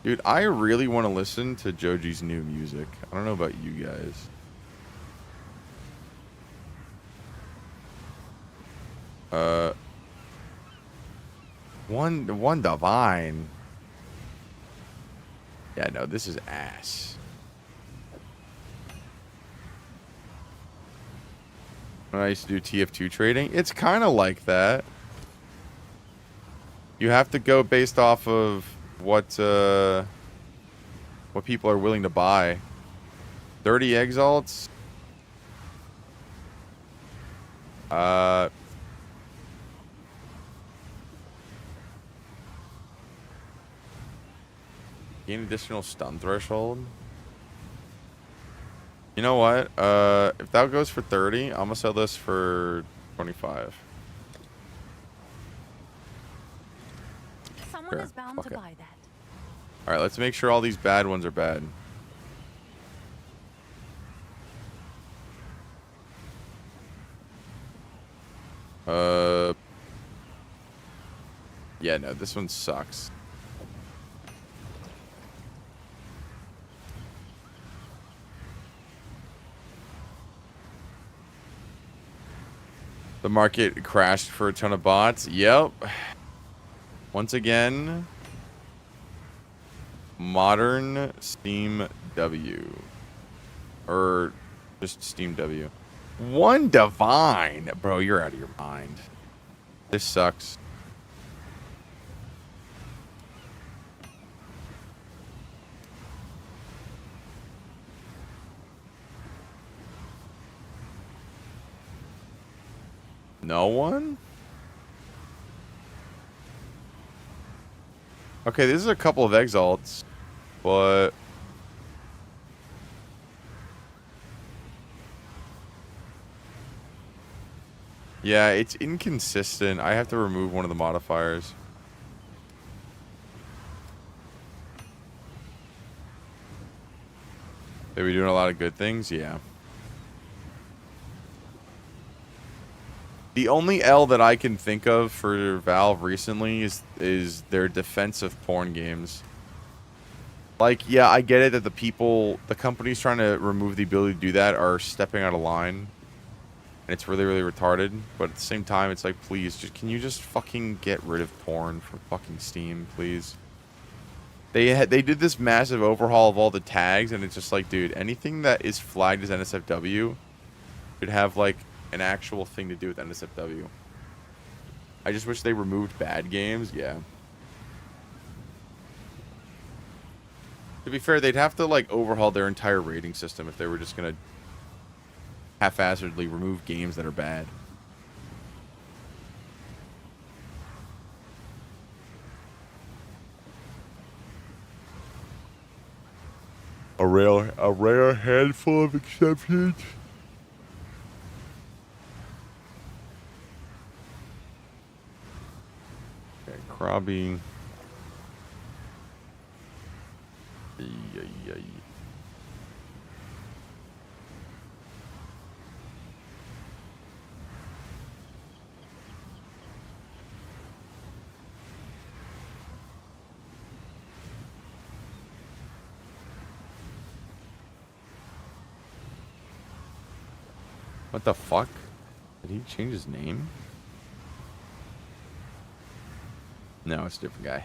dude, I really want to listen to Joji's new music. I don't know about you guys. One divine. Yeah, no, this is ass. When I used to do TF2 trading, it's kind of like that. You have to go based off of what people are willing to buy. 30 exalts. Gain additional stun threshold. You know what? If that goes for 30, I'm gonna sell this for 25. Someone Sure, is bound fuck to it. buy that. All right, let's make sure all these bad ones are bad. Yeah, no, this one sucks. The market crashed for a ton of bots. Yep. Once again, modern Steam W. Or just Steam W. One divine. Bro, you're out of your mind. This sucks. No one? Okay, this is a couple of exalts, but yeah, it's inconsistent. I have to remove one of the modifiers. Are we doing a lot of good things? Yeah. The only L that I can think of for Valve recently is their defense of porn games. Like, yeah, I get it that the companies trying to remove the ability to do that are stepping out of line. And it's really, really retarded. But at the same time, it's like, please, can you just fucking get rid of porn from fucking Steam, please? They did this massive overhaul of all the tags, and it's just like, dude, anything that is flagged as NSFW should have, like, an actual thing to do with NSFW. I just wish they removed bad games. Yeah. To be fair, they'd have to like overhaul their entire rating system if they were just gonna haphazardly remove games that are bad. A rare handful of exceptions. Probably. Ay, ay, ay. What the fuck? Did he change his name? No, it's a different guy.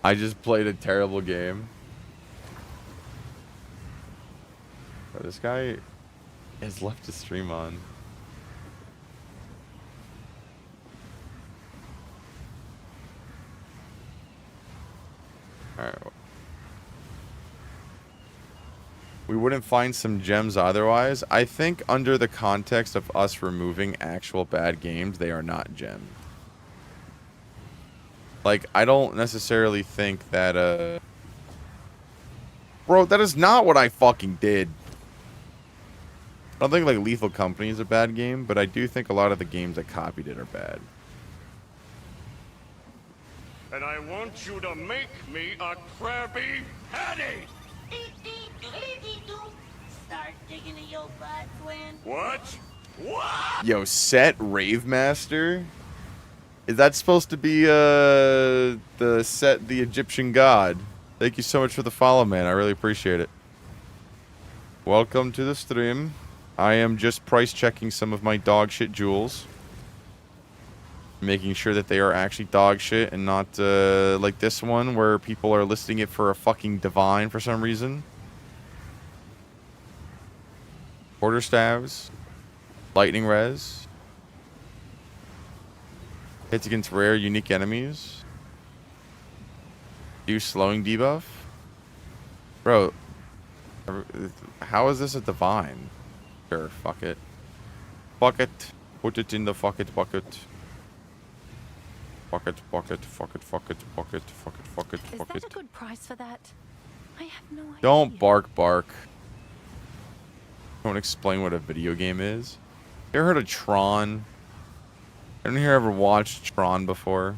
I just played a terrible game. Bro, this guy has left his stream on. Alright. We wouldn't find some gems otherwise. I think under the context of us removing actual bad games, they are not gems. Like, I don't necessarily think that, Bro, that is not what I fucking did. I don't think, like, Lethal Company is a bad game, but I do think a lot of the games that copied it are bad. And I want you to make me a Krabby Patty! Start digging in your butt, Swin. What? What? Yo, Set Rave Master? Is that supposed to be, the Set the Egyptian god? Thank you so much for the follow, man. I really appreciate it. Welcome to the stream. I am just price checking some of my dog shit jewels. Making sure that they are actually dog shit and not, like this one where people are listing it for a fucking divine for some reason. Quarterstaves. Lightning res. Hits against rare, unique enemies. Do slowing debuff. Bro, how is this a divine? Sure, fuck it. Fuck it. Put it in the fuck it bucket. Fuck it, bucket, fuck it, fuck it, bucket, fuck it, fuck it, Is fuck that it. a good price for that? I have no idea. Don't bark, bark. Don't explain what a video game is. You ever heard of Tron? Anyone here ever watched Tron before?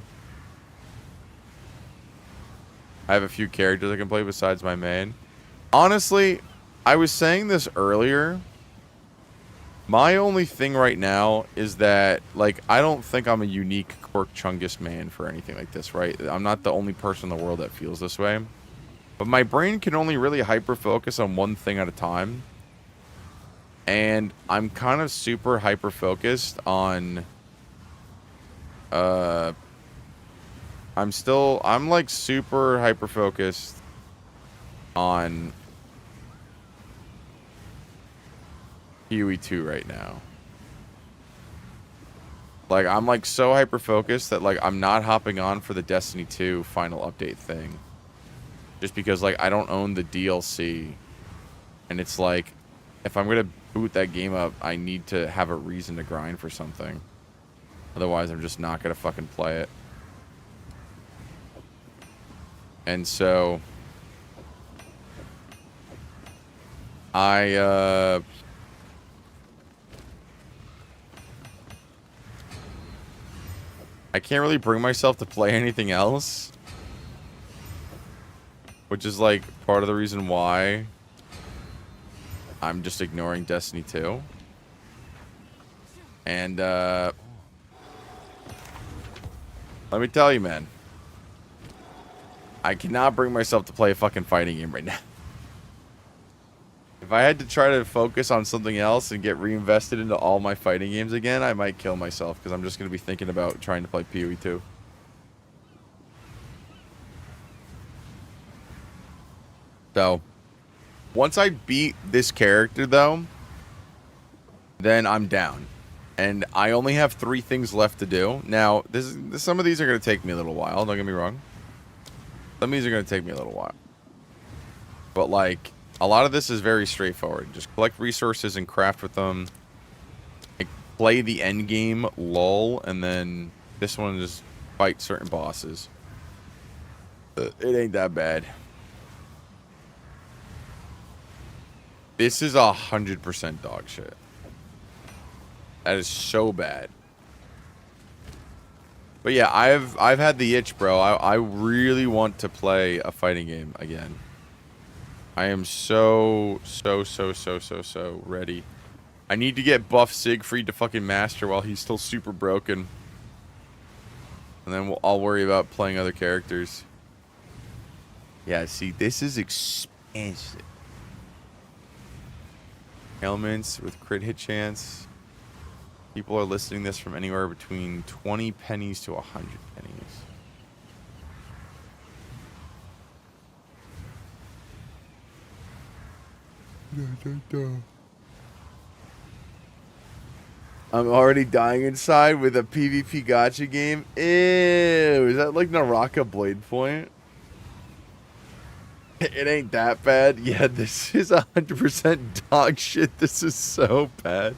I have a few characters I can play besides my main. Honestly, I was saying this earlier. My only thing right now is that, like, I don't think I'm a unique Quirk Chungus man for anything like this, right? I'm not the only person in the world that feels this way. But my brain can only really hyper-focus on one thing at a time. And I'm kind of super hyper-focused on... I'm like super hyper-focused on PoE 2 right now. Like, I'm like so hyper-focused that like I'm not hopping on for the Destiny 2 final update thing. Just because like I don't own the DLC. And it's like, if I'm gonna boot that game up, I need to have a reason to grind for something. Otherwise, I'm just not gonna fucking play it. And so... I can't really bring myself to play anything else. Which is like part of the reason why I'm just ignoring Destiny 2. And let me tell you, man. I cannot bring myself to play a fucking fighting game right now. If I had to try to focus on something else and get reinvested into all my fighting games again, I might kill myself because I'm just going to be thinking about trying to play PoE 2. So, once I beat this character, though, then I'm down. And I only have 3 things left to do. Now, some of these are going to take me a little while, don't get me wrong. Some of these are going to take me a little while. But, like, a lot of this is very straightforward. Just collect resources and craft with them. Like, play the end game, lull, and then this one just fight certain bosses. It ain't that bad. This is 100% dog shit. That is so bad. But yeah, I've had the itch, bro. I really want to play a fighting game again. I am so ready. I need to get buff Siegfried to fucking master while he's still super broken. And then I'll worry about playing other characters. Yeah, see, this is expensive. Ailments with crit hit chance. People are listing this from anywhere between 20 pennies to 100 pennies. I'm already dying inside with a PvP gacha game. Ew, is that like Naraka Blade Point? It ain't that bad. Yeah, this is 100% dog shit. This is so bad.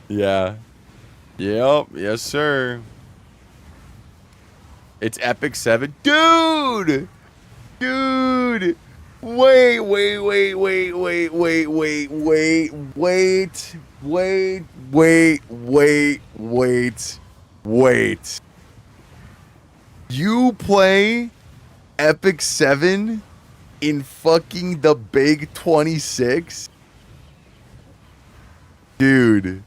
Yeah. Yep. Yes, sir. It's Epic 7. Dude! Dude! Wait. You play Epic 7 in fucking the Big 26? Dude.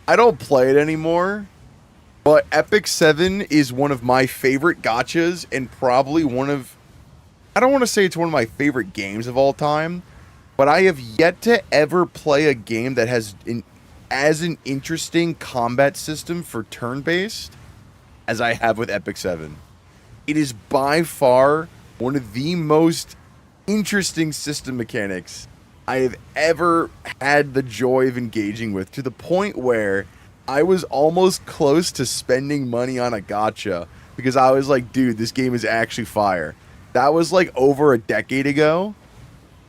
I don't play it anymore, but Epic 7 is one of my favorite gachas and probably one of... I don't want to say it's one of my favorite games of all time, but I have yet to ever play a game that has as an interesting combat system for turn-based as I have with Epic 7. It is by far one of the most interesting system mechanics I have ever had the joy of engaging with, to the point where I was almost close to spending money on a gacha because I was like, dude, this game is actually fire. That was like over a decade ago,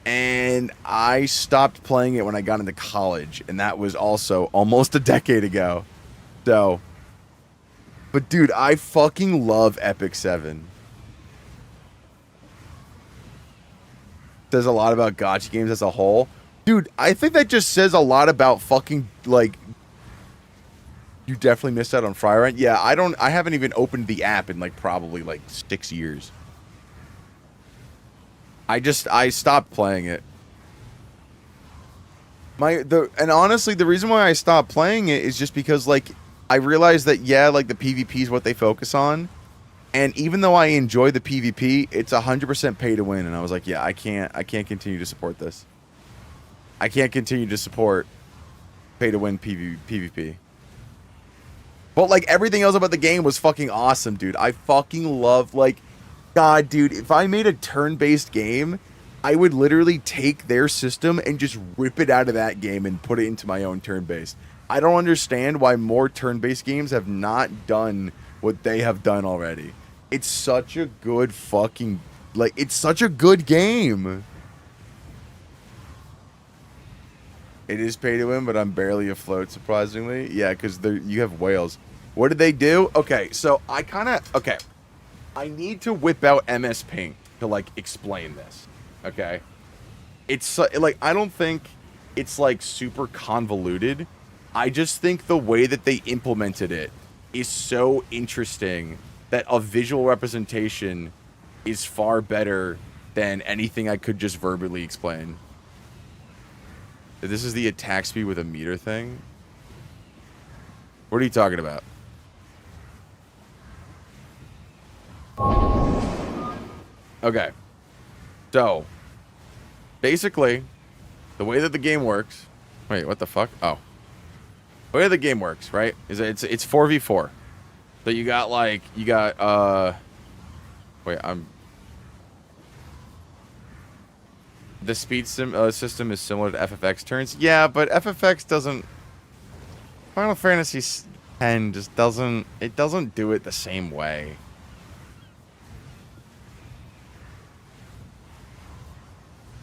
and I stopped playing it when I got into college, and that was also almost a decade ago. So, but dude, I fucking love Epic 7. Says a lot about gacha games as a whole. Dude, I think that just says a lot about fucking, like, you definitely missed out on Fry Rent. Yeah, I haven't even opened the app in, like, probably, like, 6 years. I stopped playing it. And honestly, the reason why I stopped playing it is just because, like, I realized that, yeah, like, the PvP is what they focus on. And even though I enjoy the PvP, it's 100% pay to win. And I was like, yeah, I can't continue to support this. I can't continue to support pay to win PvP. But like everything else about the game was fucking awesome, dude. I fucking love, like, God, dude, if I made a turn-based game, I would literally take their system and just rip it out of that game and put it into my own turn-based. I don't understand why more turn-based games have not done what they have done already. It's such a good fucking, like, it's such a good game. It is pay to win, but I'm barely afloat, surprisingly. Yeah, because you have whales. What did they do? Okay, so I need to whip out MS Paint to, like, explain this. Okay? It's, like, I don't think it's, like, super convoluted. I just think the way that they implemented it is so interesting that a visual representation is far better than anything I could just verbally explain. This is the attack speed with a meter thing? What are you talking about? Okay. So, basically, the way that the game works... Wait, what the fuck? Oh. The way the game works, right, is it's 4v4. So you got, like, wait, the speed system is similar to FFX turns. Yeah, but FFX doesn't... Final Fantasy X just doesn't... It doesn't do it the same way.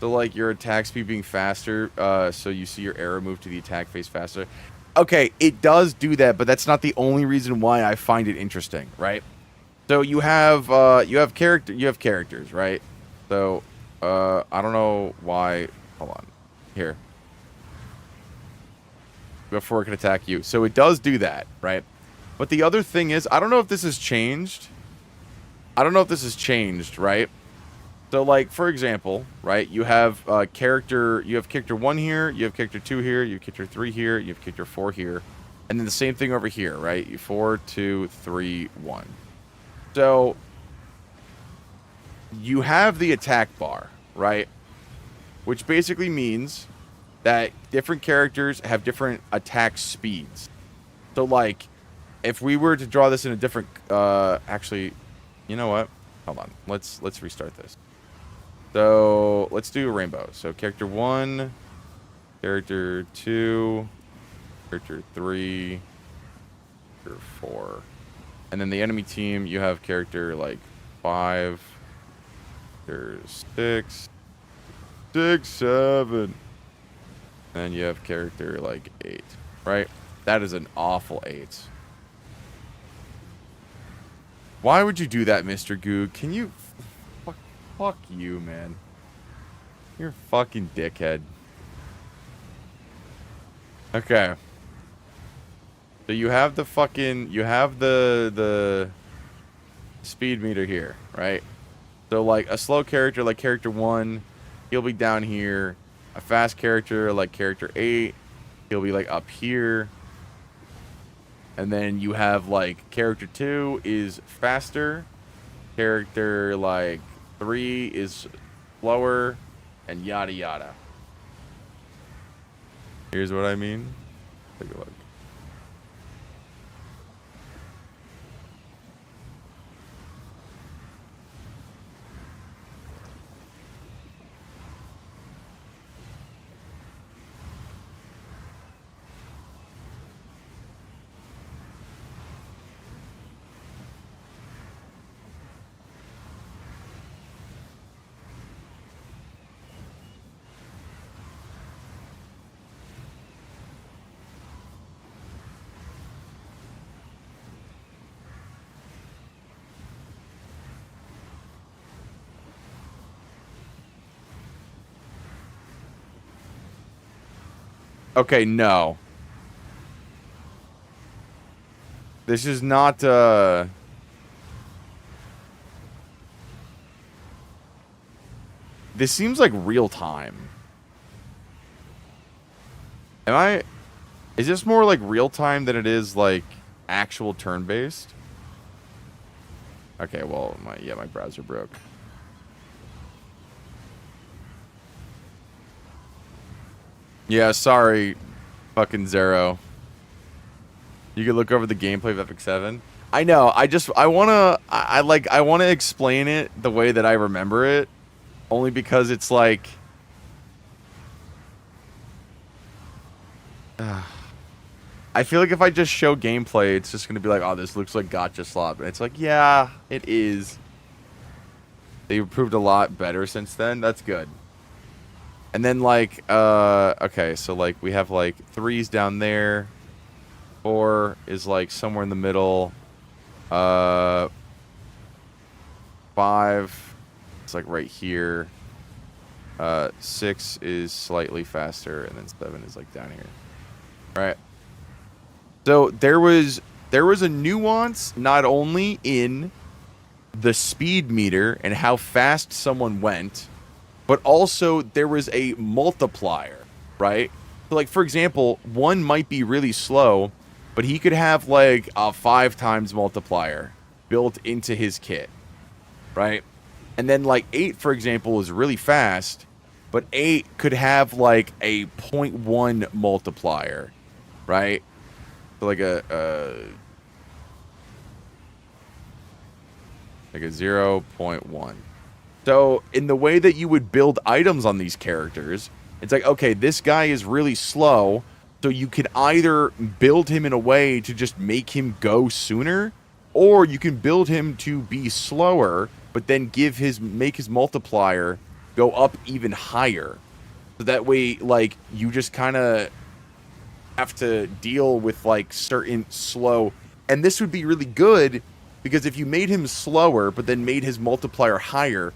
So, like, your attack speed being faster, so you see your arrow move to the attack phase faster. Okay, it does do that, but that's not the only reason why I find it interesting, right? So you have characters, right? So I don't know why Hold on. Here. Before it can attack you. So it does do that, right? But the other thing is, I don't know if this has changed. Right? So, like, for example, right, you have character 1 here, you have character 2 here, you have character 3 here, you have character 4 here, and then the same thing over here, right? You 4, 2, 3, 1. So, you have the attack bar, right? Which basically means that different characters have different attack speeds. So, like, if we were to draw this in a different, actually, you know what? Hold on. Let's restart this. So, let's do a rainbow. So, character 1, character 2, character 3, character 4. And then the enemy team, you have character, like, 5, character 6, 7. And you have character, like, 8. Right? That is an awful 8. Why would you do that, Mr. Goo? Can you... Fuck you, man. You're a fucking dickhead. Okay. So you have the fucking... You have the speed meter here, right? So, like, a slow character like character 1, he'll be down here. A fast character like character 8, he'll be, like, up here. And then you have, like, character 2 is faster. Character, like, 3 is slower. And yada yada. Here's what I mean. Take a look. Okay, no. This is not, This seems like real time. Is this more like real time than it is like actual turn-based? Okay, well, my browser broke. Yeah, sorry, fucking Zero. You can look over the gameplay of Epic 7. I know. I wanna explain it the way that I remember it, only because it's like, I feel like if I just show gameplay, it's just gonna be like, oh, this looks like Gotcha Slot, and it's like, yeah, it is. They've improved a lot better since then. That's good. And then, like, okay, so, like, we have, like, 3's down there. 4 is, like, somewhere in the middle. 5 is, like, right here. 6 is slightly faster, and then 7 is, like, down here. Right? So, there was a nuance not only in the speed meter and how fast someone went, but also there was a multiplier, right? So, like, for example, 1 might be really slow, but he could have, like, a 5 times multiplier built into his kit, right? And then, like, 8, for example, is really fast, but 8 could have, like, a 0.1 multiplier, right? So, like a 0.1. So, in the way that you would build items on these characters, it's like, okay, this guy is really slow, so you could either build him in a way to just make him go sooner, or you can build him to be slower, but then make his multiplier go up even higher. So that way, like, you just kind of have to deal with, like, certain slow... And this would be really good, because if you made him slower, but then made his multiplier higher,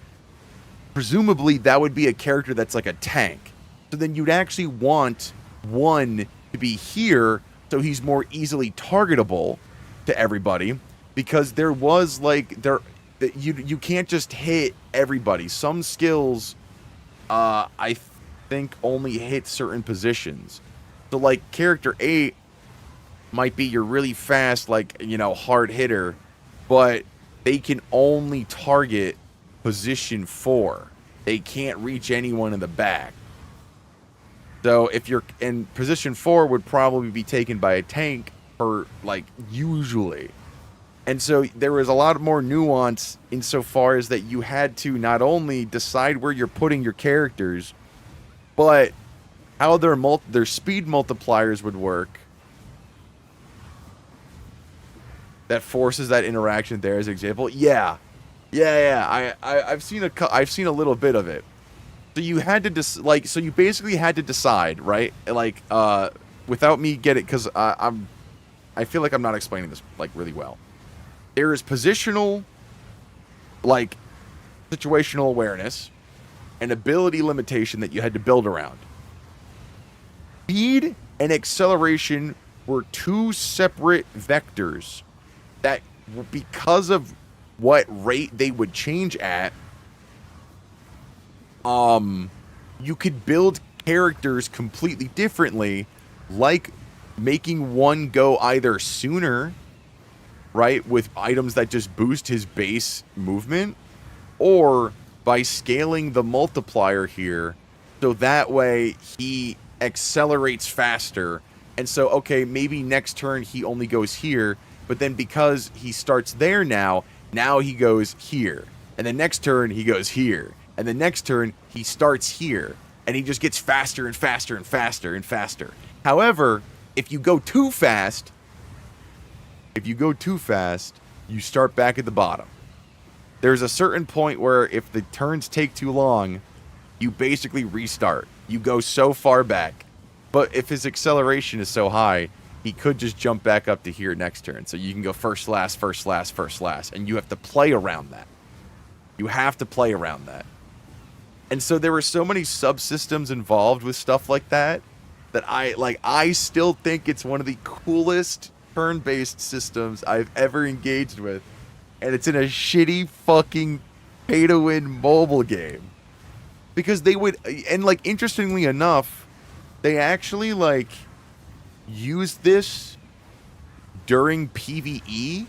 presumably that would be a character that's like a tank, So then you'd actually want one to be here so he's more easily targetable to everybody, because there was like you can't just hit everybody. Some skills I think only hit certain positions. So like character 8 might be your really fast, like, you know, hard hitter, but they can only target position 4. They can't reach anyone in the back. So if you're in position 4 would probably be taken by a tank for like usually. And so there was a lot more nuance insofar as that you had to not only decide where you're putting your characters, but how their speed multipliers would work. That forces that interaction there as an example. Yeah. I've seen a little bit of it. So you had to so you basically had to decide, right? Like without me getting, because I feel like I'm not explaining this like really well. There is positional, like situational awareness, and ability limitation that you had to build around. Speed and acceleration were two separate vectors that, because of what rate they would change at, you could build characters completely differently, like making one go either sooner, right, with items that just boost his base movement, or by scaling the multiplier here, so that way he accelerates faster. And so, okay, maybe next turn he only goes here, but then because he starts there now he goes here. And the next turn he goes here. And the next turn he starts here. And he just gets faster and faster and faster and faster. However, if you go too fast, you start back at the bottom. There's a certain point where if the turns take too long, you basically restart. You go so far back. But if his acceleration is so high, he could just jump back up to here next turn. So you can go first, last, first, last, first, last. And you have to play around that. And so there were so many subsystems involved with stuff like that, that I still think it's one of the coolest turn-based systems I've ever engaged with. And it's in a shitty fucking pay-to-win mobile game. Because they would, and like interestingly enough, they actually like used this during PvE.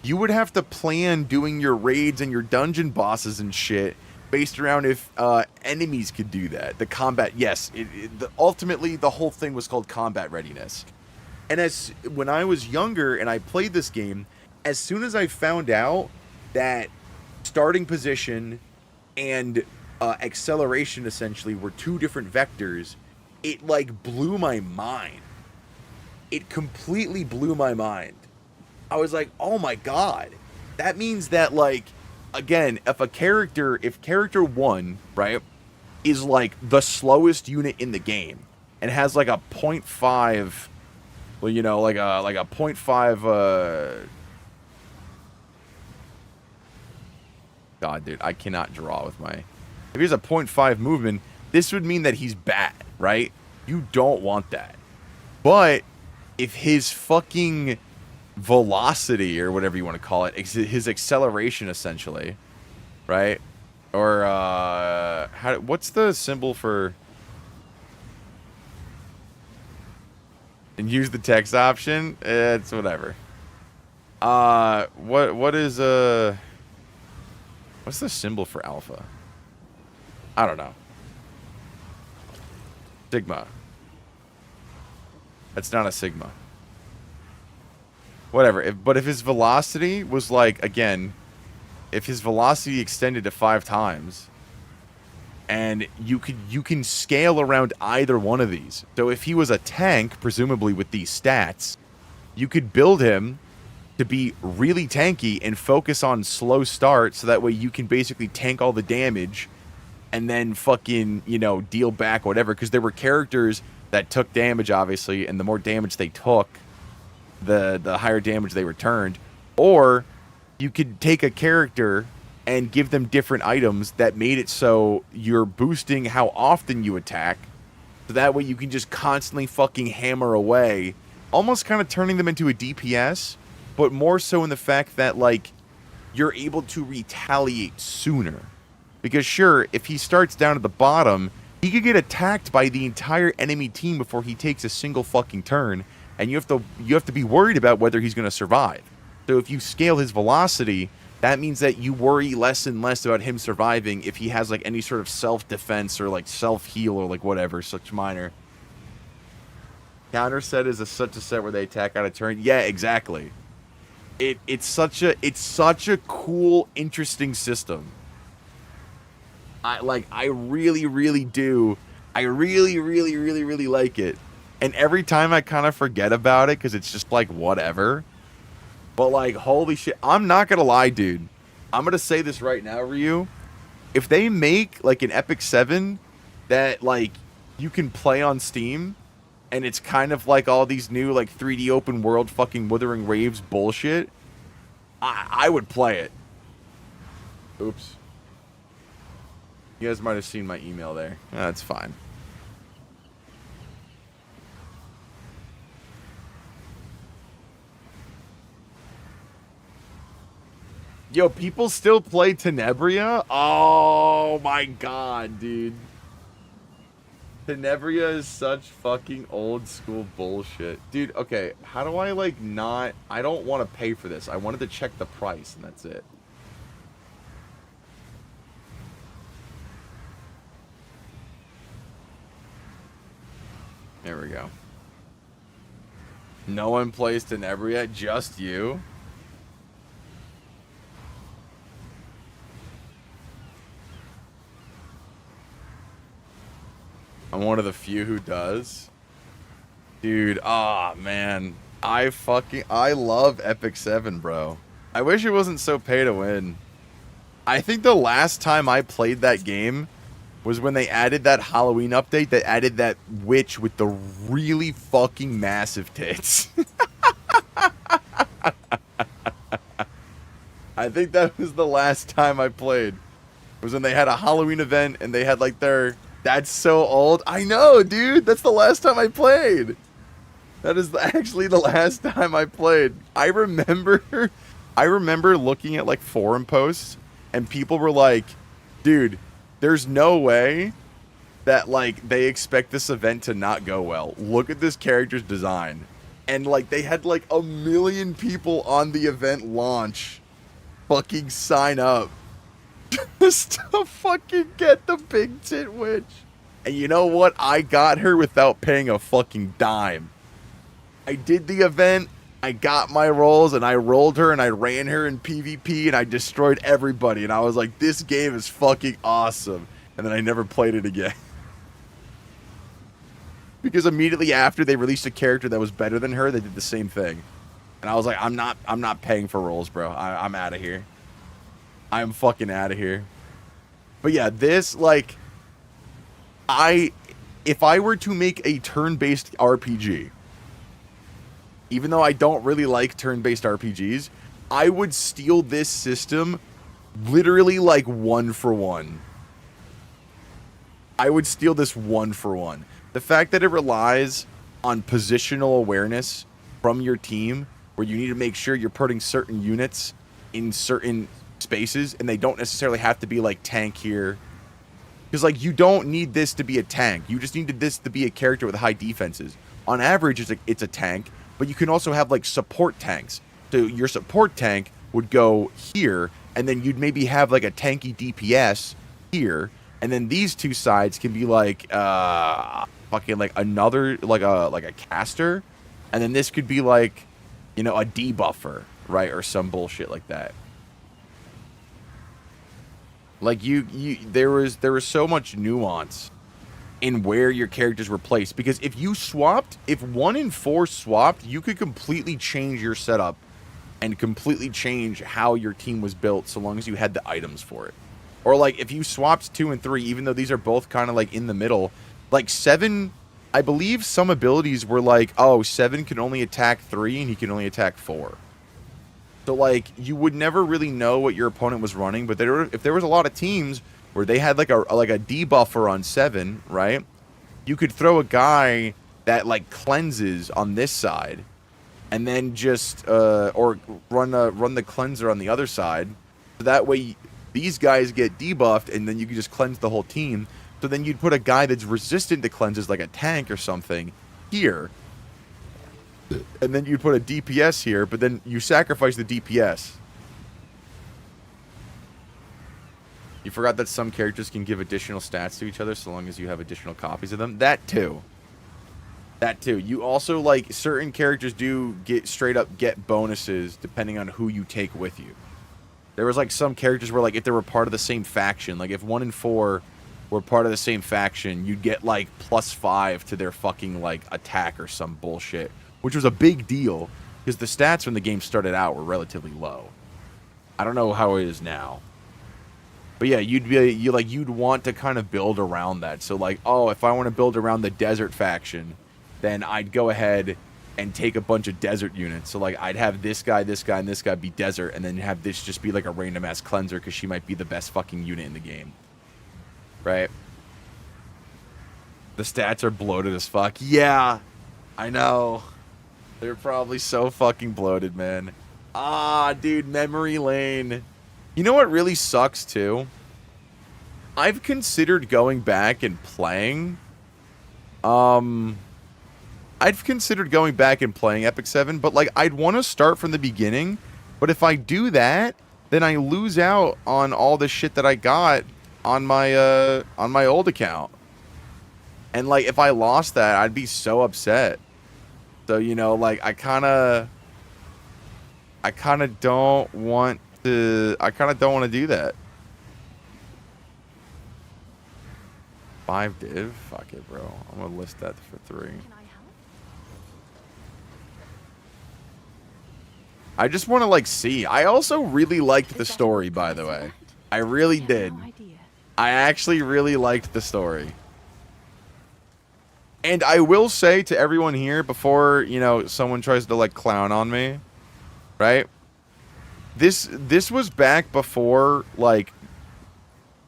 You would have to plan doing your raids and your dungeon bosses and shit based around if enemies could do that. The combat, yes, ultimately the whole thing was called combat readiness. And when I was younger and I played this game, as soon as I found out that starting position and acceleration essentially were two different vectors, it like blew my mind. It completely blew my mind. I was like, oh my god. That means that, like, again, if character 1, right, is like the slowest unit in the game and has like a 0.5, well, you know, like a 0.5 God, dude, I cannot draw with my... If he has a 0.5 movement, this would mean that he's bad, right? You don't want that. But if his fucking velocity, or whatever you want to call it, his acceleration essentially, right? Or what's the symbol for... And use the text option? It's whatever. What is what's the symbol for alpha? I don't know. Sigma. That's not a sigma. Whatever. But if his velocity was like, again, if his velocity extended to 5 times, and you can scale around either one of these. So if he was a tank, presumably with these stats, you could build him to be really tanky and focus on slow start, so that way you can basically tank all the damage and then fucking, you know, deal back whatever. Because there were characters that took damage, obviously, and the more damage they took, the higher damage they returned. Or you could take a character and give them different items that made it so you're boosting how often you attack, So that way you can just constantly fucking hammer away, almost kind of turning them into a DPS, but more so in the fact that, like, you're able to retaliate sooner. Because sure, if he starts down at the bottom, he could get attacked by the entire enemy team before he takes a single fucking turn, and you have to be worried about whether he's going to survive. So if you scale his velocity, that means that you worry less and less about him surviving if he has like any sort of self-defense or like self-heal or like whatever, such minor. Counter set is such a set where they attack on a turn. Yeah, exactly. It's such a cool, interesting system. I really like it. And every time I kind of forget about it because it's just like whatever. But like, holy shit, I'm not gonna lie, dude. I'm gonna say this right now, Ryu. If they make like an Epic 7 that like you can play on Steam, and it's kind of like all these new like 3D open world fucking Wuthering Waves bullshit, I would play it. Oops. You guys might have seen my email there. That's fine. Yo, people still play Tenebria? Oh my god, dude. Tenebria is such fucking old school bullshit. Dude, okay, how do I like not... I don't want to pay for this. I wanted to check the price and that's it. There we go. No one plays Tenebria, just you? I'm one of the few who does. Dude, man. I love Epic 7, bro. I wish it wasn't so pay to win. I think the last time I played that game was when they added that Halloween update that added that witch with the really fucking massive tits. I think that was the last time I played. Was when they had a Halloween event and they had like their... That's so old. I know, dude. That's the last time I played. That is actually the last time I played. I remember looking at like forum posts and people were like, dude, there's no way that like they expect this event to not go well. Look at this character's design. And like they had like 1 million people on the event launch fucking sign up just to fucking get the big tit witch. And you know what? I got her without paying a fucking dime. I did the event, I got my rolls, and I rolled her, and I ran her in PvP, and I destroyed everybody. And I was like, this game is fucking awesome. And then I never played it again. Because immediately after they released a character that was better than her, they did the same thing. And I was like, I'm not paying for rolls, bro. I'm out of here. I'm fucking out of here. But yeah, this, like, if I were to make a turn-based RPG, even though I don't really like turn-based RPGs, I would steal this system literally like 1 for 1. I would steal this 1 for 1. The fact that it relies on positional awareness from your team, where you need to make sure you're putting certain units in certain spaces, and they don't necessarily have to be like tank here, because like you don't need this to be a tank. You just needed this to be a character with high defenses. On average, it's a tank, but you can also have like support tanks. So your support tank would go here, and then you'd maybe have like a tanky DPS here, and then these two sides can be like fucking like another like a caster, and then this could be like, you know, a debuffer, right, or some bullshit like that. Like there was so much nuance in where your characters were placed, because if 1 in 4 swapped, you could completely change your setup and completely change how your team was built, so long as you had the items for it. Or like if you swapped 2 and 3, even though these are both kind of like in the middle, like 7, I believe some abilities were like, oh, 7 can only attack 3 and he can only attack 4. So, like, you would never really know what your opponent was running, but if there was a lot of teams where they had, like a debuffer on 7, right? you could throw a guy that like cleanses on this side, and then just or run the cleanser on the other side. So that way these guys get debuffed, and then you can just cleanse the whole team. So then you'd put a guy that's resistant to cleanses, like a tank or something, here. And then you'd put a DPS here, but then you sacrifice the DPS. You forgot that some characters can give additional stats to each other so long as you have additional copies of them. That too. That too. You also, like, certain characters do straight up get bonuses depending on who you take with you. There was, like, some characters where, like, if they were part of the same faction, like, if 1 and 4 were part of the same faction, you'd get, like, +5 to their fucking, like, attack or some bullshit. Which was a big deal, because the stats when the game started out were relatively low. I don't know how it is now. But yeah, you'd want to kind of build around that. So like, oh, if I want to build around the desert faction, then I'd go ahead and take a bunch of desert units. So like, I'd have this guy, and this guy be desert, and then have this just be like a random ass cleanser because she might be the best fucking unit in the game. Right? The stats are bloated as fuck. Yeah, I know. They're probably so fucking bloated, man. Ah, dude, memory lane. You know what really sucks, too? I've considered going back and playing. I've considered going back and playing Epic 7, but, like, I'd want to start from the beginning. But if I do that, then I lose out on all the shit that I got on my old account. And, like, if I lost that, I'd be so upset. So, you know, like, I kind of don't want to do that. 5 div? Fuck it, bro. I'm going to list that for 3. Can I help? I just want to, like, see. I also really liked the story, by the way. I really did. No idea. I actually really liked the story. And I will say to everyone here, before, you know, someone tries to, like, clown on me, right? This was back before, like,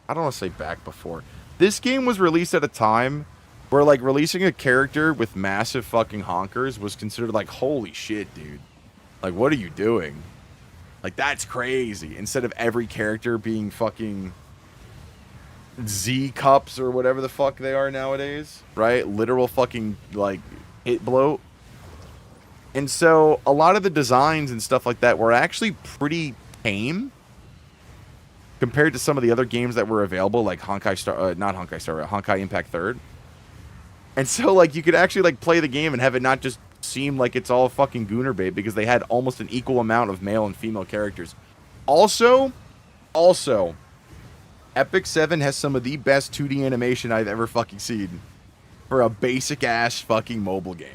I don't want to say back before. This game was released at a time where, like, releasing a character with massive fucking honkers was considered, like, holy shit, dude. Like, what are you doing? Like, that's crazy. Instead of every character being fucking Z cups or whatever the fuck they are nowadays, right? Literal fucking, like, hit bloat. And so a lot of the designs and stuff like that were actually pretty tame compared to some of the other games that were available, like Honkai Impact 3rd. And so, like, you could actually, like, play the game and have it not just seem like it's all fucking Gooner bait, because they had almost an equal amount of male and female characters. Also, Epic 7 has some of the best 2D animation I've ever fucking seen for a basic ass fucking mobile game.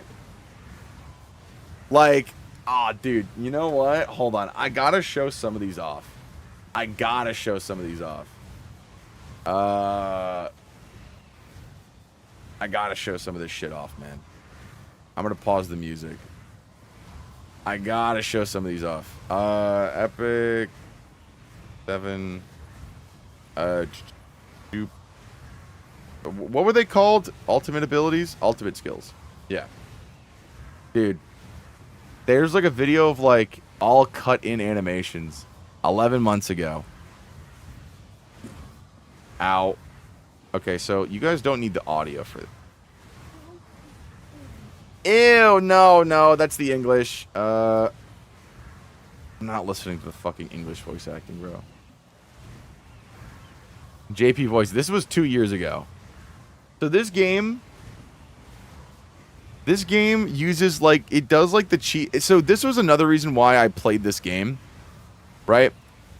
Like, dude, you know what? Hold on. I gotta show some of these off. I gotta show some of this shit off, man. I'm gonna pause the music. I gotta show some of these off. Epic 7. What were they called? Ultimate abilities? Ultimate skills. Yeah. Dude. There's like a video of like all cut in animations 11 months ago. Ow. Okay, so you guys don't need the audio for it. Ew, no, that's the English. I'm not listening to the fucking English voice acting, bro. JP voice. This was 2 years ago. So this game uses, like, it does, like, the cheat. So this was another reason why I played this game, right?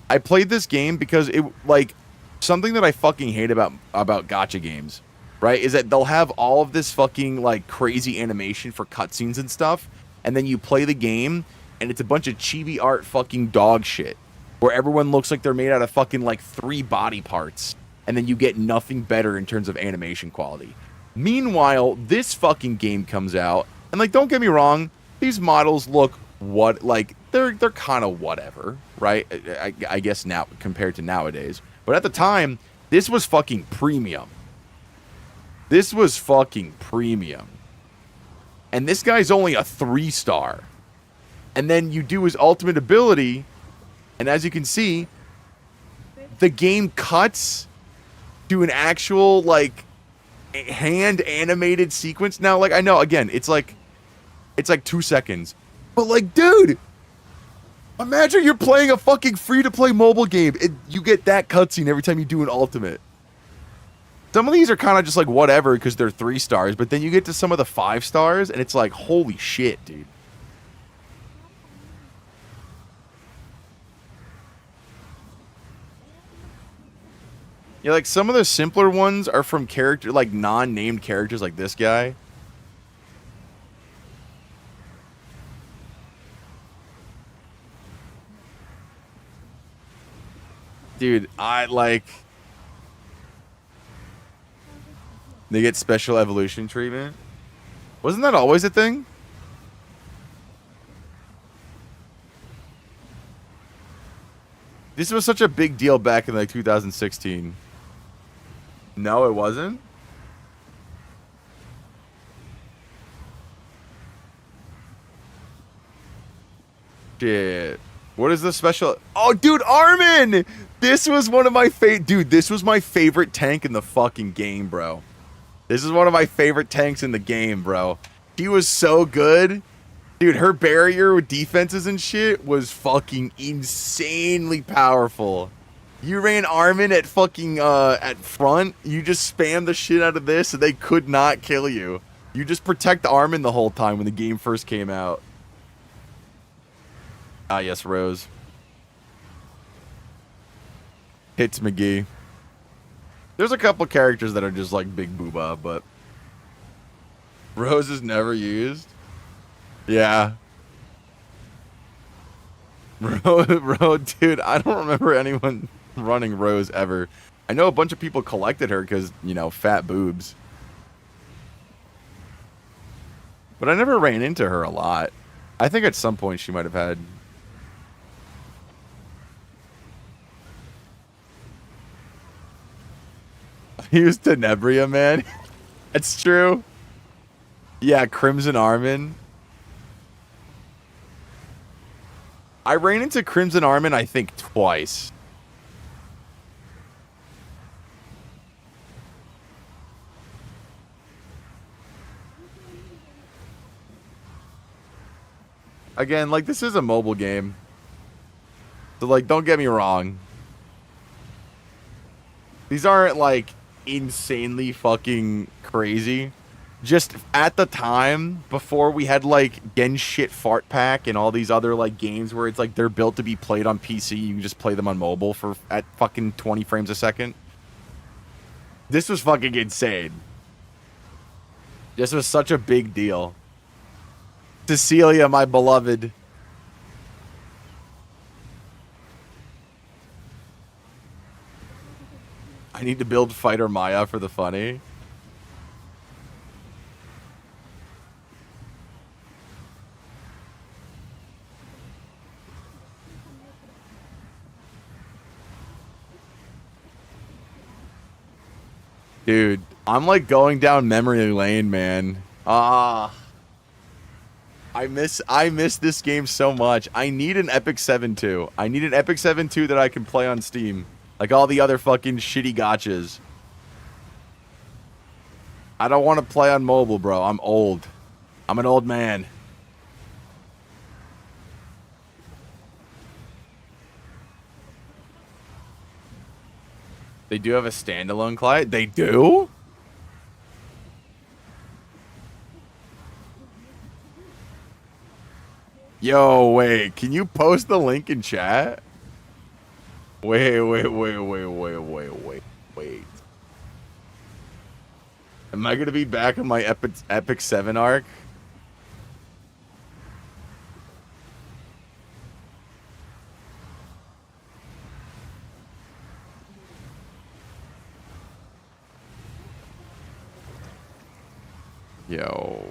I played this game because it, like, something that I fucking hate about gacha games, right, is that they'll have all of this fucking, like, crazy animation for cutscenes and stuff, and then you play the game, and it's a bunch of chibi art fucking dog shit, where everyone looks like they're made out of fucking, like, 3 body parts, and then you get nothing better in terms of animation quality. Meanwhile, this fucking game comes out, and, like, don't get me wrong, these models look they're kind of whatever, right? I guess now compared to nowadays. But at the time, this was fucking premium. This was fucking premium. And this guy's only a 3-star. And then you do his ultimate ability, and as you can see, the game cuts to an actual, like, hand animated sequence. Now, like, I know, again, it's like 2 seconds. But, like, dude, imagine you're playing a fucking free-to-play mobile game and you get that cutscene every time you do an ultimate. Some of these are kind of just like whatever because they're 3 stars, but then you get to some of the 5 stars and it's like, holy shit, dude. Yeah, like some of the simpler ones are from character, like non-named characters like this guy. Dude, I like... They get special evolution treatment. Wasn't that always a thing? This was such a big deal back in like 2016. No, it wasn't? Shit. What is the special? Oh, dude, Armin! This was one of my dude, this was my favorite tank in the fucking game, bro. This is one of my favorite tanks in the game, bro. She was so good. Dude, her barrier with defenses and shit was fucking insanely powerful. You ran Armin at fucking, at front. You just spammed the shit out of this and they could not kill you. You just protect Armin the whole time when the game first came out. Ah, yes, Rose. Hits McGee. There's a couple characters that are just like big booba, but Rose is never used. Yeah. Dude, I don't remember anyone running Rose ever. I know a bunch of people collected her because, you know, fat boobs. But I never ran into her a lot. I think at some point she might have had... He was Tenebria, man. That's true. Yeah, Crimson Armin. I ran into Crimson Armin, I think, twice. Again, like, this is a mobile game. So, like, don't get me wrong. These aren't, like, insanely fucking crazy. Just at the time, before we had, like, Genshit Fart Pack and all these other, like, games where it's, like, they're built to be played on PC, you can just play them on mobile for at fucking 20 frames a second. This was fucking insane. This was such a big deal. Cecilia, my beloved. I need to build Fighter Maya for the funny. Dude, I'm like going down memory lane, man. I miss this game so much. I need an Epic 7 2. I need an Epic 7 2 that I can play on Steam. Like all the other fucking shitty gotchas. I don't want to play on mobile, bro. I'm old. I'm an old man. They do have a standalone client? They do? Yo, wait. Can you post the link in chat? Wait. Am I gonna be back on my Epic 7 arc? Yo.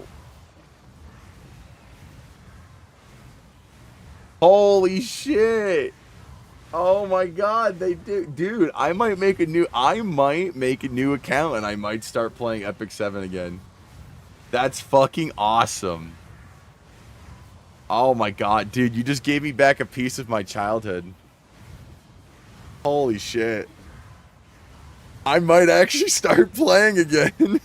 Holy shit! Oh my god, they do. Dude, I might make a new account and I might start playing Epic 7 again. That's fucking awesome. Oh my god, dude, you just gave me back a piece of my childhood. Holy shit. I might actually start playing again.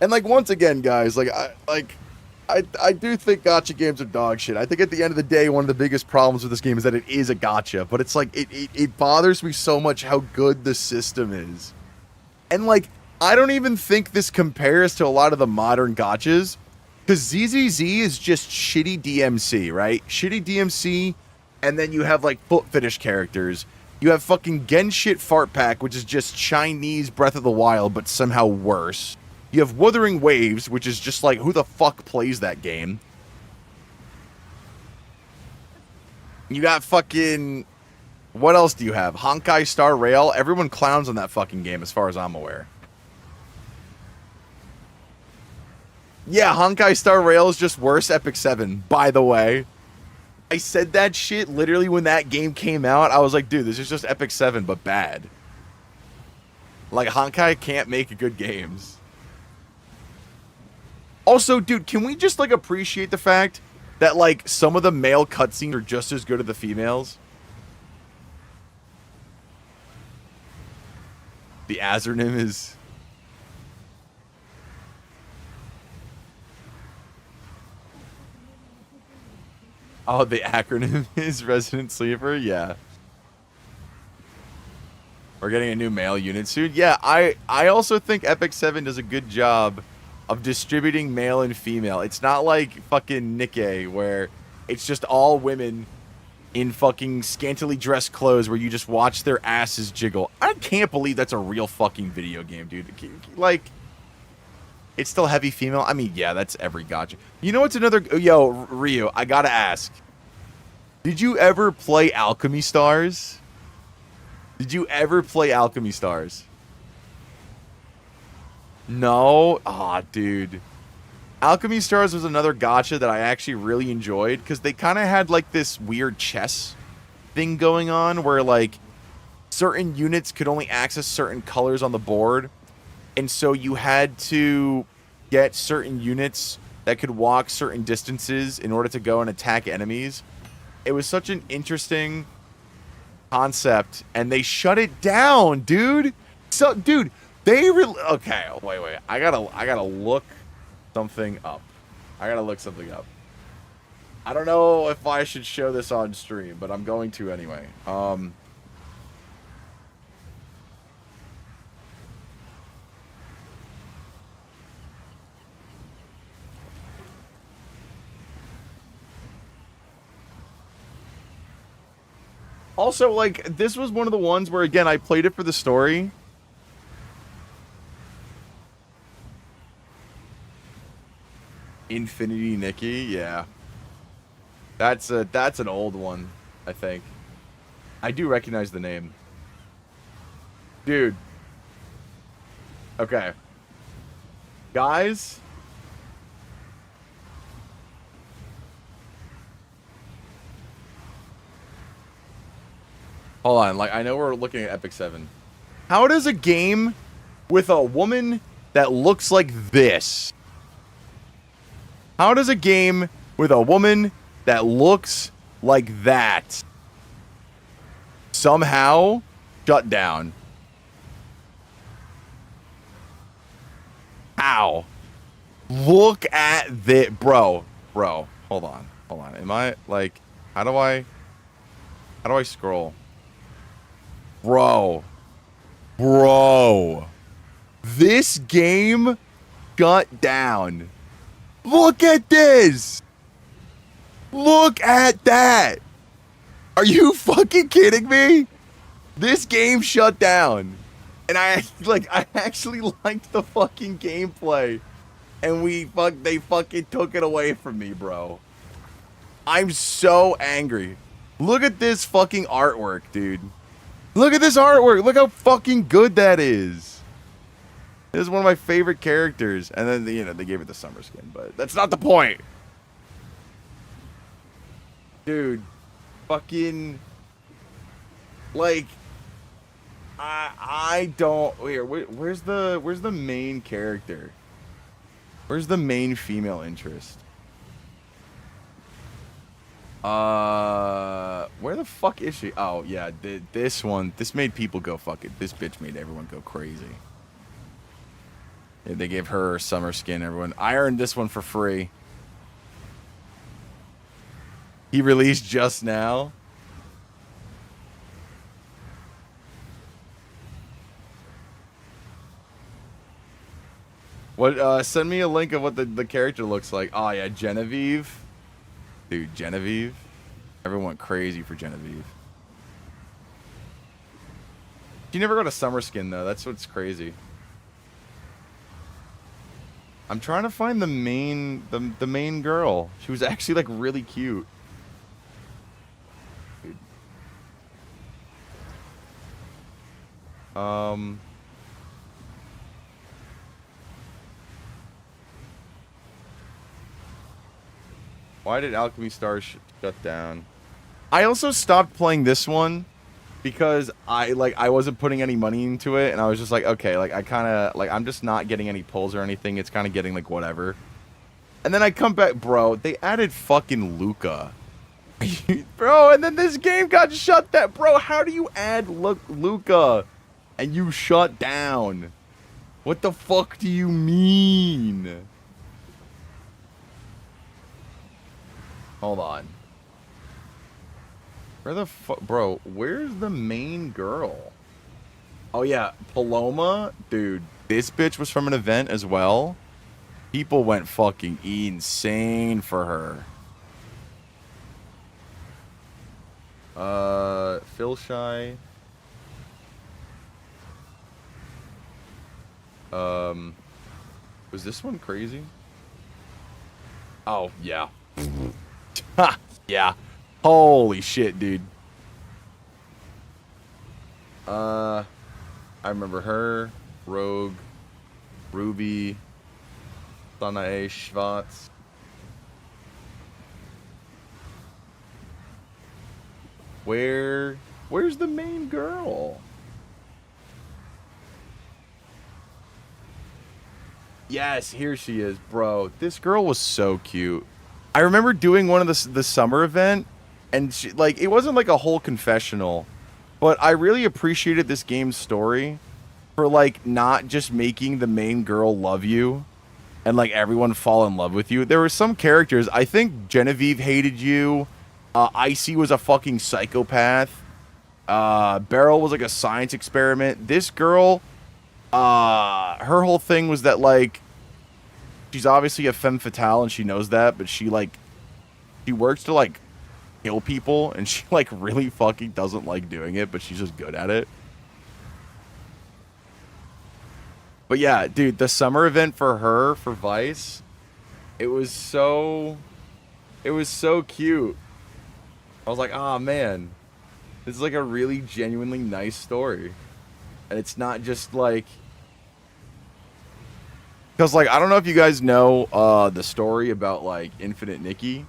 And like once again, guys, I do think gacha games are dog shit. I think at the end of the day, one of the biggest problems with this game is that it is a gacha, but it's like it bothers me so much how good the system is. And like I don't even think this compares to a lot of the modern gachas, because ZZZ is just shitty DMC, right? Shitty DMC, and then you have like foot fetish characters. You have fucking Genshit Fart Pack, which is just Chinese Breath of the Wild, but somehow worse. You have Wuthering Waves, which is just like, who the fuck plays that game? You got fucking... What else do you have? Honkai Star Rail? Everyone clowns on that fucking game as far as I'm aware. Yeah, Honkai Star Rail is just worse Epic 7, by the way. I said that shit literally when that game came out. I was like, dude, this is just Epic 7, but bad. Like, Honkai can't make good games. Also, dude, can we just, like, appreciate the fact that, like, some of the male cutscenes are just as good as the females? The Azernym is... Oh, the acronym is Resident Sleeper? Yeah. We're getting a new male unit soon? Yeah, I also think Epic 7 does a good job of distributing male and female. It's not like fucking Nikkei, where it's just all women in fucking scantily dressed clothes where you just watch their asses jiggle. I can't believe that's a real fucking video game, dude. Like, it's still heavy female. I mean, yeah, that's every gacha. You know what's another... Yo, Ryu, I gotta ask. Did you ever play Alchemy Stars? Did you ever play Alchemy Stars? No? Aw, dude. Alchemy Stars was another gacha that I actually really enjoyed, because they kind of had, like, this weird chess thing going on, where, like, certain units could only access certain colors on the board, and so you had to get certain units that could walk certain distances in order to go and attack enemies. It was such an interesting concept, and they shut it down, dude. So, dude... Okay, wait. I gotta look something up. I don't know if I should show this on stream, but I'm going to anyway. Also, like, this was one of the ones where, again, I played it for the story. Infinity Nikki, yeah. That's an old one, I think. I do recognize the name. Dude. Okay. Guys. Hold on, like, I know we're looking at Epic 7. How does a game with a woman that looks like this... How does a game with a woman that looks like that somehow shut down? How? Look at this. Bro, hold on. Am I, like, how do I scroll? Bro. This game shut down. Look at this! Look at that! Are you fucking kidding me? This game shut down. And I actually liked the fucking gameplay. And they fucking took it away from me, bro. I'm so angry. Look at this fucking artwork, dude. Look at this artwork. Look how fucking good that is. This is one of my favorite characters. And then, you know, they gave it the summer skin, but that's not the point. Dude, fucking, like, I don't, here, where's the main character? Where's the main female interest? Where the fuck is she? Oh, yeah, this made people go fuck it. This bitch made everyone go crazy. Yeah, they gave her summer skin, everyone. I earned this one for free. He released just now. What, send me a link of what the character looks like. Oh, yeah, Genevieve. Dude, Genevieve. Everyone went crazy for Genevieve. She never got a summer skin, though. That's what's crazy. I'm trying to find the main girl. She was actually, like, really cute. Dude. Why did Alchemy Stars shut down? I also stopped playing this one because I wasn't putting any money into it, and I was just like, okay, like I kind of like I'm just not getting any pulls or anything. It's kind of getting like whatever. And then I come back, bro. They added fucking Luca, bro, and then this game got shut down, bro. How do you add Luca and you shut down? What the fuck do you mean? Hold on. Where the fuck, bro? Where's the main girl? Oh yeah, Paloma, dude. This bitch was from an event as well. People went fucking insane for her. Phil Shy. Was this one crazy? Oh yeah. Ha! Yeah. Holy shit, dude. I remember her, Rogue, Ruby, Sanae Schwartz. Where's the main girl? Yes, here she is, bro. This girl was so cute. I remember doing one of the summer event, and she, like, it wasn't like a whole confessional, but I really appreciated this game's story for like not just making the main girl love you and like everyone fall in love with you. There were some characters, I think Genevieve hated you, Icy was a fucking psychopath, Beryl was like a science experiment. This girl, her whole thing was that like she's obviously a femme fatale and she knows that, but she works to like kill people and she like really fucking doesn't like doing it, but she's just good at it. But yeah, dude, the summer event for her, for Vice, it was so cute. I was like, oh man, this is like a really genuinely nice story. And it's not just like, because, like, I don't know if you guys know the story about, like, Infinite Nikki.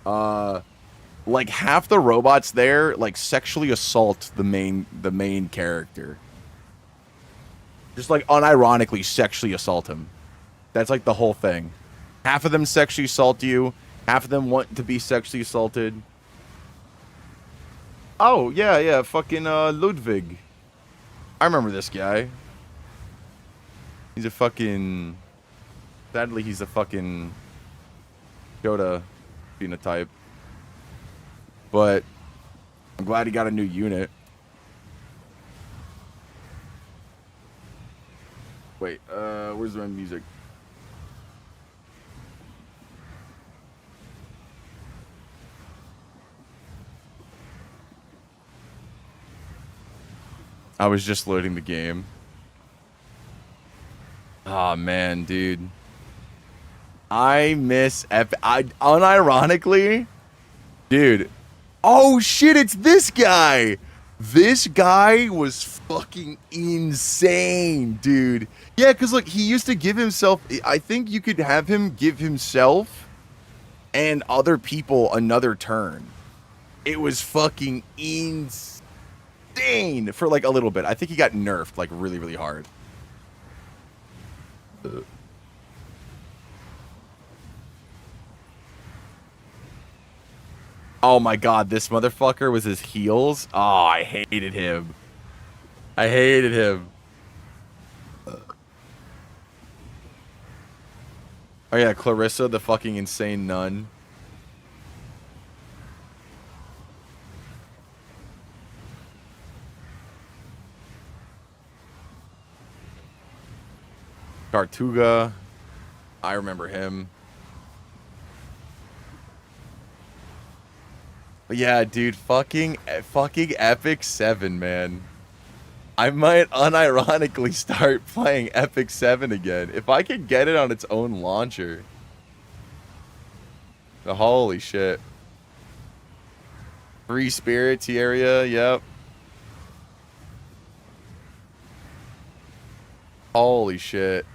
Like, half the robots there, like, sexually assault the main character. Just, like, unironically sexually assault him. That's, like, the whole thing. Half of them sexually assault you. Half of them want to be sexually assaulted. Oh, yeah, fucking Ludwig. I remember this guy. He's a fucking... Sadly, he's a fucking... Yoda phenotype. But... I'm glad he got a new unit. Wait, where's my music? I was just loading the game. Oh man, dude. I miss unironically, dude. Oh shit, it's this guy. This guy was fucking insane, dude. Yeah, cuz look, he used to give himself, I think you could have him give himself and other people another turn. It was fucking insane for like a little bit. I think he got nerfed like really, really hard. Oh my god, this motherfucker was his heels. Oh, I hated him. I hated him. Oh yeah, Clarissa, the fucking insane nun. Tortuga. I remember him. But yeah, dude, fucking Epic 7, man. I might unironically start playing Epic 7 again. If I could get it on its own launcher. The holy shit. Free Spirits area, yep. Holy shit.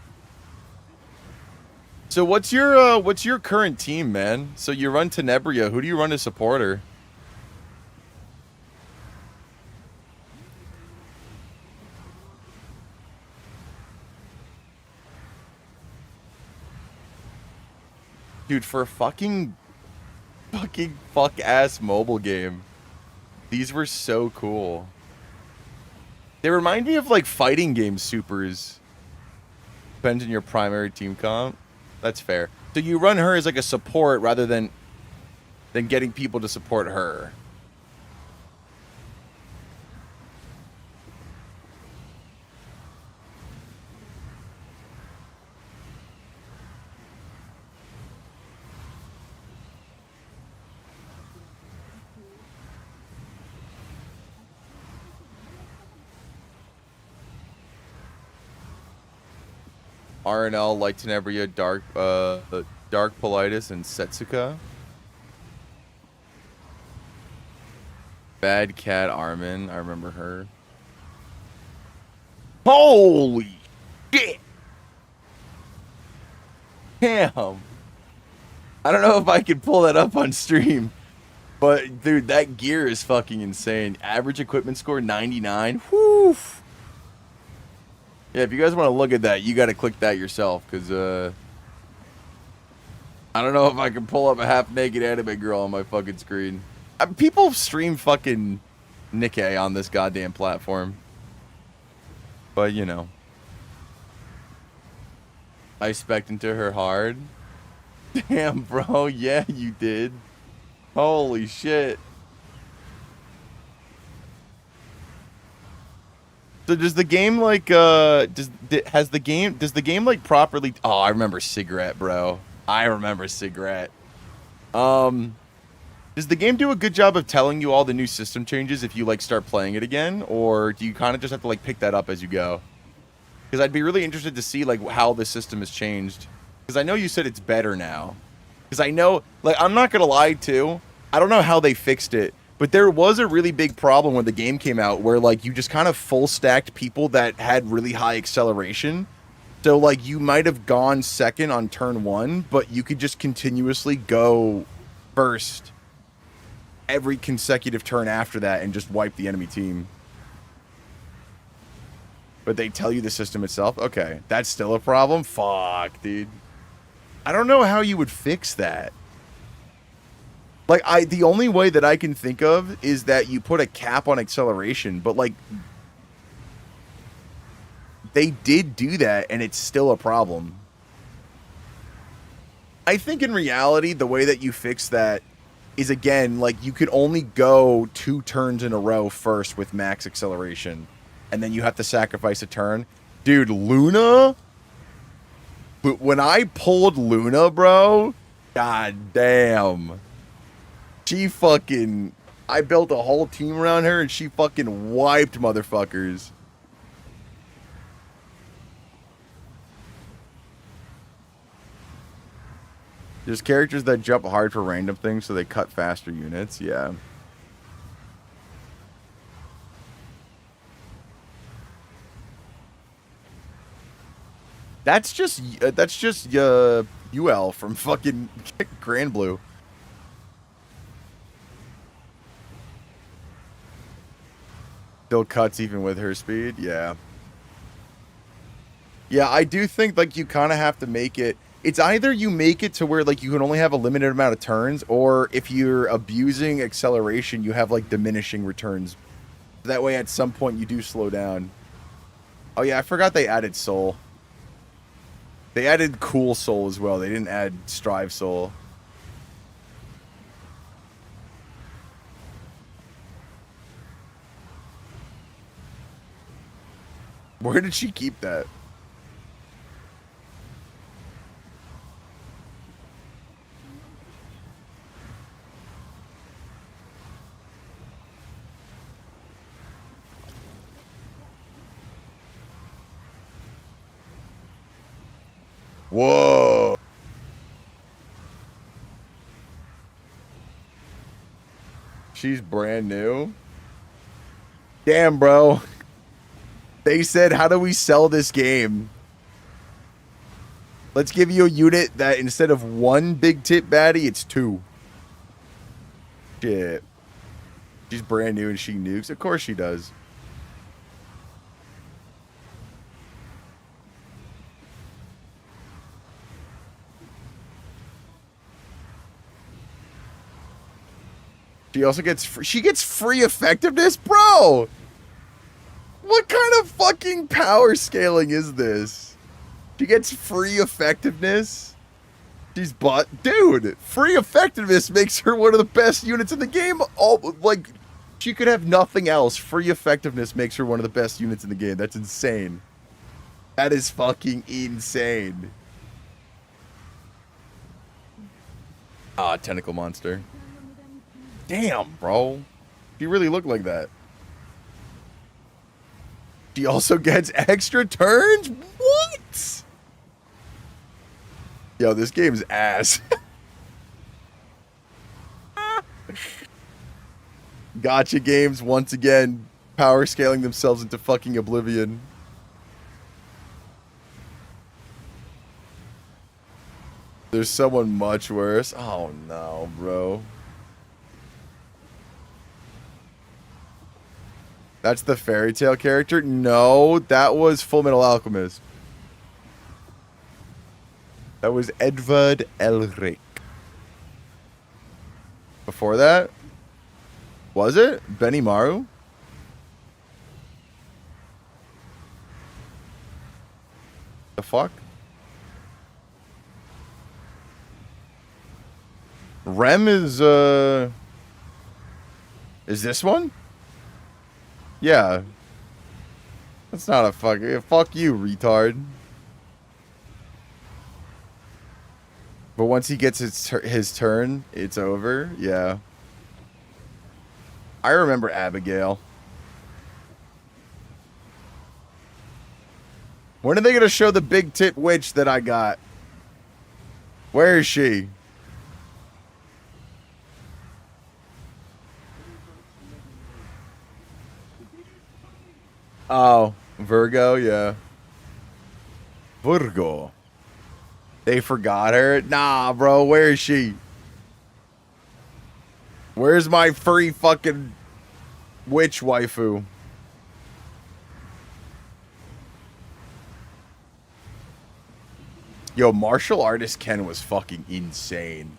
So what's your current team, man? So you run Tenebria. Who do you run as supporter? Dude, for a fucking fuck ass mobile game, these were so cool. They remind me of like fighting game supers. Depends on your primary team comp. That's fair. So you run her as like a support rather than getting people to support her. RNL, Light Tenebria, Dark Politis, and Setsuka. Bad Cat Armin, I remember her. Holy shit! Damn! I don't know if I can pull that up on stream, but dude, that gear is fucking insane. Average equipment score 99. Whoo! Yeah, if you guys want to look at that, you got to click that yourself, because, I don't know if I can pull up a half-naked anime girl on my fucking screen. People stream fucking Nikkei on this goddamn platform. But, you know. I spec'd into her hard. Damn, bro. Yeah, you did. Holy shit. So does the game like does the game like properly? Oh, I remember Cigarette, bro. I remember Cigarette. Does the game do a good job of telling you all the new system changes if you like start playing it again, or do you kind of just have to like pick that up as you go? Because I'd be really interested to see like how the system has changed. Because I know you said it's better now. Because I know, like, I'm not gonna lie too. I don't know how they fixed it. But there was a really big problem when the game came out where, like, you just kind of full stacked people that had really high acceleration. So, like, you might have gone second on turn one, but you could just continuously go first every consecutive turn after that and just wipe the enemy team. But they tell you the system itself? Okay, that's still a problem? Fuck, dude. I don't know how you would fix that. Like, the only way that I can think of is that you put a cap on acceleration, but, like, they did do that, and it's still a problem. I think in reality, the way that you fix that is, again, like, you could only go 2 turns in a row first with max acceleration, and then you have to sacrifice a turn. Dude, Luna? But when I pulled Luna, bro, god damn. She fucking... I built a whole team around her, and she fucking wiped motherfuckers. There's characters that jump hard for random things, so they cut faster units. Yeah. That's just UL from fucking Grand Blue. Still cuts even with her speed. Yeah. Yeah, I do think like you kind of have to make it. It's either you make it to where like you can only have a limited amount of turns, or if you're abusing acceleration, you have like diminishing returns. That way, at some point, you do slow down. Oh yeah, I forgot they added soul. They added cool soul as well. They didn't add strive soul. Where did she keep that? Whoa. She's brand new. Damn, bro. They said, how do we sell this game? Let's give you a unit that instead of one big tit baddie, it's two. Shit. She's brand new and she nukes. Of course she does. She also gets free effectiveness, bro. What kind of fucking power scaling is this? She gets free effectiveness. She's dude. Free effectiveness makes her one of the best units in the game. All like, she could have nothing else. Free effectiveness makes her one of the best units in the game. That's insane. That is fucking insane. Ah, tentacle monster. Damn, bro. She really looked like that. She also gets extra turns? What? Yo, this game's ass. Gotcha games, once again, power scaling themselves into fucking oblivion. There's someone much worse. Oh no, bro. That's the fairy tale character? No, that was Full Metal Alchemist. That was Edvard Elric. Before that? Was it? Benny Maru? The fuck? Rem is this one? Yeah. That's not a fuck you, retard. But once he gets his turn, it's over. Yeah. I remember Abigail. When are they going to show the big tit witch that I got? Where is she? Oh, Virgo, yeah. Virgo. They forgot her? Nah, bro, where is she? Where's my free fucking witch waifu? Yo, martial artist Ken was fucking insane.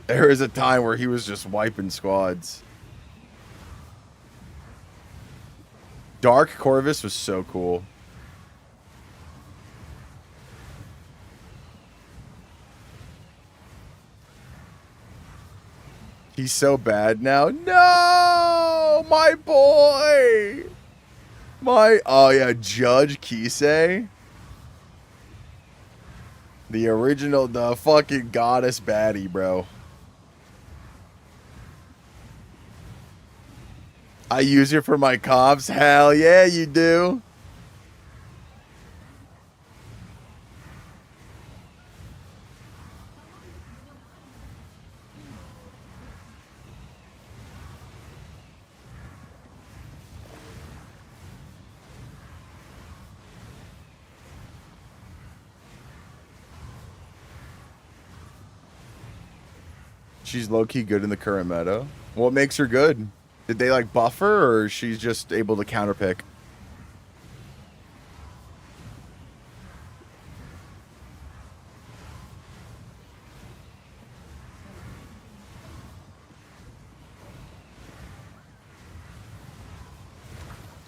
There was a time where he was just wiping squads. Dark Corvus was so cool. He's so bad now. No, my boy. Oh yeah, Judge Kisei. The original, the fucking goddess baddie, bro. I use her for my comps. Hell yeah, you do. She's low-key good in the current meta. What makes her good? Did they like buff her, or she's just able to counterpick?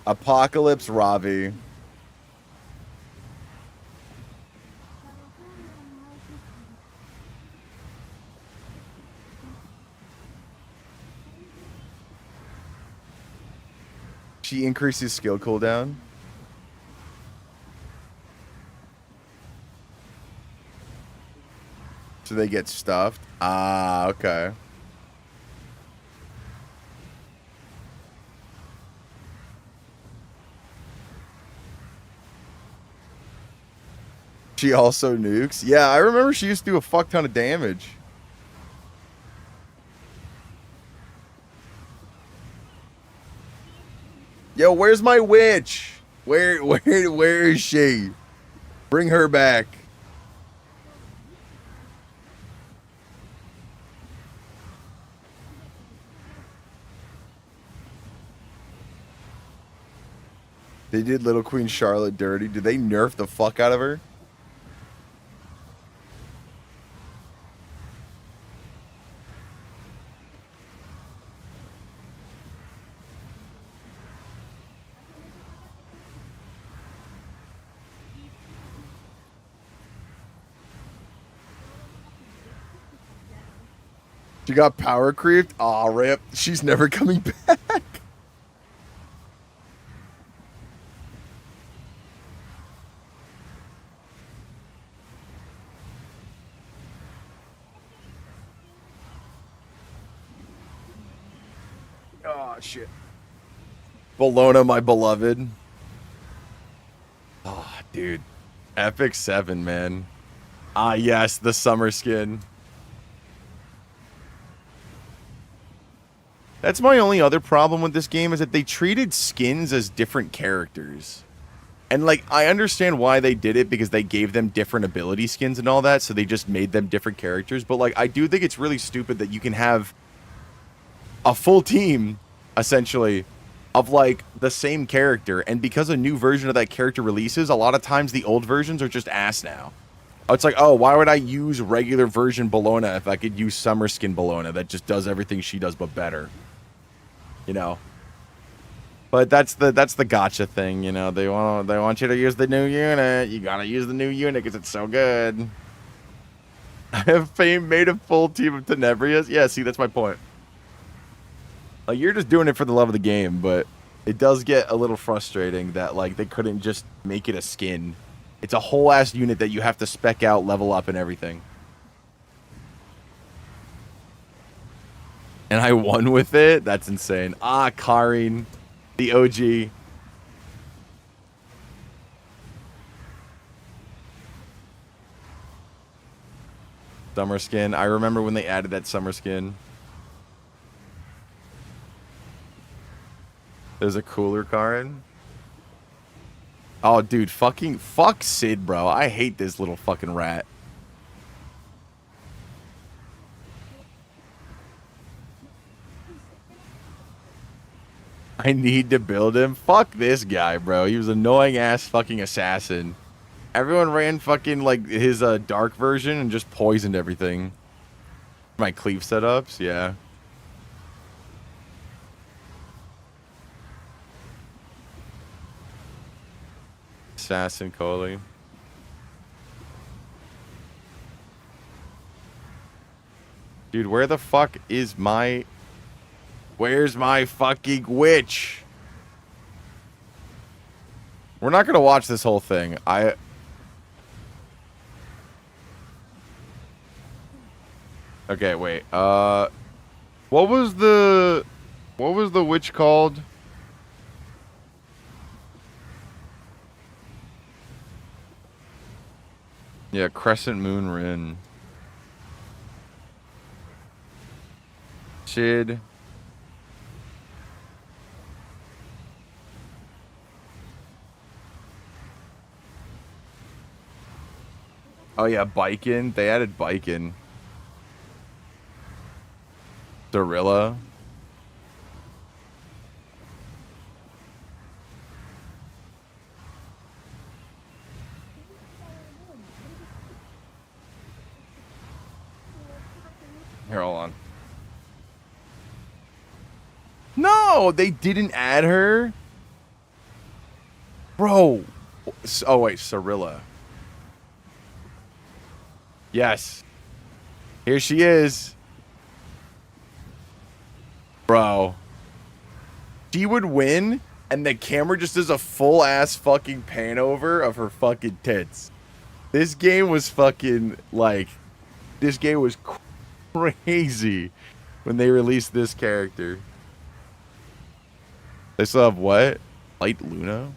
Apocalypse Ravi. She increases skill cooldown. So they get stuffed. Ah, okay. She also nukes. Yeah, I remember she used to do a fuck ton of damage. Yo, where's my witch? Where is she? Bring her back. They did Little Queen Charlotte dirty. Did they nerf the fuck out of her? She got power creeped? Aw, rip. She's never coming back. Oh, shit. Bologna, my beloved. Oh, dude. Epic 7, man. Ah, yes, the summer skin. That's my only other problem with this game, is that they treated skins as different characters. And, like, I understand why they did it, because they gave them different ability skins and all that, so they just made them different characters. But, like, I do think it's really stupid that you can have a full team, essentially, of, like, the same character. And because a new version of that character releases, a lot of times the old versions are just ass now. It's like, oh, why would I use regular version Bologna if I could use summer skin Bologna that just does everything she does but better? You know, but that's the gotcha thing. You know, they want you to use the new unit. You gotta use the new unit because it's so good. I have Fame made a full team of Tenebrias. Yeah, see, that's my point. Like, you're just doing it for the love of the game, but it does get a little frustrating that, like, they couldn't just make it a skin. It's a whole ass unit that you have to spec out, level up, and everything. And I won with it? That's insane. Ah, Karin, the OG. Summer skin. I remember when they added that summer skin. There's a cooler Karin. Oh, dude, fuck Sid, bro. I hate this little fucking rat. I need to build him. Fuck this guy, bro. He was annoying ass fucking assassin. Everyone ran fucking like his dark version and just poisoned everything. My cleave setups, yeah. Assassin Coley. Dude, where the fuck is my... Where's my fucking witch? We're not gonna watch this whole thing. Okay, wait. What was the witch called? Yeah, Crescent Moon Rin. Shid. Oh yeah, Bikin. They added Bikin. Dorilla. Here, hold on. No, they didn't add her. Bro. Oh, wait, Cirilla. Yes. Here she is. Bro. She would win, and the camera just does a full-ass fucking pan over of her fucking tits. This game was fucking, like... This game was crazy when they released this character. They still have what? Light Luna?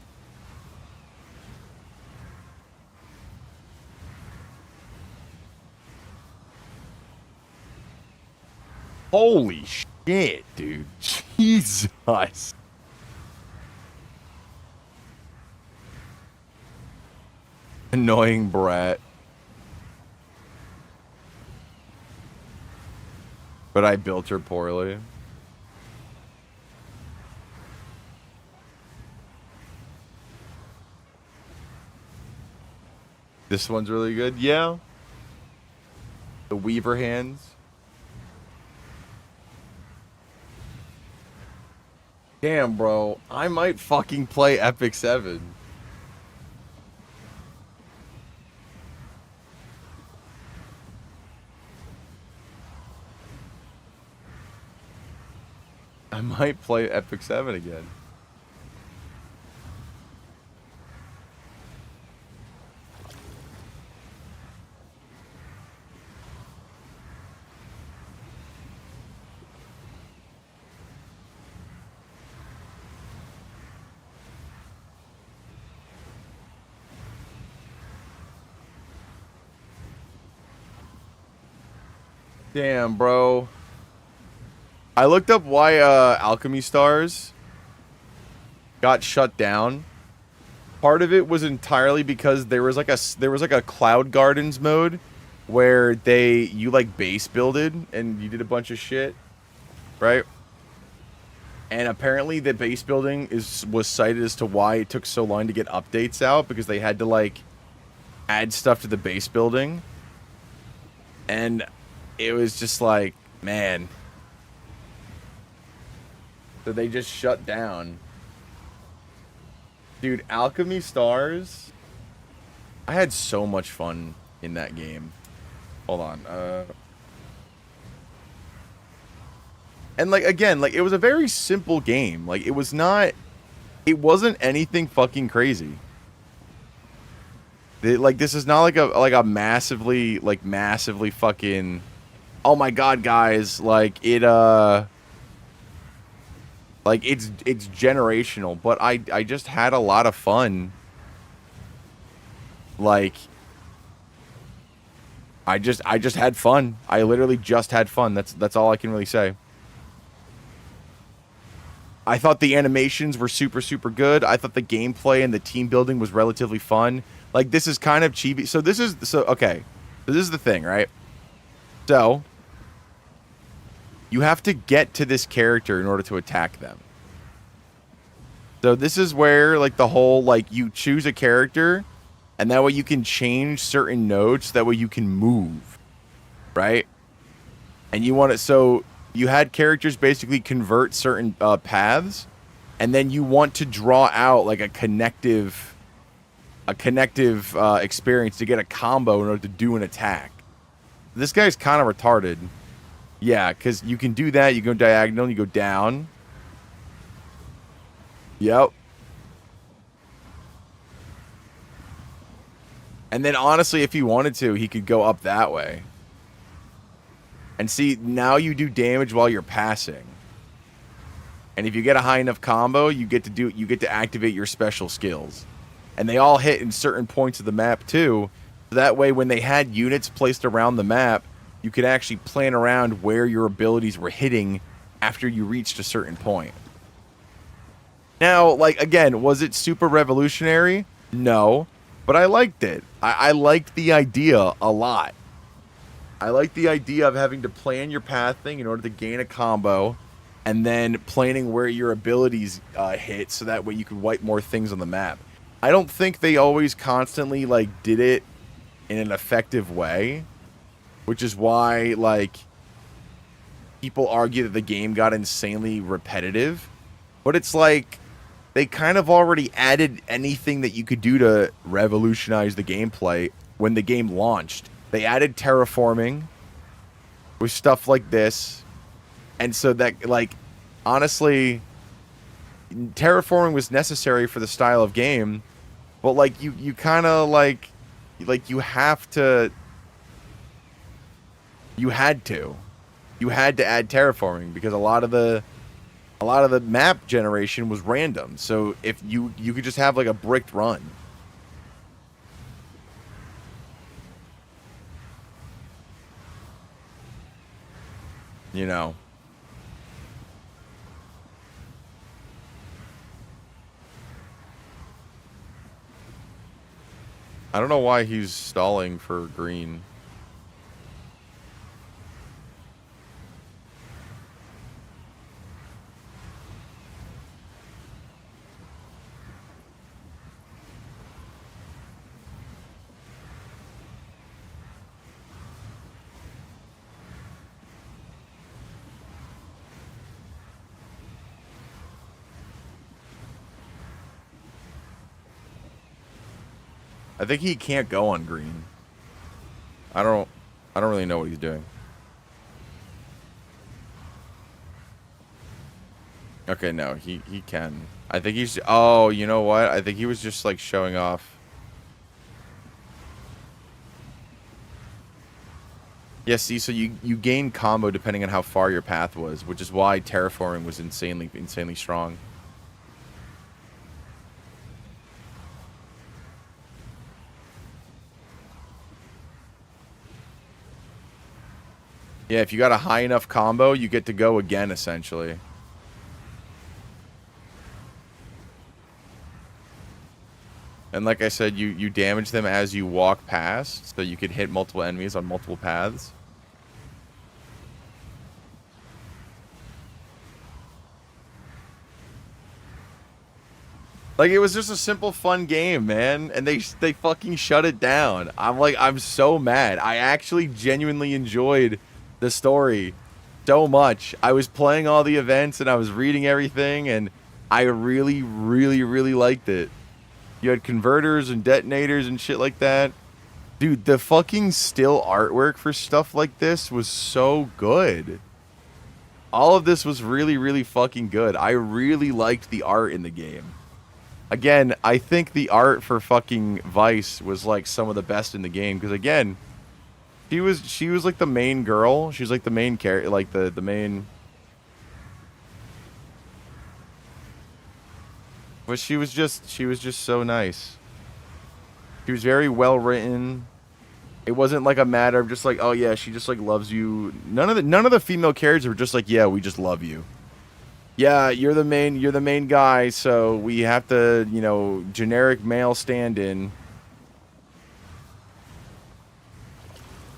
Holy shit, dude. Jesus. Annoying brat. But I built her poorly. This one's really good. Yeah. The Weaver hands. Damn, bro. I might fucking play Epic 7. I might play Epic 7 again. Damn, bro. I looked up why Alchemy Stars got shut down. Part of it was entirely because there was like a Cloud Gardens mode where you like base builded and you did a bunch of shit, right? And apparently the base building was cited as to why it took so long to get updates out, because they had to like add stuff to the base building. And it was just like, man. So they just shut down. Dude, Alchemy Stars. I had so much fun in that game. Hold on. And like, again, like it was a very simple game. Like it wasn't anything fucking crazy. This is not like a massively fucking, oh my god, guys, like it like it's generational, but I just had a lot of fun. Like I just had fun. I literally just had fun. That's all I can really say. I thought the animations were super, super good. I thought the gameplay and the team building was relatively fun. Like, this is kind of chibi. Okay. So this is the thing, right? So, you have to get to this character in order to attack them. So this is where, like, the whole, like, you choose a character, and that way you can change certain nodes, so that way you can move. Right? And you want it, so you had characters basically convert certain paths, and then you want to draw out, like, a connective experience to get a combo in order to do an attack. This guy's kind of retarded. Yeah, because you can do that. You go diagonal, you go down. Yep. And then, honestly, if he wanted to, he could go up that way. And see, now you do damage while you're passing. And if you get a high enough combo, you get to activate your special skills. And they all hit in certain points of the map too. So that way, when they had units placed around the map, you could actually plan around where your abilities were hitting after you reached a certain point. Now, like, again, was it super revolutionary? No. But I liked it. I liked the idea a lot. I like the idea of having to plan your pathing in order to gain a combo, and then planning where your abilities hit, so that way you could wipe more things on the map. I don't think they always constantly, like, did it in an effective way, which is why, like, people argue that the game got insanely repetitive, but it's like they kind of already added anything that you could do to revolutionize the gameplay when the game launched. They added terraforming with stuff like this, and so that, like, honestly, terraforming was necessary for the style of game, but like you kind of like you have to, you had to add terraforming because a lot of the map generation was random. So if you could just have like a bricked run. You know. I don't know why he's stalling for green. I think he can't go on green. I don't really know what he's doing. Okay, no, he can. I think he's, oh, you know what? I think he was just like showing off. Yeah, see, so you gain combo depending on how far your path was, which is why terraforming was insanely strong. Yeah, if you got a high enough combo, you get to go again, essentially. And like I said, you damage them as you walk past, so you could hit multiple enemies on multiple paths. Like, it was just a simple, fun game, man, and they fucking shut it down. I'm so mad. I actually genuinely enjoyed the story so much. I was playing all the events and I was reading everything, and I really, really, really liked it. You had converters and detonators and shit like that. Dude, the fucking still artwork for stuff like this was so good. All of this was really, really fucking good. I really liked the art in the game. Again, I think the art for fucking Vice was like some of the best in the game, because again, she was like the main girl. She's like the main character, like the main. But she was just so nice. She was very well written. It wasn't like a matter of just like, oh yeah, she just like loves you. None of the female characters were just like, yeah, we just love you. Yeah, you're the main guy, so we have to, you know, generic male stand-in.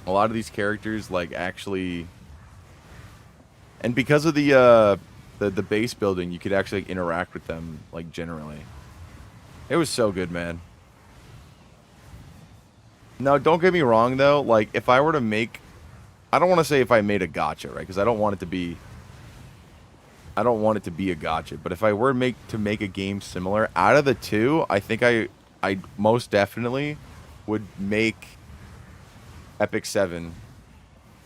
A lot of these characters, like, actually, and because of the base building, you could actually like, interact with them, like, generally. It was so good, man. Now, don't get me wrong, though. Like, if I were to make, I don't want to say if I made a gacha, right? Because I don't want it to be a gacha. But if I were to make a game similar, out of the two, I think I most definitely would make Epic 7,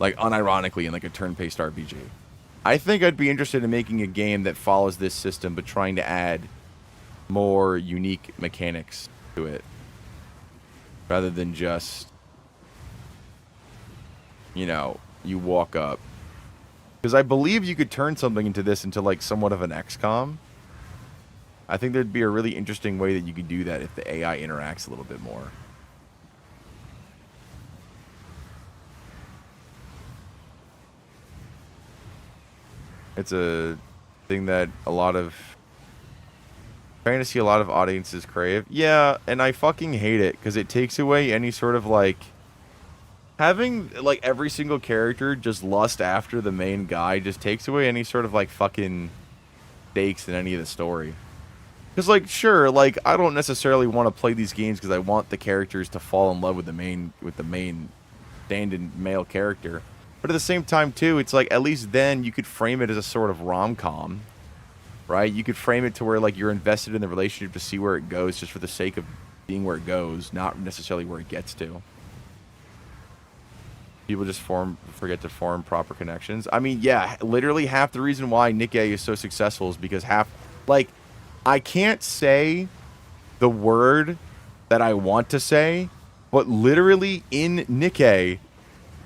like, unironically, in like a turn-based RPG. I think I'd be interested in making a game that follows this system, but trying to add more unique mechanics to it, rather than just, you know, you walk up. Because I believe you could turn something into this into like somewhat of an XCOM. I think there'd be a really interesting way that you could do that if the AI interacts a little bit more. It's a thing that trying to see a lot of audiences crave. Yeah, and I fucking hate it because it takes away any sort of like having like every single character just lust after the main guy just takes away any sort of like fucking stakes in any of the story. Because like, sure, like I don't necessarily want to play these games because I want the characters to fall in love with the main stand-in male character. But at the same time, too, it's like, at least then you could frame it as a sort of rom-com, right? You could frame it to where, like, you're invested in the relationship to see where it goes just for the sake of seeing where it goes, not necessarily where it gets to. People just forget to form proper connections. I mean, yeah, literally half the reason why Nikkei is so successful is because I can't say the word that I want to say, but literally in Nikkei,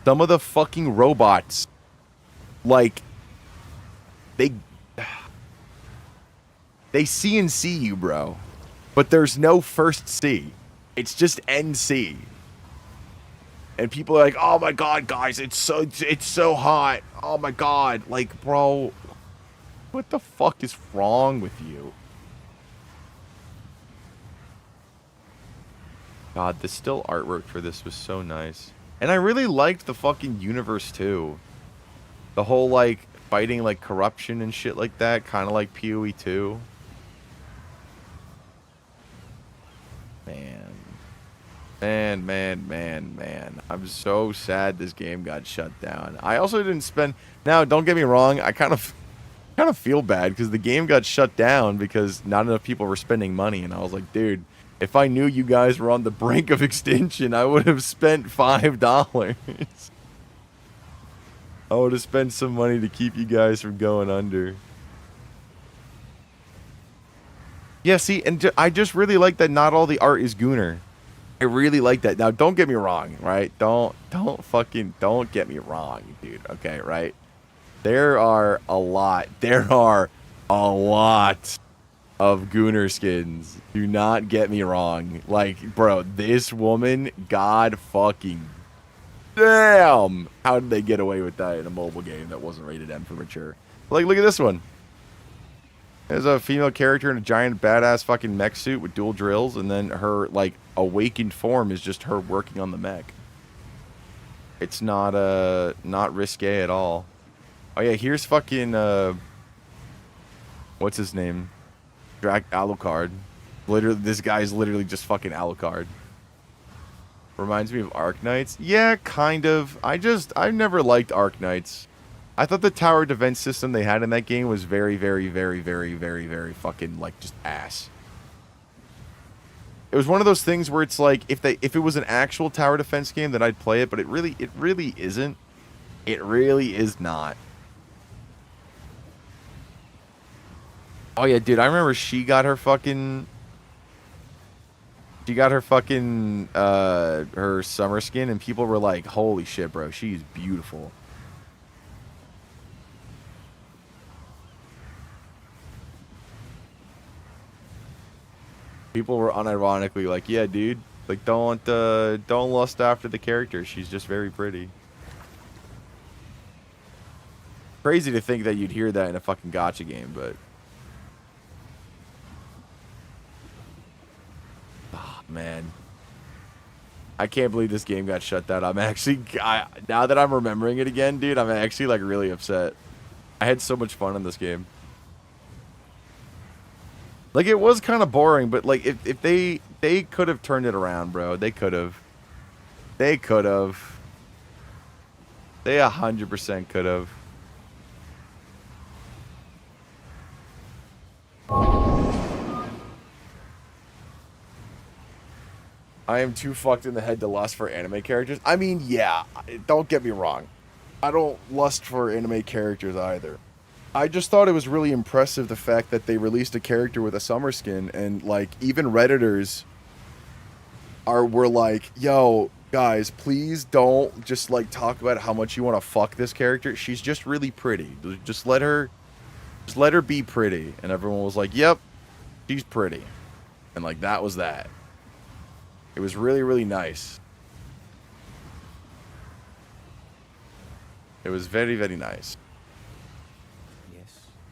some of the fucking robots, like, they CNC you, bro. But there's no first C. It's just NC. And people are like, oh my god, guys, it's so hot. Oh my god. Like, bro, what the fuck is wrong with you? God, the still artwork for this was so nice. And I really liked the fucking universe too. The whole, like, fighting, like, corruption and shit like that. Kind of like PoE 2. Man. I'm so sad this game got shut down. I also didn't spend... Now, don't get me wrong. I kind of feel bad because the game got shut down because not enough people were spending money. And I was like, dude, if I knew you guys were on the brink of extinction, I would have spent $5. I would have spent some money to keep you guys from going under. Yeah, see, and I just really like that not all the art is Gooner. I really like that. Now, don't get me wrong, right? Don't get me wrong, dude. Okay, right? There are a lot of Gooner skins. Do not get me wrong. Like, bro, this woman, god fucking damn. How did they get away with that in a mobile game that wasn't rated M for mature? Like, look at this one. There's a female character in a giant badass fucking mech suit with dual drills, and then her, like, awakened form is just her working on the mech. It's not risque at all. Oh yeah, here's fucking what's his name? Alucard. Literally, this guy's literally just fucking Alucard. Reminds me of Arc Knights. Yeah, kind of. I've never liked Arc Knights. I thought the tower defense system they had in that game was very fucking, like, just ass. It was one of those things where it's like, if it was an actual tower defense game, then I'd play it, but it really isn't. It really is not. Oh yeah, dude, I remember she got her fucking her summer skin, and people were like, holy shit, bro, she's beautiful. People were unironically like, yeah, dude, like, don't lust after the character. She's just very pretty. Crazy to think that you'd hear that in a fucking gacha game, but... Oh, man. I can't believe this game got shut down. I'm actually... now that I'm remembering it again, dude, I'm actually, like, really upset. I had so much fun in this game. Like, it was kind of boring, but, like, if they could have turned it around, bro. They could have. They 100% could have. I am too fucked in the head to lust for anime characters. I mean, yeah, don't get me wrong. I don't lust for anime characters either. I just thought it was really impressive the fact that they released a character with a summer skin, and, like, even Redditors were like, yo, guys, please don't just, like, talk about how much you want to fuck this character. She's just really pretty. Just let her be pretty. And everyone was like, yep, she's pretty. And, like, that was that. It was really, really nice. It was very, very nice.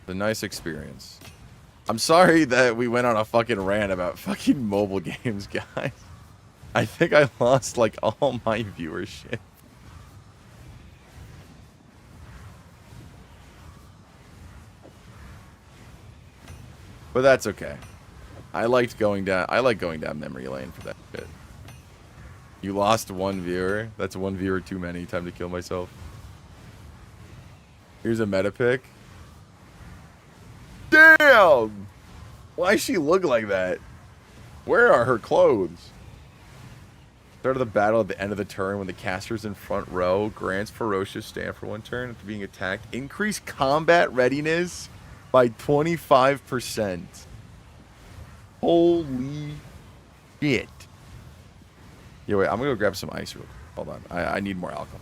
A nice experience. I'm sorry that we went on a fucking rant about fucking mobile games, guys. I think I lost, like, all my viewership. But that's okay. I like going down memory lane for that bit. You lost one viewer. That's one viewer too many. Time to kill myself. Here's a meta pick. Damn! Why does she look like that? Where are her clothes? Start of the battle at the end of the turn when the caster's in front row. Grants ferocious stand for 1 turn after being attacked. Increase combat readiness by 25%. Holy shit. Yeah, wait, I'm gonna go grab some ice real quick. Hold on. I need more alcohol.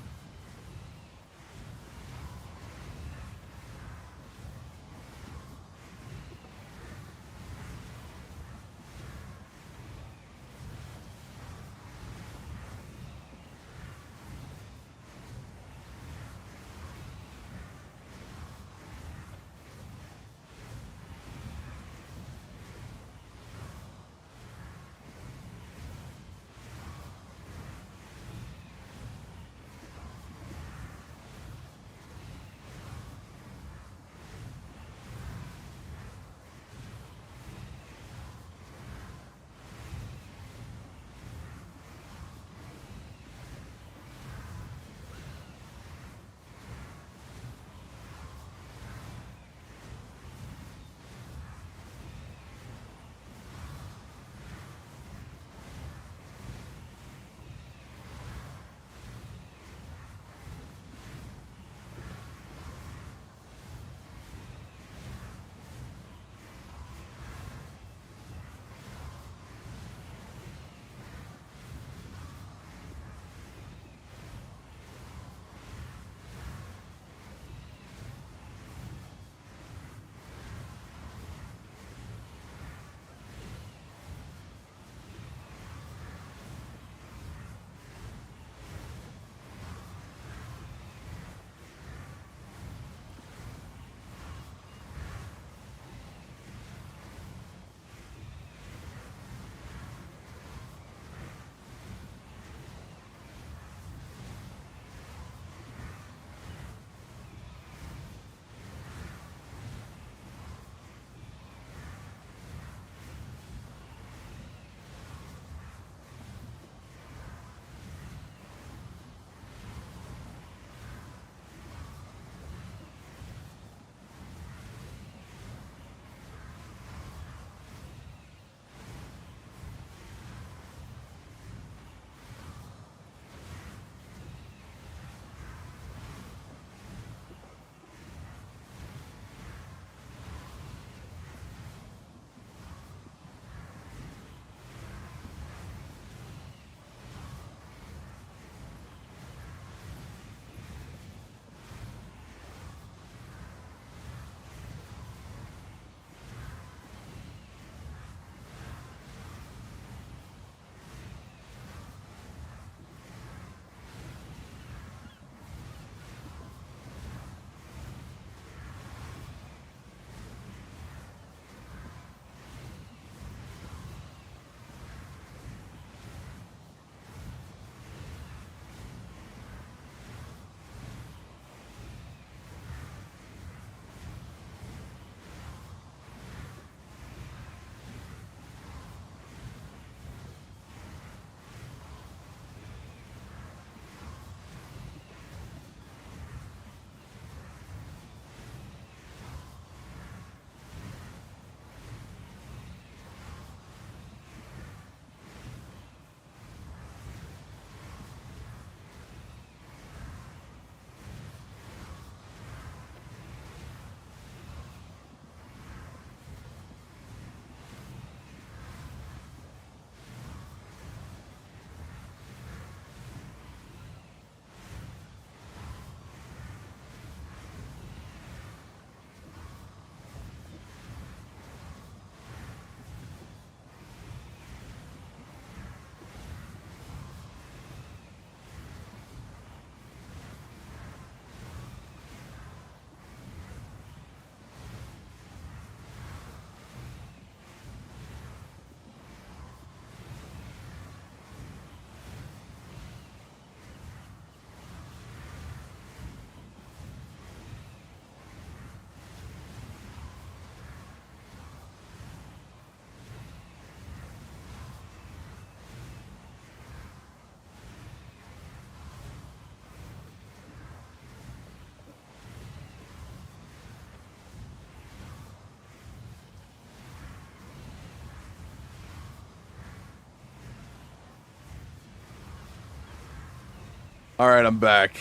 Alright, I'm back.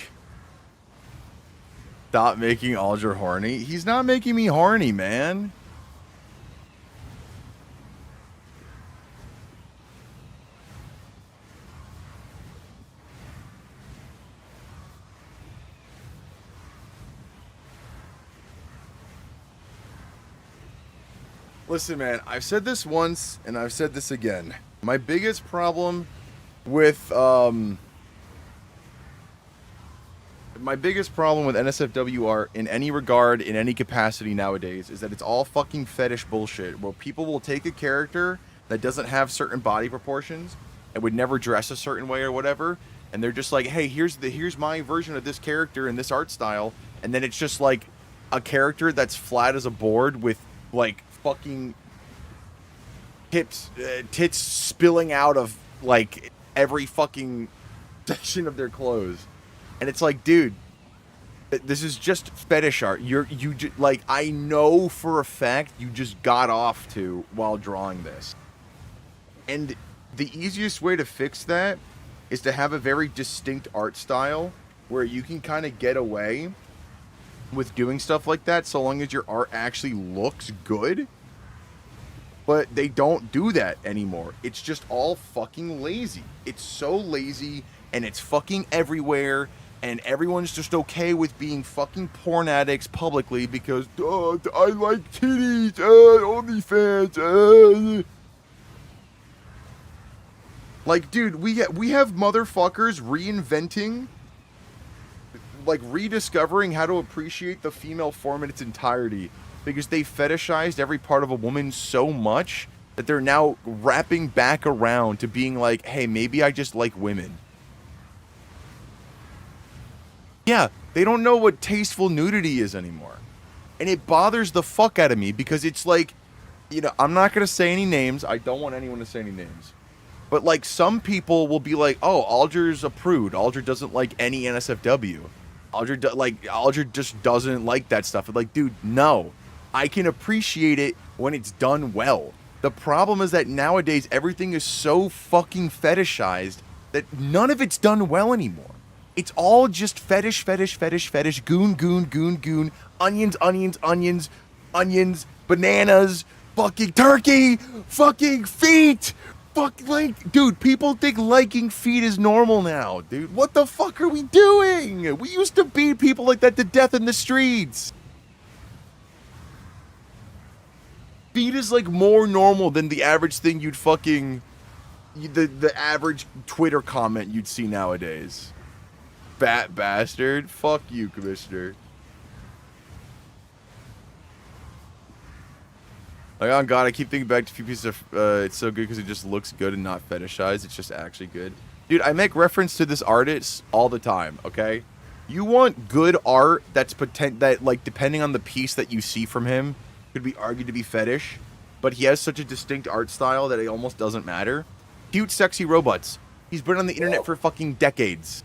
Stop making Alger horny. He's not making me horny, man. Listen, man, I've said this once, and I've said this again. My biggest problem with, NSFW art in any regard, in any capacity nowadays, is that it's all fucking fetish bullshit, where people will take a character that doesn't have certain body proportions and would never dress a certain way or whatever, and they're just like, hey, here's my version of this character in this art style, and then it's just like a character that's flat as a board with like fucking tits spilling out of like every fucking section of their clothes. And it's like, dude, this is just fetish art. Like, I know for a fact you just got off to while drawing this. And the easiest way to fix that is to have a very distinct art style where you can kind of get away with doing stuff like that so long as your art actually looks good. But they don't do that anymore. It's just all fucking lazy. It's so lazy, and it's fucking everywhere, and everyone's just okay with being fucking porn addicts publicly because, oh, I like titties, OnlyFans, Like, dude, we have motherfuckers reinventing, like, rediscovering how to appreciate the female form in its entirety because they fetishized every part of a woman so much that they're now wrapping back around to being like, hey, maybe I just like women. Yeah, they don't know what tasteful nudity is anymore. And it bothers the fuck out of me because it's like, you know, I'm not going to say any names. I don't want anyone to say any names. But, like, some people will be like, oh, Alger's a prude. Alger doesn't like any NSFW. Alger just doesn't like that stuff. And like, dude, no. I can appreciate it when it's done well. The problem is that nowadays everything is so fucking fetishized that none of it's done well anymore. It's all just fetish, goon, onions, bananas, fucking turkey, fucking feet. Fuck, like, dude, people think liking feet is normal now, dude. What the fuck are we doing? We used to beat people like that to death in the streets. Feet is, like, more normal than the average thing you'd fucking... The average Twitter comment you'd see nowadays. Fat bastard. Fuck you, Commissioner. Like, oh god, I keep thinking back to a few pieces of, it's so good because it just looks good and not fetishized. It's just actually good. Dude, I make reference to this artist all the time, okay? You want good art that's that, depending on the piece that you see from him, could be argued to be fetish, but he has such a distinct art style that it almost doesn't matter. Cute, sexy robots. He's been on the internet for fucking decades.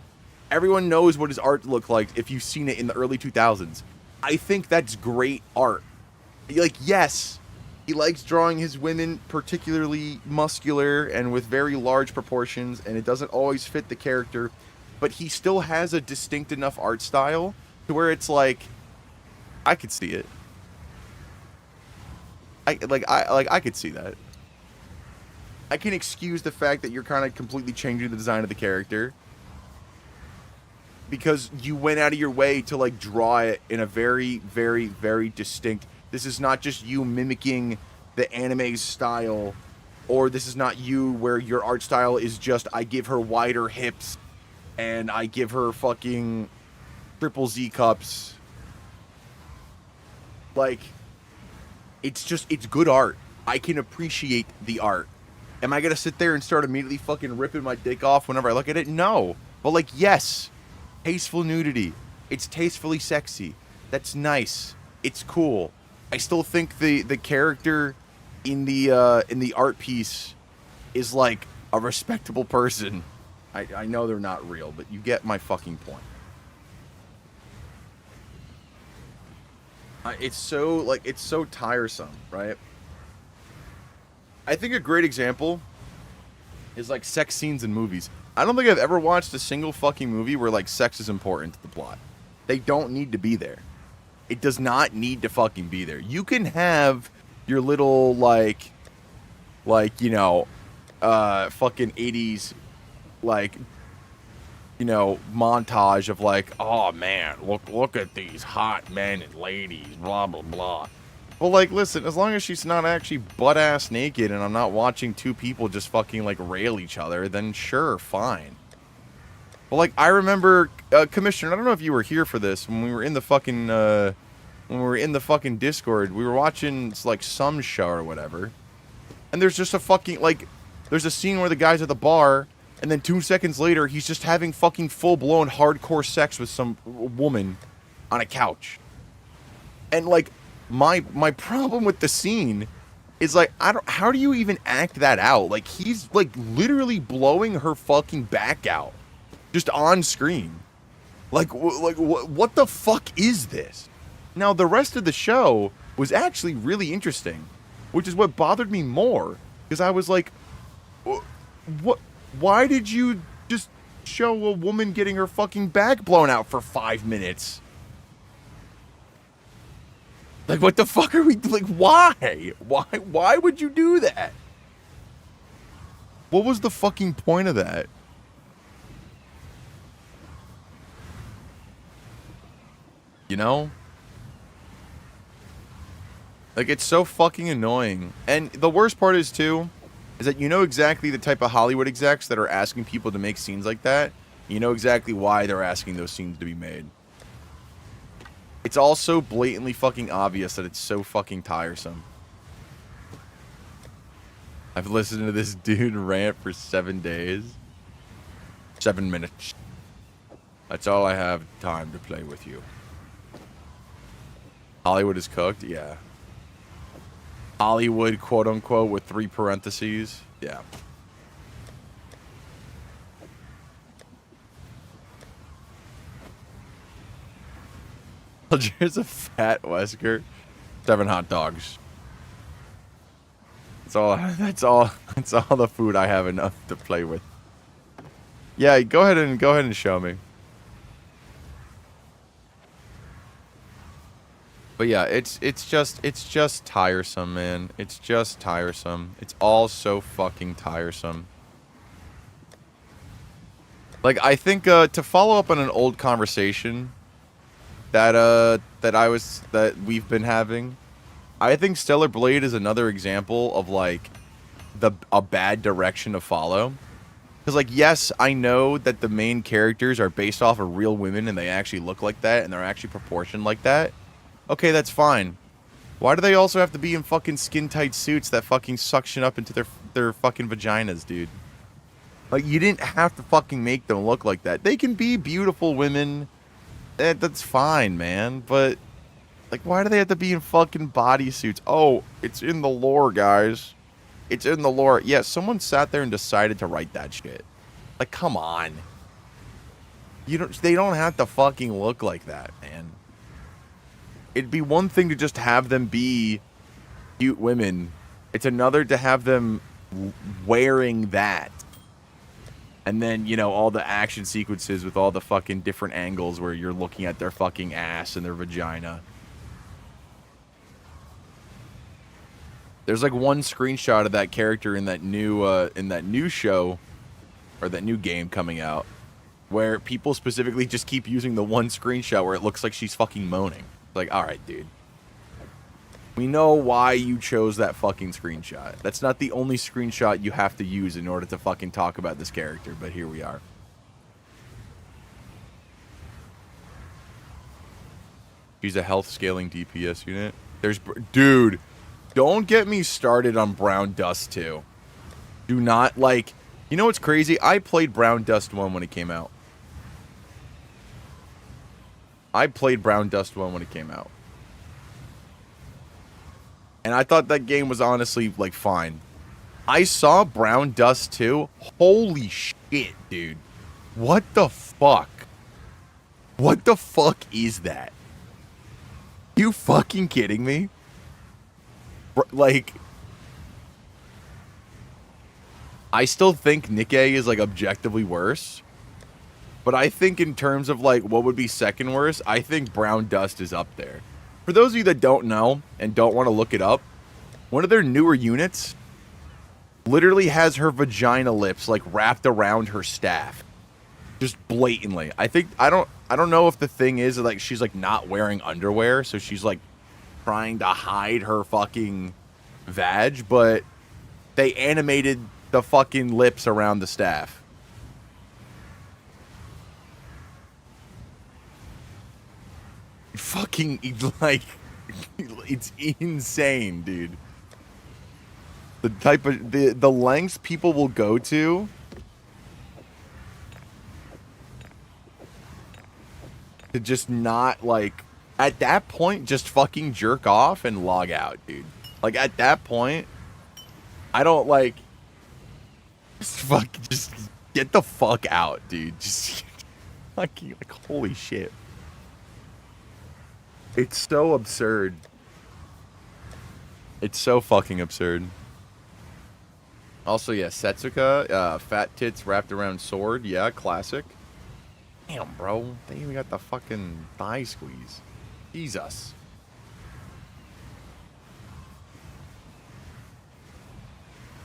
Everyone knows what his art looked like if you've seen it in the early 2000s. I think that's great art. Like, yes, he likes drawing his women particularly muscular and with very large proportions, and it doesn't always fit the character, but he still has a distinct enough art style to where it's like, I could see it. I could see that. I can excuse the fact that you're kind of completely changing the design of the character because you went out of your way to, like, draw it in a very, very, very distinct... This is not just you mimicking the anime's style, or this is not you where your art style is just, I give her wider hips, and I give her fucking triple Z cups. Like, it's good art. I can appreciate the art. Am I gonna sit there and start immediately fucking ripping my dick off whenever I look at it? No. But, like, yes. Tasteful nudity. It's tastefully sexy. That's nice. It's cool. I still think the character in the art piece is, like, a respectable person. I know they're not real, but you get my fucking point. It's so tiresome, right? I think a great example is, like, sex scenes in movies. I don't think I've ever watched a single fucking movie where, like, sex is important to the plot. They don't need to be there. It does not need to fucking be there. You can have your little, like, you know, fucking 80s, like, you know, montage of, like, oh, man, look at these hot men and ladies, blah, blah, blah. Well, like, listen, as long as she's not actually butt-ass naked and I'm not watching two people just fucking, like, rail each other, then sure, fine. But, like, I remember, Commissioner, I don't know if you were here for this, when we were in the fucking, Discord, we were watching, like, some show or whatever, and there's just a fucking, like, there's a scene where the guy's at the bar, and then 2 seconds later, he's just having fucking full-blown hardcore sex with some woman on a couch. And, like, my problem with the scene is, like, how do you even act that out? Like, he's, like, literally blowing her fucking back out. Just on screen. Like, what the fuck is this? Now, the rest of the show was actually really interesting, which is what bothered me more. Because I was like, what? Why did you just show a woman getting her fucking back blown out for 5 minutes? Like, what the fuck are we, like, why? Why would you do that? What was the fucking point of that? You know? Like, it's so fucking annoying. And the worst part is, too, is that you know exactly the type of Hollywood execs that are asking people to make scenes like that. You know exactly why they're asking those scenes to be made. It's all so blatantly fucking obvious that it's so fucking tiresome. I've listened to this dude rant for 7 days. 7 minutes. That's all I have time to play with you. Hollywood is cooked? Yeah. Hollywood, quote unquote, with 3 parentheses? Yeah. Here's a fat Wesker. 7 hot dogs. That's all the food I have enough to play with. Yeah, go ahead and show me. But yeah, it's just tiresome, man. It's just tiresome. It's all so fucking tiresome. Like, I think to follow up on an old conversation that we've been having, I think Stellar Blade is another example of, like, a bad direction to follow. Because, like, yes, I know that the main characters are based off of real women and they actually look like that and they're actually proportioned like that. Okay, that's fine. Why do they also have to be in fucking skin-tight suits that fucking suction up into their fucking vaginas, dude? Like, you didn't have to fucking make them look like that. They can be beautiful women. That's fine, man. But, like, why do they have to be in fucking bodysuits? Oh, it's in the lore, guys. It's in the lore. Yeah, someone sat there and decided to write that shit. Like, come on. They don't have to fucking look like that, man. It'd be one thing to just have them be cute women. It's another to have them wearing that. And then, you know, all the action sequences with all the fucking different angles where you're looking at their fucking ass and their vagina. There's like one screenshot of that character in that new show, or that new game coming out, where people specifically just keep using the one screenshot where it looks like she's fucking moaning. Like, alright, dude. We know why you chose that fucking screenshot. That's not the only screenshot you have to use in order to fucking talk about this character, but here we are. She's a health scaling DPS unit. Dude, don't get me started on Brown Dust 2. Do not, like... You know what's crazy? I played Brown Dust 1 when it came out. And I thought that game was honestly, like, fine. I saw Brown Dust 2. Holy shit, dude. What the fuck? What the fuck is that? You fucking kidding me? Like... I still think Nikkei is like objectively worse. But I think in terms of like what would be second worst, I think Brown Dust is up there. For those of you that don't know and don't want to look it up, one of their newer units literally has her vagina lips like wrapped around her staff. Just blatantly. I don't know if the thing is like she's like not wearing underwear, so she's like trying to hide her fucking vag, but they animated the fucking lips around the staff. Fucking like it's insane, dude. The type of the lengths people will go to just not like at that point just fucking jerk off and log out, dude. Like at that point I don't like just get the fuck out, dude. Just fucking like holy shit. It's so absurd. It's so fucking absurd. Also, yeah, Setsuka, fat tits wrapped around sword. Yeah, classic. Damn, bro. They even got the fucking thigh squeeze. Jesus.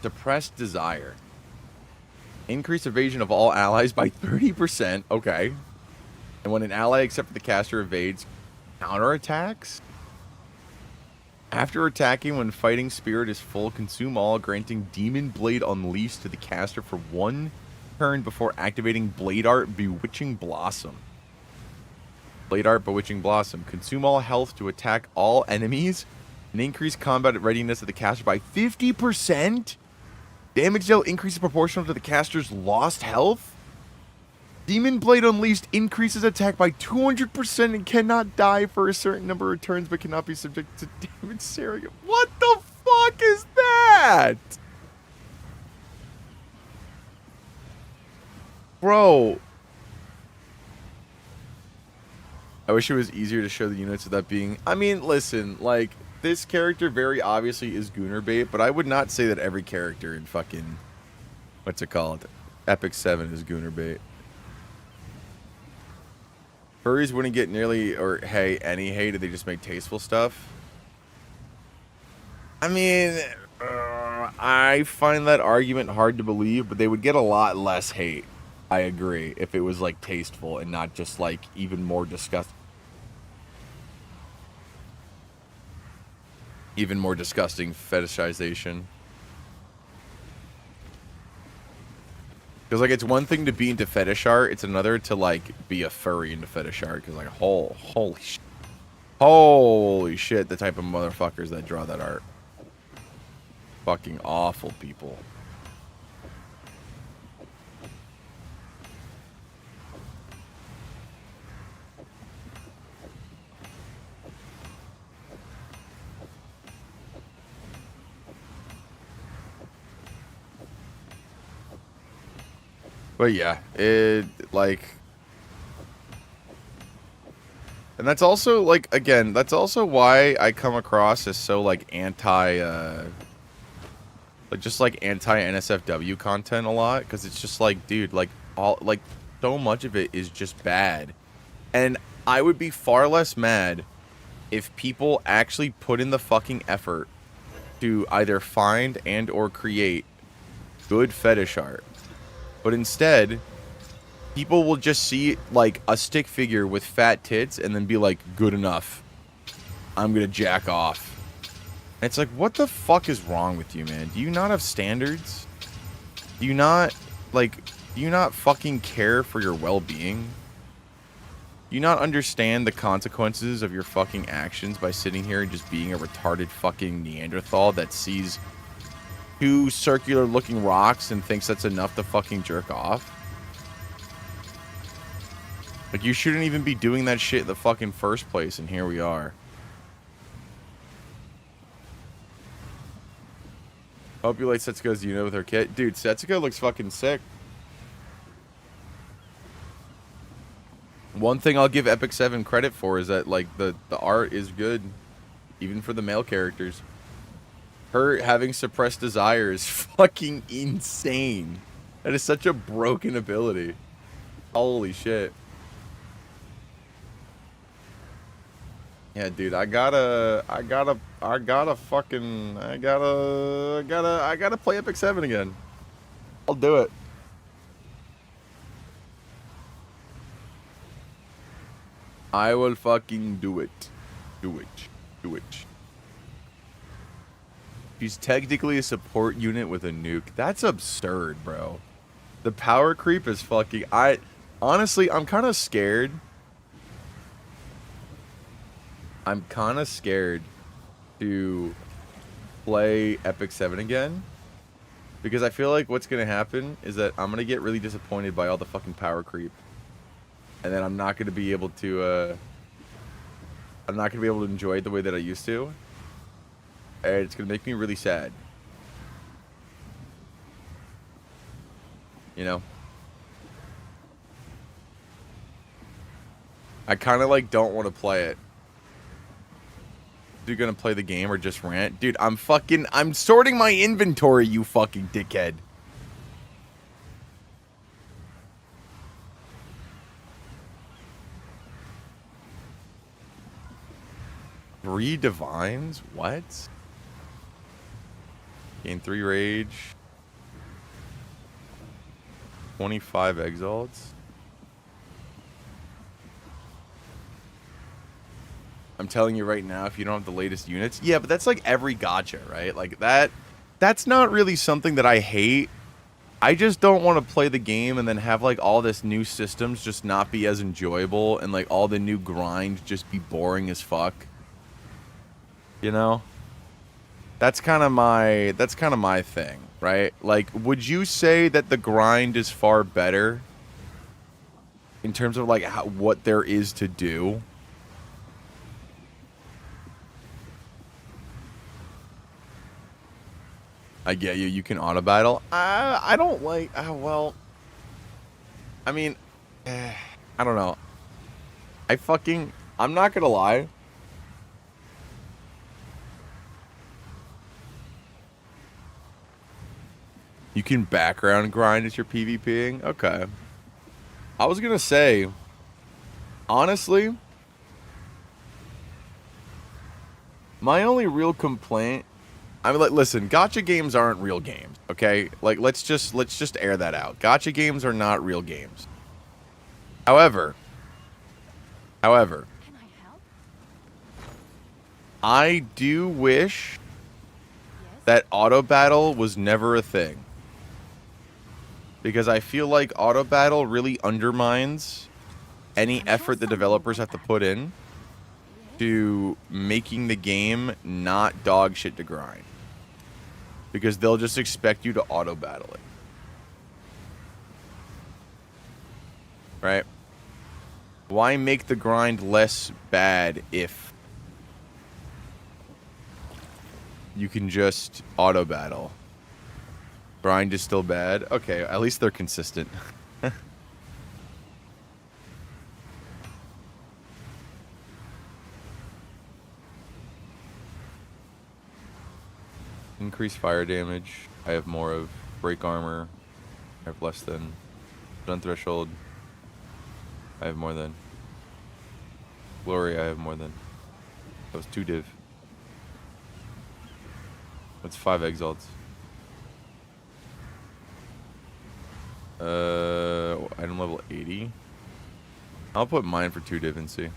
Suppressed desire. Increase evasion of all allies by 30%. Okay. And when an ally except for the caster evades, counterattacks? After attacking when fighting spirit is full, consume all, granting Demon Blade Unleashed to the caster for 1 turn before activating Blade Art Bewitching Blossom. Blade Art Bewitching Blossom. Consume all health to attack all enemies and increase combat readiness of the caster by 50%? Damage dealt increases proportional to the caster's lost health? Demon Blade Unleashed increases attack by 200% and cannot die for a certain number of turns, but cannot be subject to damage surrogate. What the fuck is that? Bro. I wish it was easier to show the units without being... I mean, listen, like, this character very obviously is Gooner bait, but I would not say that every character in fucking... What's it called? Epic 7 is Gooner bait. Furries wouldn't get nearly, or hey, any hate if they just make tasteful stuff. I mean, I find that argument hard to believe, but they would get a lot less hate. I agree, if it was like tasteful and not just like even more disgusting. Even more disgusting fetishization. Because, like, it's one thing to be into fetish art. It's another to, like, be a furry into fetish art. Because, like, holy shit. Holy shit, the type of motherfuckers that draw that art. Fucking awful people. But yeah, it, like... And that's also, like, again, that's also why I come across as so, like, like, just, like, anti-NSFW content a lot. Because it's just, like, dude, like, all, like, so much of it is just bad. And I would be far less mad if people actually put in the fucking effort to either find and or create good fetish art. But instead, people will just see, like, a stick figure with fat tits and then be like, good enough. I'm gonna jack off. And it's like, what the fuck is wrong with you, man? Do you not have standards? Do you not, like, do you not fucking care for your well-being? Do you not understand the consequences of your fucking actions by sitting here and just being a retarded fucking Neanderthal that sees 2 circular-looking rocks and thinks that's enough to fucking jerk off? Like, you shouldn't even be doing that shit in the fucking first place, and here we are. Hope you like Setsuko's unit with her kit. Dude, Setsuko looks fucking sick. One thing I'll give Epic 7 credit for is that, like, the art is good. Even for the male characters. Her having suppressed desire is fucking insane. That is such a broken ability. Holy shit. Yeah, dude, I gotta play Epic 7 again. I'll do it. I will fucking do it. Do it. Do it. She's technically a support unit with a nuke. That's absurd, bro. The power creep is fucking... Honestly, I'm kind of scared. I'm kind of scared to play Epic 7 again. Because I feel like what's going to happen is that I'm going to get really disappointed by all the fucking power creep. And then I'm not going to be able to... I'm not going to be able to enjoy it the way that I used to. And it's going to make me really sad. You know? I kind of like don't want to play it. You gonna play the game or just rant? Dude, I'm sorting my inventory, you fucking dickhead. 3 divines? What? Gain 3 rage. 25 exalts. I'm telling you right now, if you don't have the latest units... Yeah, but that's like every gacha, right? Like, that's not really something that I hate. I just don't want to play the game and then have, like, all this new systems just not be as enjoyable and, like, all the new grind just be boring as fuck. You know? That's kind of my thing, right? Like, would you say that the grind is far better in terms of, like, what there is to do? I get you. You can auto battle. I don't like. Well, I mean, I don't know. I'm not gonna lie. You can background grind as you're PvPing. Okay. I was gonna say, honestly, my only real complaint. I mean, like, listen, gacha games aren't real games, okay? Like, let's just air that out. Gacha games are not real games. However, Can I help? I do wish Yes. that auto battle was never a thing. Because I feel like auto battle really undermines any I'm sure effort the someone developers will have to want put in to making the game not dog shit to grind. Because they'll just expect you to auto battle it. Right? Why make the grind less bad if you can just auto battle? Grind is still bad? Okay, at least they're consistent. Increase fire damage. I have more of. Break armor. I have less than. Stun threshold. I have more than. Glory, I have more than. That was 2 div. That's 5 exalts. Item level 80. I'll put mine for 2 div and see.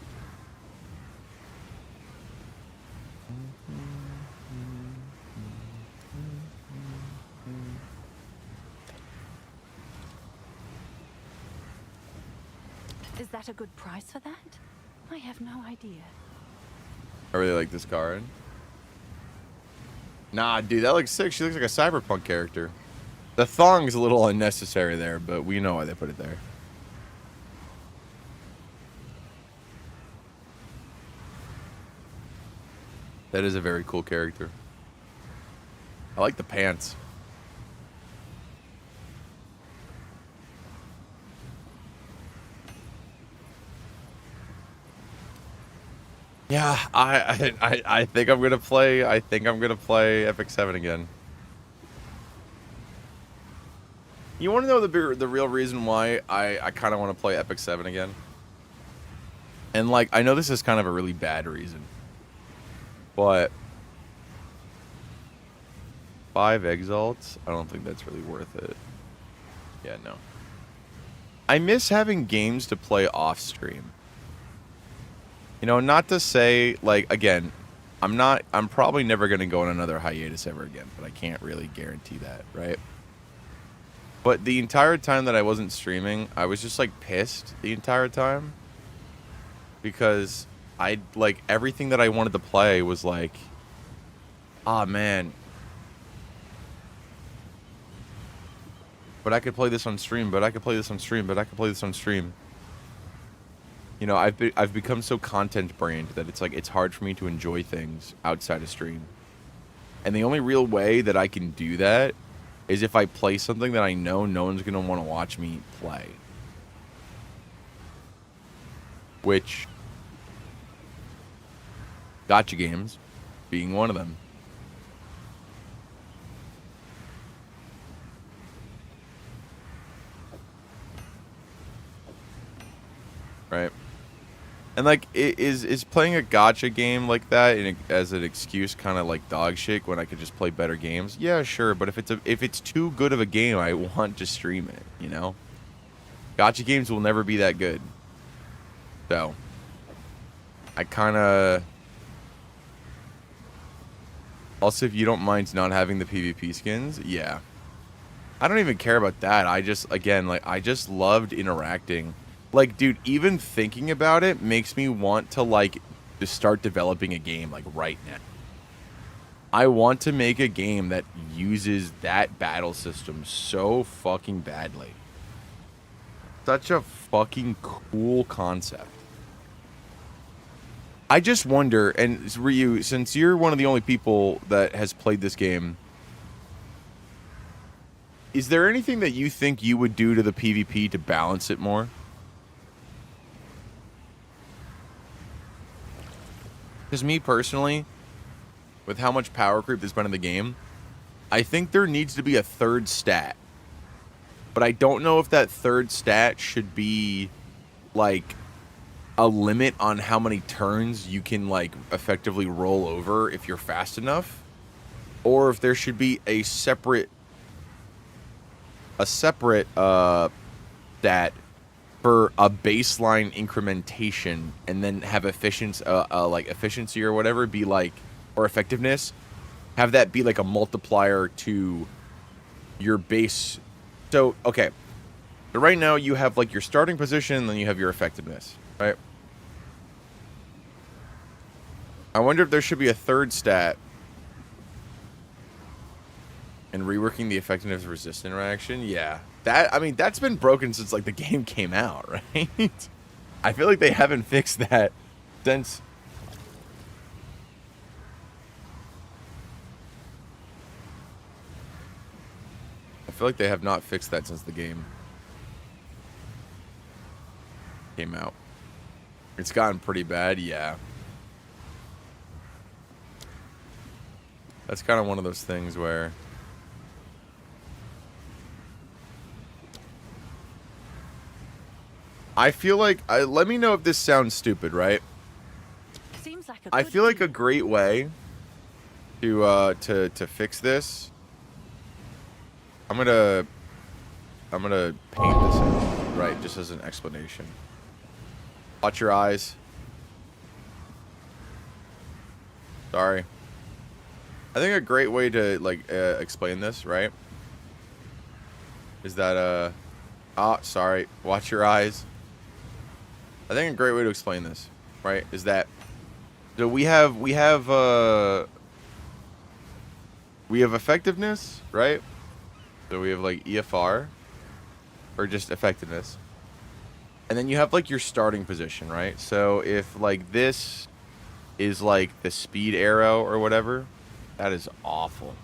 Is that a good price for that? I have no idea. I really like this card. Nah, dude, that looks sick. She looks like a cyberpunk character. The thong's a little unnecessary there, but we know why they put it there. That is a very cool character. I like the pants. Yeah, I think I'm gonna play. I think I'm gonna play Epic 7 again. You want to know the real reason why I kind of want to play Epic 7 again? And like, I know this is kind of a really bad reason, but 5 exalts, I don't think that's really worth it. Yeah, no. I miss having games to play off stream. You know, not to say, like, again, I'm probably never going to go on another hiatus ever again, but I can't really guarantee that, right? But the entire time that I wasn't streaming, I was just, like, pissed the entire time. Because like, everything that I wanted to play was like, ah, man. But I could play this on stream, but I could play this on stream, but I could play this on stream. You know, I've become so content brained that it's like, it's hard for me to enjoy things outside of stream. And the only real way that I can do that is if I play something that I know no one's going to want to watch me play. Which, gacha games being one of them. Right. And like, is playing a gacha game like that as an excuse kind of like dog shit when I could just play better games? Yeah, sure, but if it's too good of a game, I want to stream it, you know? Gacha games will never be that good. So, I kind of... Also, if you don't mind not having the PvP skins, yeah. I don't even care about that. I just, again, like, I just loved interacting. Like, dude, even thinking about it makes me want to, like, just start developing a game, like, right now. I want to make a game that uses that battle system so fucking badly. Such a fucking cool concept. I just wonder, and Ryu, since you're one of the only people that has played this game, is there anything that you think you would do to the PvP to balance it more? Because me personally, with how much power creep there's been in the game, I think there needs to be a third stat. But I don't know if that third stat should be, like, a limit on how many turns you can, like, effectively roll over if you're fast enough, or if there should be a separate stat for a baseline incrementation, and then have efficiency, like efficiency or whatever, be like, or effectiveness, have that be like a multiplier to your base. So, okay, but right now you have like your starting position, and then you have your effectiveness, right? I wonder if there should be a third stat and reworking the effectiveness of resist interaction. Yeah, that, I mean, that's been broken since like the game came out, right? I feel like they haven't fixed that since. I feel like they have not fixed that since the game came out. It's gotten pretty bad, yeah. That's kind of one of those things where I feel like, let me know if this sounds stupid, right? Seems like I feel like a great way to fix this. I'm gonna paint this in, right, just as an explanation. Watch your eyes. Sorry. I think a great way to, like, explain this, right, is that, sorry, watch your eyes. I think a great way to explain this, right, is that, so we have effectiveness, right? So we have, like, EFR, or just effectiveness. And then you have, like, your starting position, right? So if, like, this is, like, the speed arrow or whatever, that is awful.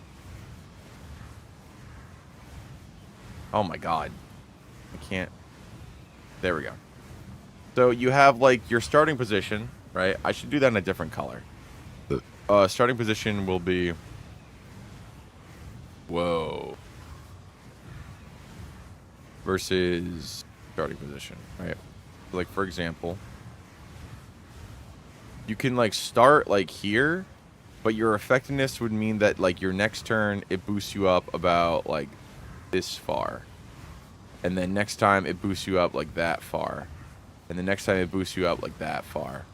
Oh my god. I can't. There we go. So you have, like, your starting position, right? I should do that in a different color. Starting position will be... Whoa. Versus starting position, right? Like, for example, you can, like, start, like, here, but your effectiveness would mean that, like, your next turn, it boosts you up about, like, this far. And then next time, it boosts you up, like, that far. And the next time, it boosts you up, like, that far.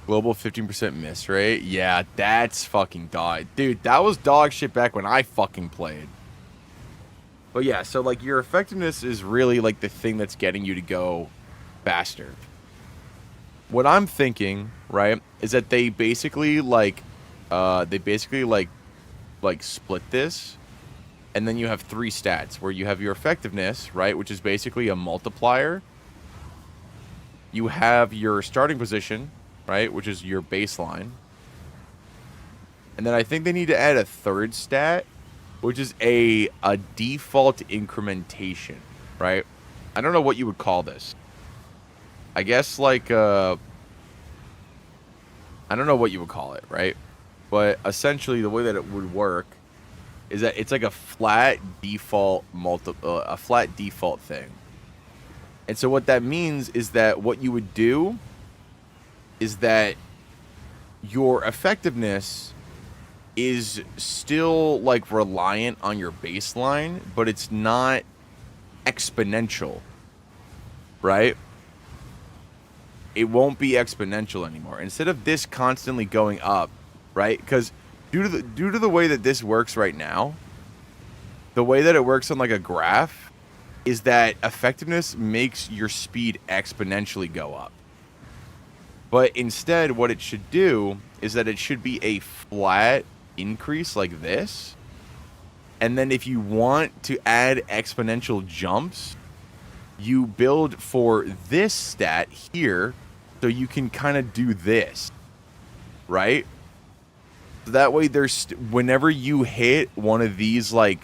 Global 15% miss rate? Yeah, that's fucking dog. Dude, that was dog shit back when I fucking played. But yeah, so, like, your effectiveness is really, like, the thing that's getting you to go faster. What I'm thinking, right, is that they basically, like, split this. And then you have 3 stats, where you have your effectiveness, right, which is basically a multiplier. You have your starting position, right, which is your baseline. And then I think they need to add a 3rd stat, which is a default incrementation, right? I don't know what you would call this. I guess, like, I don't know what you would call it, right? But essentially, the way that it would work is that it's like a flat default thing. And so what that means is that what you would do is that your effectiveness is still, like, reliant on your baseline, but it's not exponential, right? It won't be exponential anymore. Instead of this constantly going up, right? Because due to the way that this works right now, the way that it works on, like, a graph is that effectiveness makes your speed exponentially go up. But instead, what it should do is that it should be a flat increase like this. And then if you want to add exponential jumps, you build for this stat here, so you can kind of do this, right? So that way, there's whenever you hit one of these, like,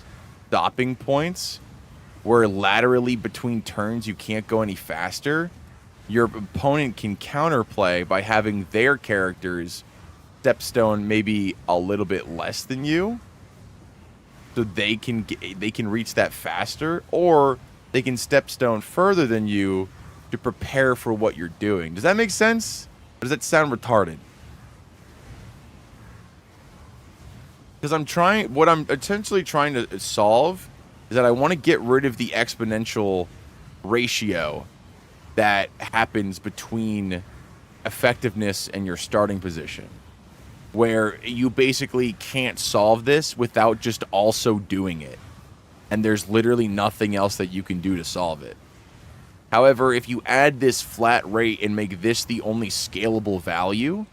stopping points where laterally between turns you can't go any faster, your opponent can counterplay by having their characters stepstone maybe a little bit less than you, so they can reach that faster, or they can stepstone further than you to prepare for what you're doing. Does that make sense? Or does that sound retarded? Because what I'm essentially trying to solve is that I want to get rid of the exponential ratio that happens between effectiveness and your starting position, where you basically can't solve this without just also doing it. And there's literally nothing else that you can do to solve it. However, if you add this flat rate and make this the only scalable value,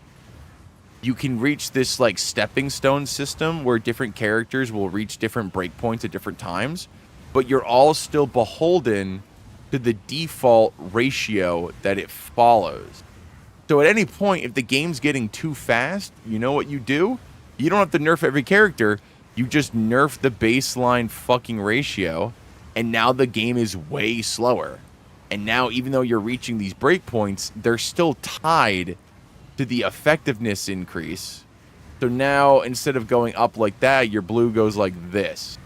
you can reach this, like, stepping stone system where different characters will reach different breakpoints at different times, but you're all still beholden to the default ratio that it follows. So at any point, if the game's getting too fast, you know what you do? You don't have to nerf every character. You just nerf the baseline fucking ratio, and now the game is way slower. And now, even though you're reaching these breakpoints, they're still tied to the effectiveness increase. So now, instead of going up like that, your blue goes like this.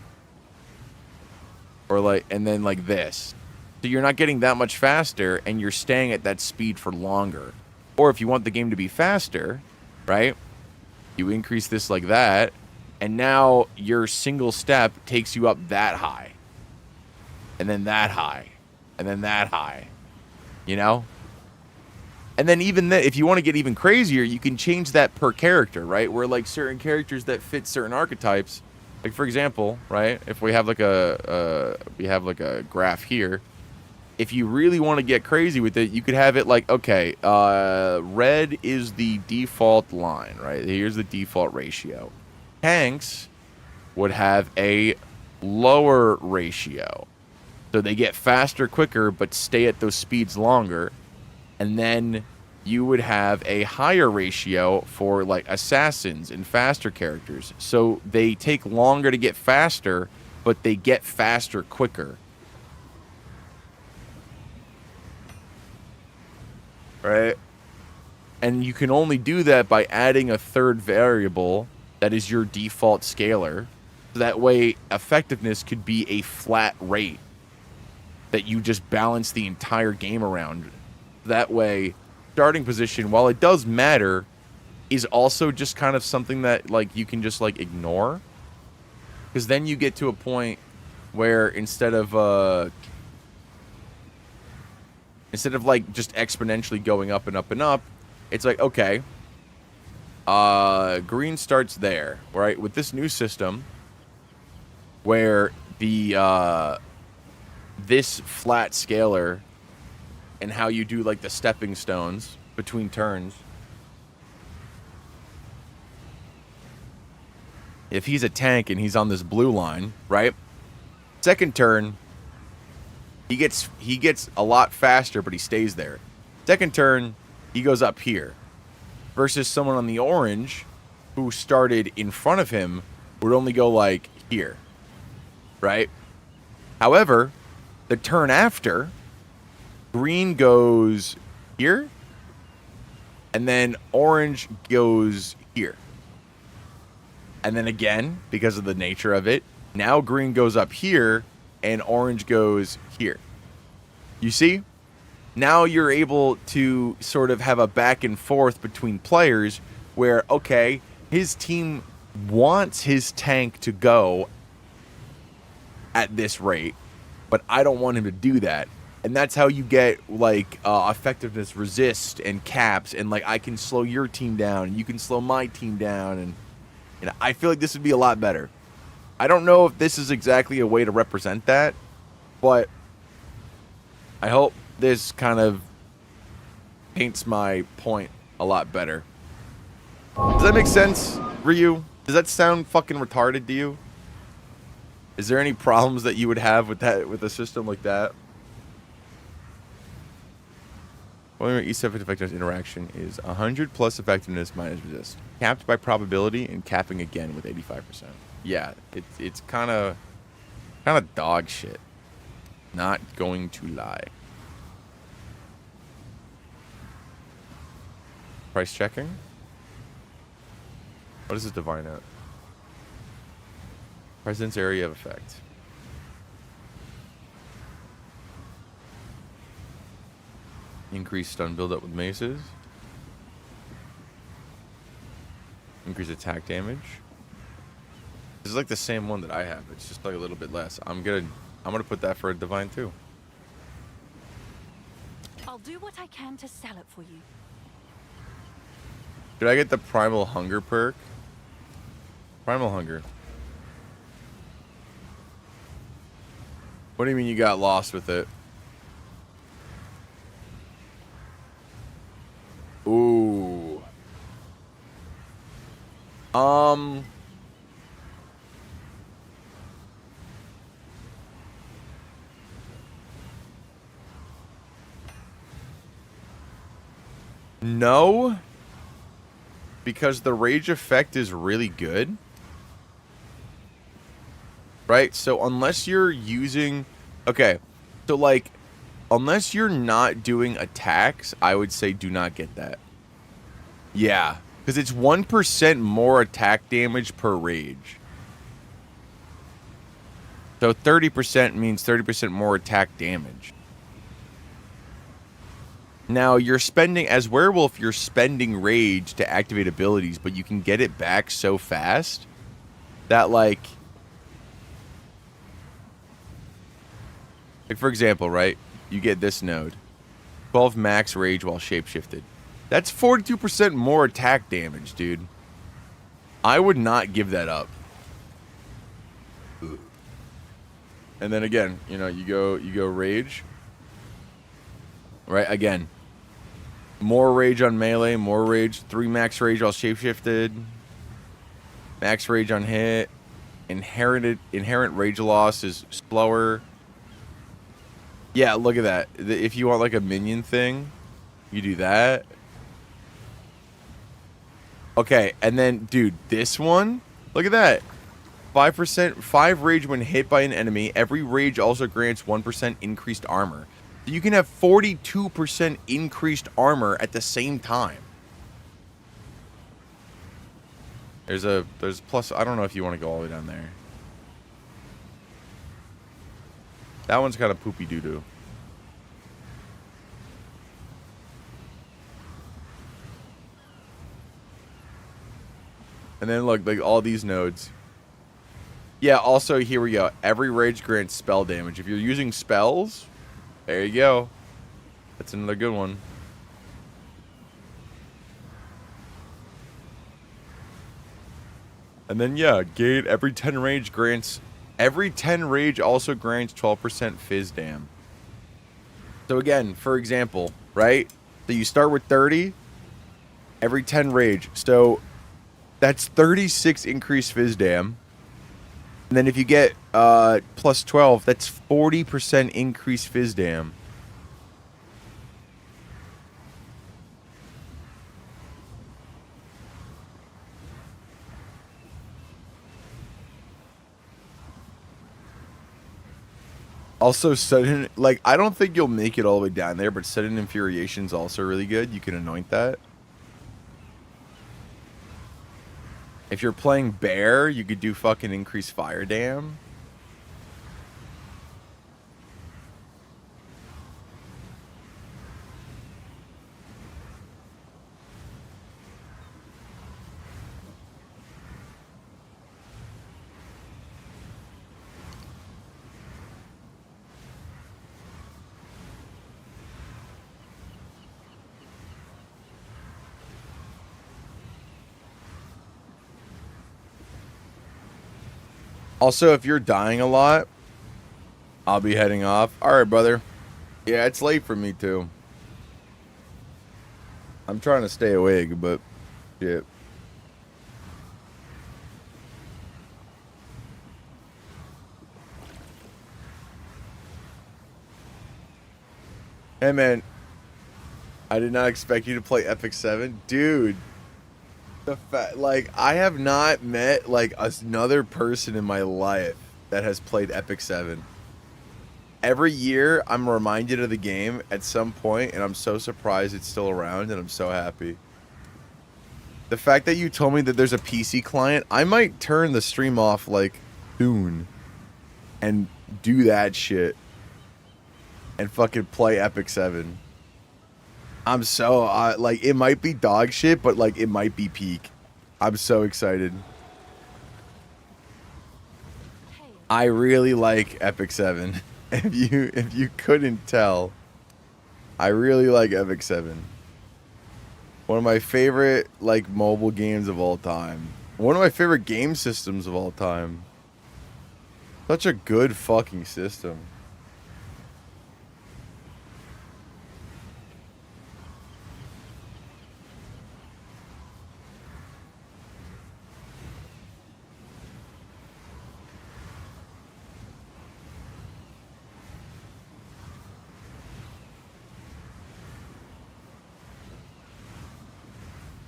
Or like, and then like this. So you're not getting that much faster, and you're staying at that speed for longer. Or if you want the game to be faster, right? You increase this like that, and now your single step takes you up that high. And then that high. And then that high. You know? And then even if you want to get even crazier, you can change that per character, right? Where, like, certain characters that fit certain archetypes, like, for example, right? If we have like a graph here, if you really want to get crazy with it, you could have it like, okay, red is the default line, right? Here's the default ratio. Tanks would have a lower ratio. So they get faster quicker, but stay at those speeds longer. And then you would have a higher ratio for, like, assassins and faster characters. So they take longer to get faster, but they get faster quicker. right? And you can only do that by adding a third variable that is your default scalar. So that way, effectiveness could be a flat rate that you just balance the entire game around. That way, starting position, while it does matter, is also just kind of something that like you can just like ignore. Because then you get to a point where instead of like just exponentially going up and up and up, it's like, okay, green starts there, right? With this new system where the this flat scalar and how you do like the stepping stones between turns. If he's a tank and he's on this blue line, right? Second turn, he gets a lot faster, but he stays there. Second turn, he goes up here. Versus someone on the orange who started in front of him would only go like here. Right? However, the turn after, green goes here, and then orange goes here. And then again, because of the nature of it, now green goes up here, and orange goes here. You see? Now you're able to sort of have a back and forth between players where, okay, his team wants his tank to go at this rate, but I don't want him to do that. And that's how you get like effectiveness resist and caps, and like I can slow your team down and you can slow my team down, and you know, I feel like this would be a lot better. I don't know if this is exactly a way to represent that, but I hope this kind of paints my point a lot better. Does that make sense, Ryu? Does that sound fucking retarded to you? Is there any problems that you would have with that, with a system like that? Well, each effectiveness interaction is 100 plus effectiveness minus resist, capped by probability, and capping again with 85%. Yeah, it's kind of dog shit. Not going to lie. Price checking. What does this divine at? President's area of effect. Increase stun buildup with maces. Increase attack damage. This is like the same one that I have. It's just like a little bit less. I'm gonna put that for a divine too. I'll do what I can to sell it for you. Did I get the primal hunger perk? Primal hunger. What do you mean you got lost with it? Ooh. No. Because the rage effect is really good. Right? So unless you're using... Okay. So like... Unless you're not doing attacks, I would say do not get that. Yeah. Because it's 1% more attack damage per rage. So 30% means 30% more attack damage. Now, you're spending... As Werewolf, you're spending rage to activate abilities, but you can get it back so fast that, like... Like, for example, right? You get this node. 12 max rage while shapeshifted. That's 42% more attack damage, dude. I would not give that up. And then again, you know, you go rage. Right, again. More rage on melee, more rage. 3 max rage while shapeshifted. Max rage on hit. Inherent rage loss is slower. Yeah, look at that. If you want like a minion thing, you do that. Okay, and then, dude, this one, look at that. 5% rage when hit by an enemy. Every rage also grants 1% increased armor. You can have 42% increased armor at the same time. There's plus, I don't know if you want to go all the way down there. That one's kind of poopy doo-doo. And then look, like all these nodes. Yeah, also here we go. Every rage grants spell damage. If you're using spells, there you go. That's another good one. And then yeah, gain every 10 rage grants. Every 10 rage also grants 12% fizz dam. So again, for example, right? So you start with 30. Every 10 rage. So that's 36 increased fizz dam. And then if you get plus 12, that's 40% increased fizz dam. Also, sudden, like, I don't think you'll make it all the way down there, but sudden infuriation's also really good. You can anoint that. If you're playing bear, you could do fucking increase fire dam. Also, if you're dying a lot, I'll be heading off. All right, brother. Yeah, it's late for me, too. I'm trying to stay awake, but shit. Hey, man. I did not expect you to play Epic 7. Dude. Like, I have not met, like, another person in my life that has played Epic 7. Every year, I'm reminded of the game at some point, and I'm so surprised it's still around, and I'm so happy. The fact that you told me that there's a PC client, I might turn the stream off, like, soon, and do that shit, and fucking play Epic 7. I'm so, like, it might be dog shit, but, like, it might be peak. I'm so excited. I really like Epic 7. If you couldn't tell, I really like Epic 7. One of my favorite, like, mobile games of all time. One of my favorite game systems of all time. Such a good fucking system.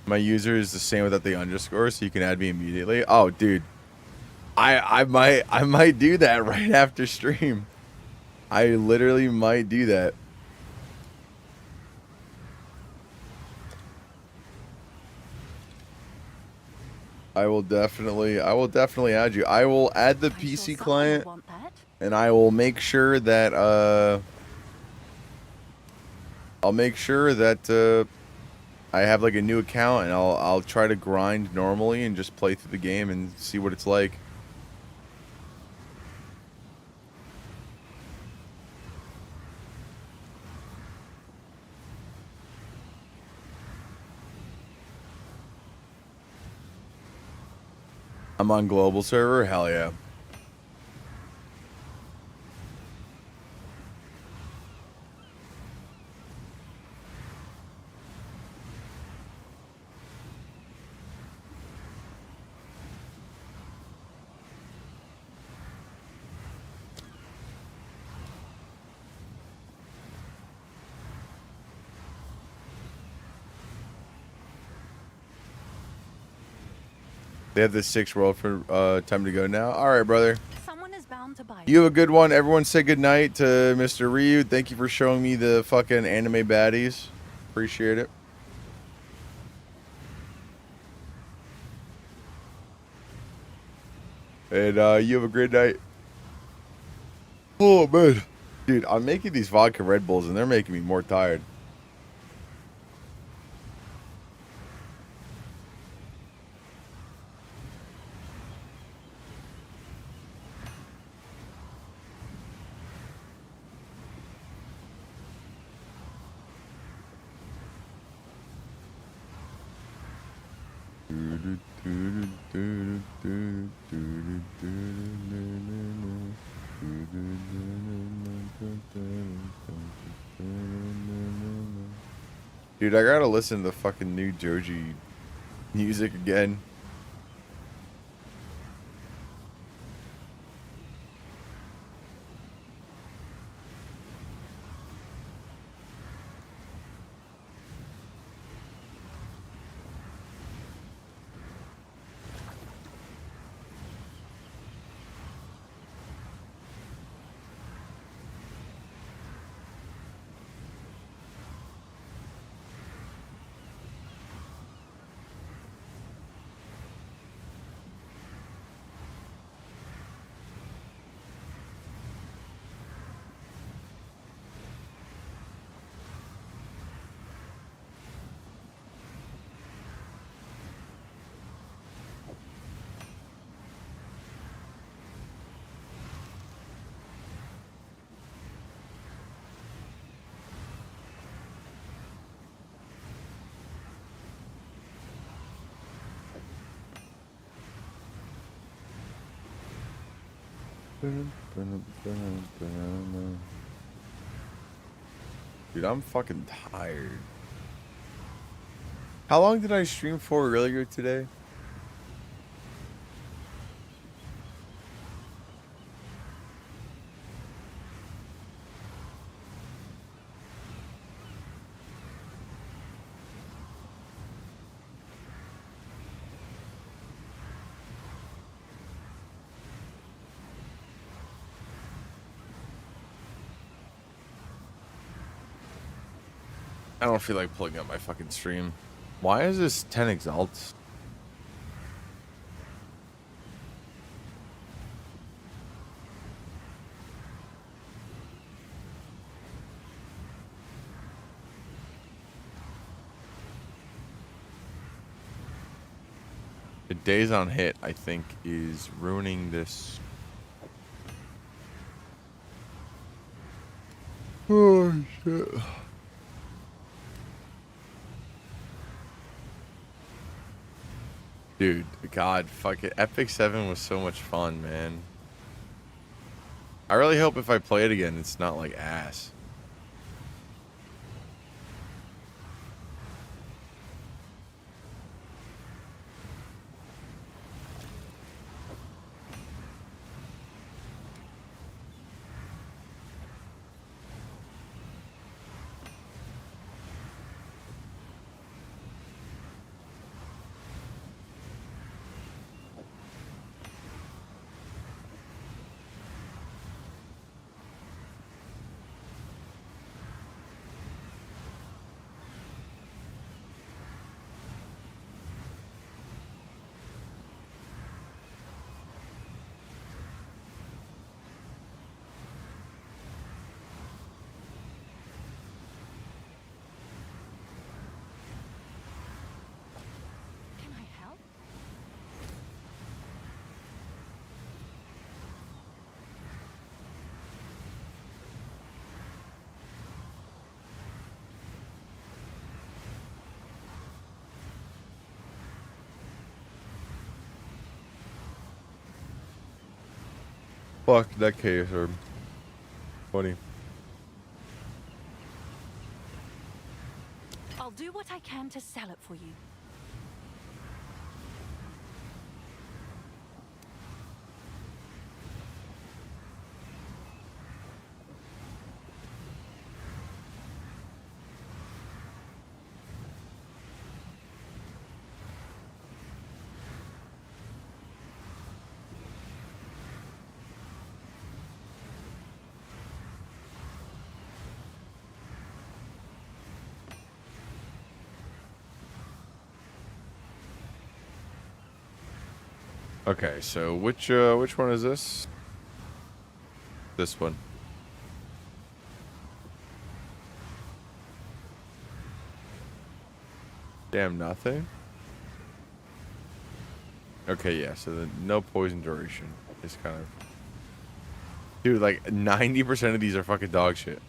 My user is the same without the underscore, so you can add me immediately. Oh, dude, I might do that right after stream. I literally might do that. I will definitely add you. I will add the PC client, and I will make sure that I have like a new account, and I'll try to grind normally and just play through the game and see what it's like. I'm on global server? Hell yeah. They have the 6 world for time to go now. All right, brother. Someone is bound to buy You have a good one. Everyone say good night to Mr. Ryu. Thank you for showing me the fucking anime baddies. Appreciate it. And you have a great night. Oh, man. Dude, I'm making these vodka Red Bulls, and they're making me more tired. Dude, I gotta listen to the fucking new Joji music again. Dude, I'm fucking tired. How long did I stream for earlier today? I don't feel like pulling up my fucking stream. Why is this 10 exalts? The days on hit, I think, is ruining this. Oh, shit. Dude, God, fuck it. Epic 7 was so much fun, man. I really hope if I play it again, it's not like ass. Can I help? Fuck that case, or funny. I'll do what I can to sell it for you. Okay, so which one is this? This one. Damn nothing. Okay, yeah, so the no poison duration is kind of... Dude, like 90% of these are fucking dog shit.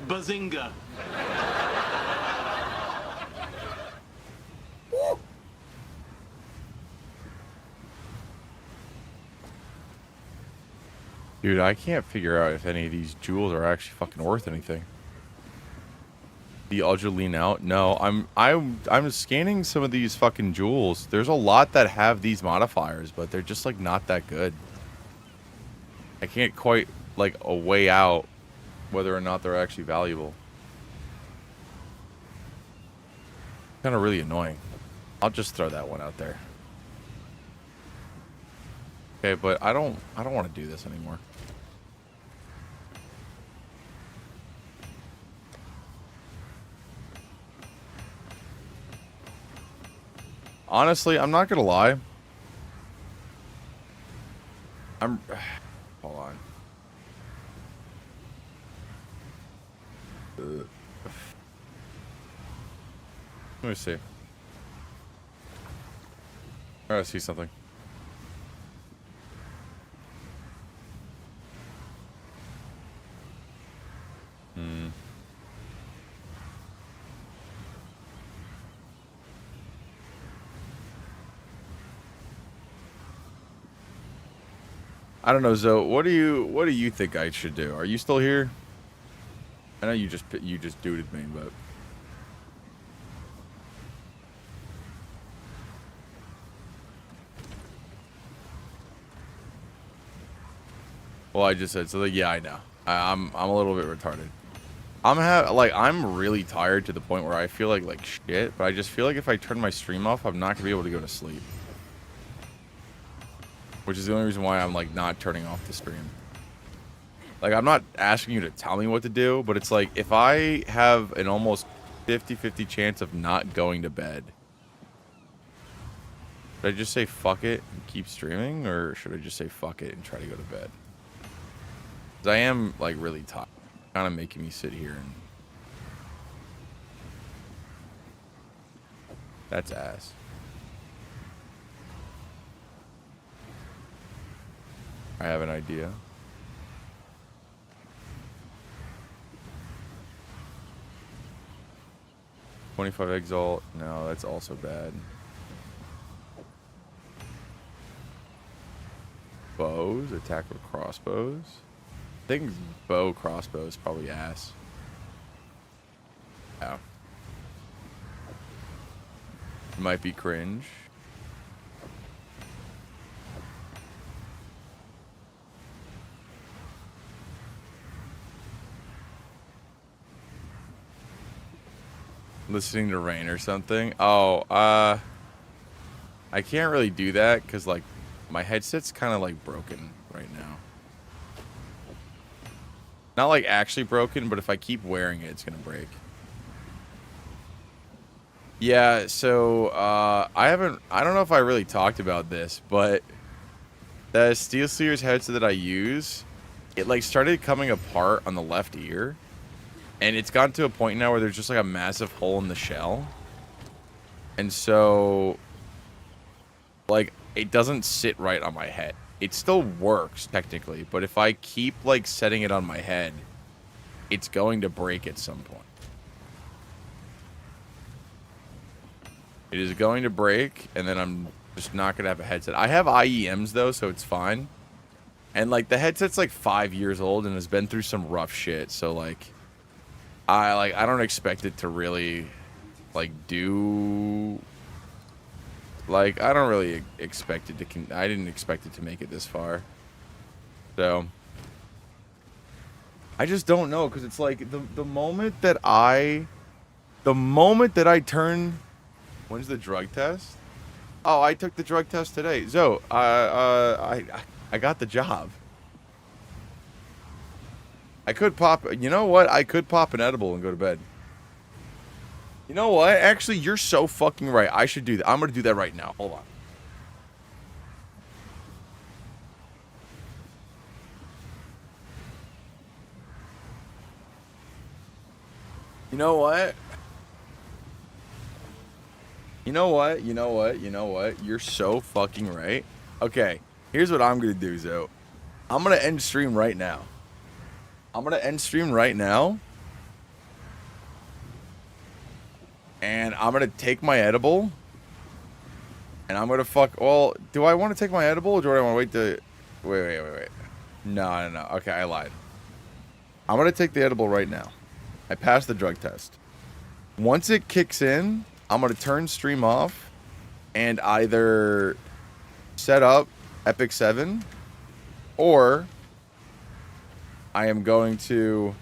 Bazinga. Dude, I can't figure out if any of these jewels are actually fucking worth anything. The ultra lean out? No, I'm scanning some of these fucking jewels. There's a lot that have these modifiers, but they're just like not that good. I can't quite like weigh out whether or not they're actually valuable. Kind of really annoying. I'll just throw that one out there. Okay, but I don't want to do this anymore. Honestly, I'm not gonna lie. Hold on. Let me see. I gotta see something. I don't know, Zoe. What do you think I should do? Are you still here? I know you just duded me, but well, I just said so. Like, yeah, I know. I'm a little bit retarded. I'm really tired to the point where I feel like shit. But I just feel like if I turn my stream off, I'm not gonna be able to go to sleep. Which is the only reason why I'm like not turning off the stream. Like, I'm not asking you to tell me what to do, but it's like if I have an almost 50-50 chance of not going to bed, should I just say fuck it and keep streaming, or should I just say fuck it and try to go to bed? Because I am like really tired. Kind of making me sit here and that's ass. I have an idea. $25 exalt. No, that's also bad. Bows. Attack with crossbows. I think bow crossbow is probably ass. Yeah. It might be cringe. Listening to rain or something. Oh, I can't really do that because like my headset's kind of like broken right now. Not like actually broken, but if I keep wearing it, it's gonna break. Yeah, so I don't know if I really talked about this, but the SteelSeries headset that I use, it like started coming apart on the left ear. And it's gotten to a point now where there's just like a massive hole in the shell. And so, like, it doesn't sit right on my head. It still works, technically. But if I keep, like, setting it on my head, it's going to break at some point. It is going to break, and then I'm just not going to have a headset. I have IEMs, though, so it's fine. And, like, the headset's, like, 5 years old and has been through some rough shit. So, like... I don't expect it to really, like, do, like, I don't really expect it to, I didn't expect it to make it this far, so, I just don't know, because it's like, the moment that I turn, when's the drug test? Oh, I took the drug test today. Zoe, I got the job. I could pop, you know what? I could pop an edible and go to bed. You know what? Actually, you're so fucking right. I should do that. I'm going to do that right now. Hold on. You know what? You know what? You know what? You know what? You're so fucking right. Okay, here's what I'm going to do, Zoe. I'm going to end stream right now. I'm going to end stream right now, And I'm going to take my edible. And I'm going to fuck... Well, do I want to take my edible or do I want to wait to... Wait. No. Okay, I lied. I'm going to take the edible right now. I passed the drug test. Once it kicks in, I'm going to turn stream off and either set up Epic 7 or I am going to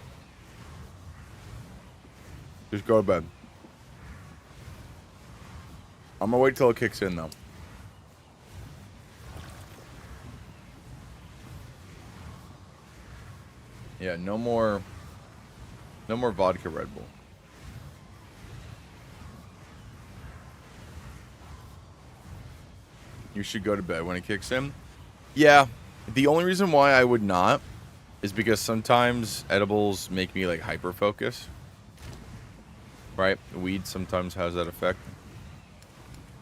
just go to bed. I'm going to wait till it kicks in, though. Yeah, no more vodka Red Bull. You should go to bed when it kicks in. Yeah, the only reason why I would not is because sometimes edibles make me like hyper focus. Right? Weed sometimes has that effect.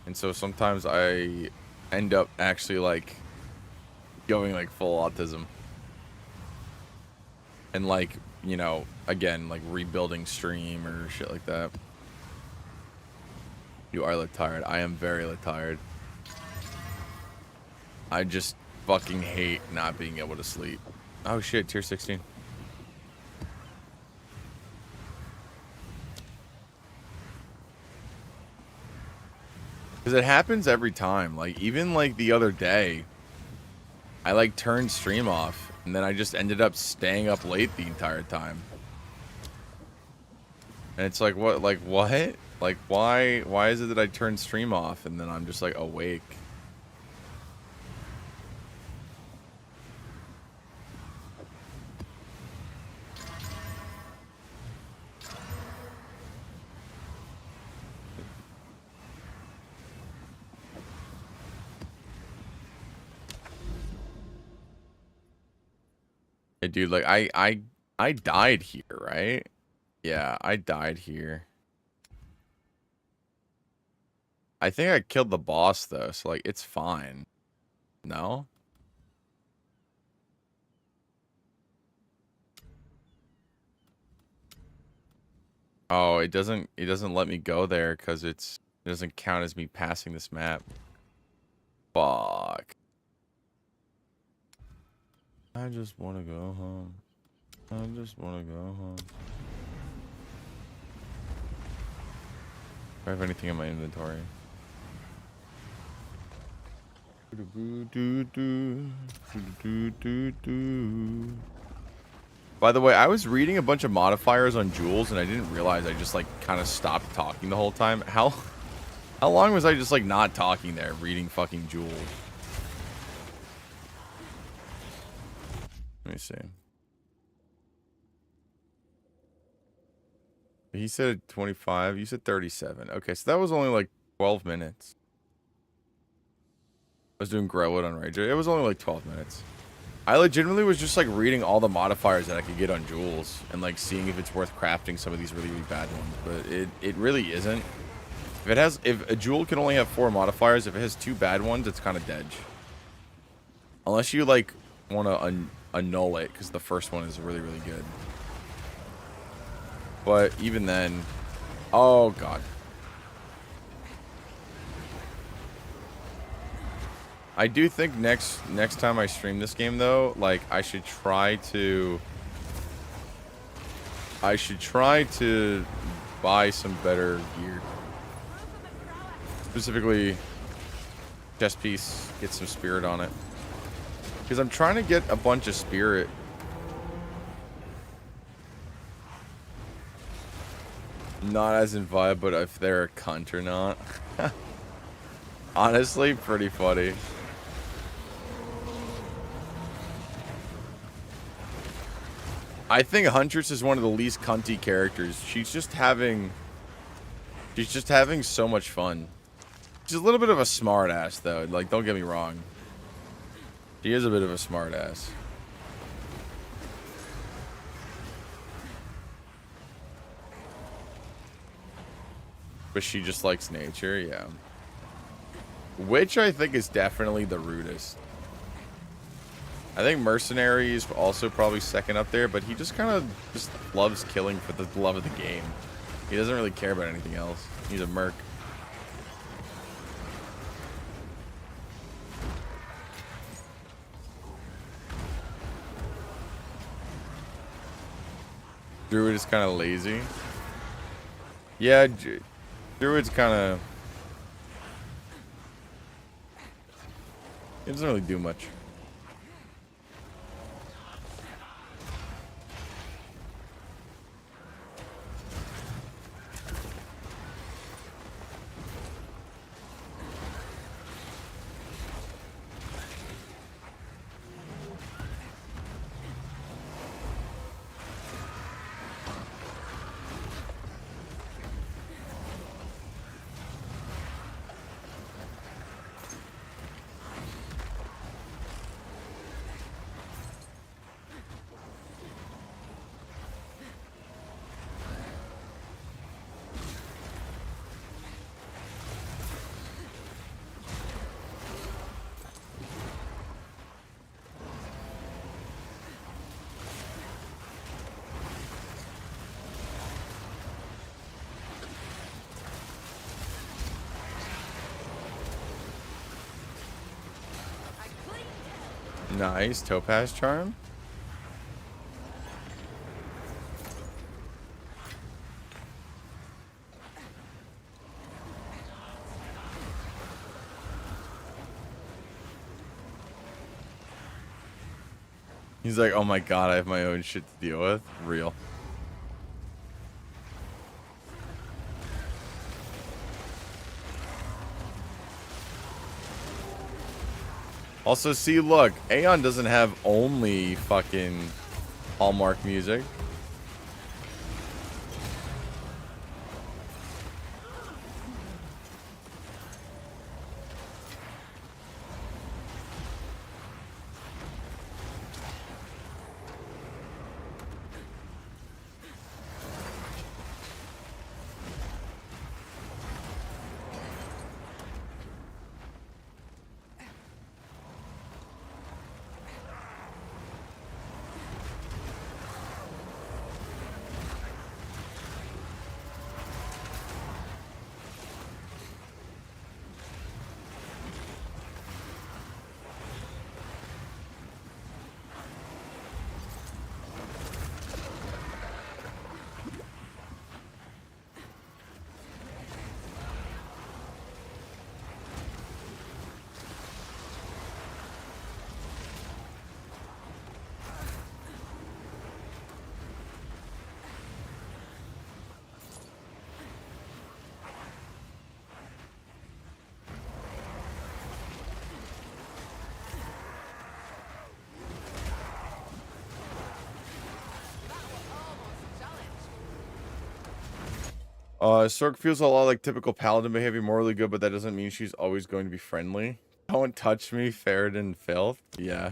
And so sometimes I end up actually like going like full autism. And like, you know, again, like rebuilding stream or shit like that. You are tired. I am very tired. I just fucking hate not being able to sleep. Oh shit, tier 16. Because it happens every time. Like, even like the other day, I like turned stream off. And then I just ended up staying up late the entire time. And it's like, what? Like, what? Like, why is it that I turned stream off and then I'm just like awake? Hey, dude, like, I died here, right? Yeah, I died here. I think I killed the boss, though, so, like, it's fine. No? Oh, it doesn't let me go there because it doesn't count as me passing this map. Fuck. I just want to go home. I just want to go home. Do I have anything in my inventory? By the way, I was reading a bunch of modifiers on Jules and I didn't realize I just like kind of stopped talking the whole time. How long was I just like not talking there, reading fucking Jules? Let me see. He said 25. You said 37. Okay, so that was only like 12 minutes. I was doing Growwood on Rager. It was only like 12 minutes. I legitimately was just like reading all the modifiers that I could get on Jules and like seeing if it's worth crafting some of these really bad ones. But it really isn't. If a Jewel can only have 4 modifiers, if it has 2 bad ones, it's kind of dead. Unless you like want to annul it because the first one is really good. But even then, oh god. I do think next time I stream this game though, like I should try to buy some better gear. Specifically chest piece, get some spirit on it. Because I'm trying to get a bunch of spirit. Not as in vibe, but if they're a cunt or not. Honestly, pretty funny. I think Huntress is one of the least cunty characters. She's just having so much fun. She's a little bit of a smart ass though. Like, don't get me wrong. She is a bit of a smart ass. But she just likes nature, yeah. Which I think is definitely the rudest. I think Mercenary is also probably second up there, but he just kind of just loves killing for the love of the game. He doesn't really care about anything else. He's a merc. Druid is kind of lazy. Yeah, Druid's kind of... He doesn't really do much. Nice. Topaz charm. He's like, oh my god, I have my own shit to deal with. Real. Also, see, look, Aeon doesn't have only fucking Hallmark music. Sork feels a lot like typical paladin behavior, morally good, but that doesn't mean she's always going to be friendly. Don't touch me, Ferritin filth. Yeah.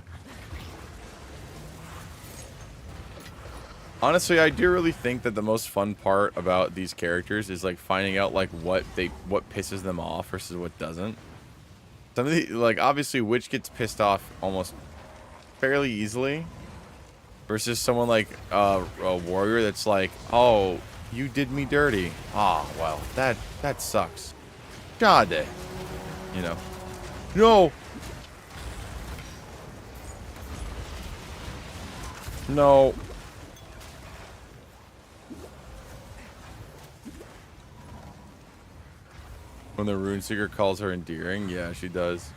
Honestly, I do really think that the most fun part about these characters is like finding out like what pisses them off versus what doesn't. Some of the, like, obviously Witch gets pissed off almost fairly easily versus someone like a warrior that's like, oh, you did me dirty. Ah, well, that sucks. God, you know. No. No. When the Runeseeker calls her endearing, yeah, she does.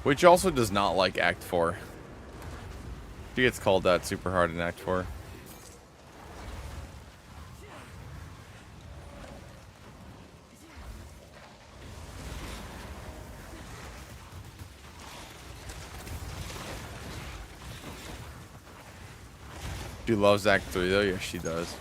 Which also does not like Act 4. She gets called that super hard in Act 4. She loves Act 3 though, yes she does.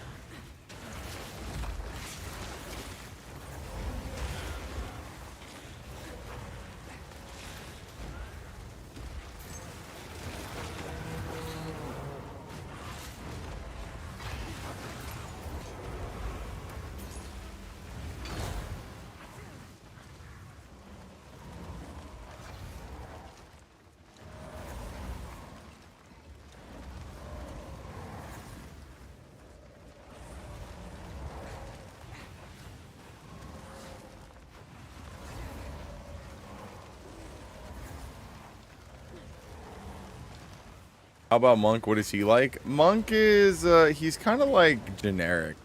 How about Monk? What is he like? Monk is, he's kind of like generic.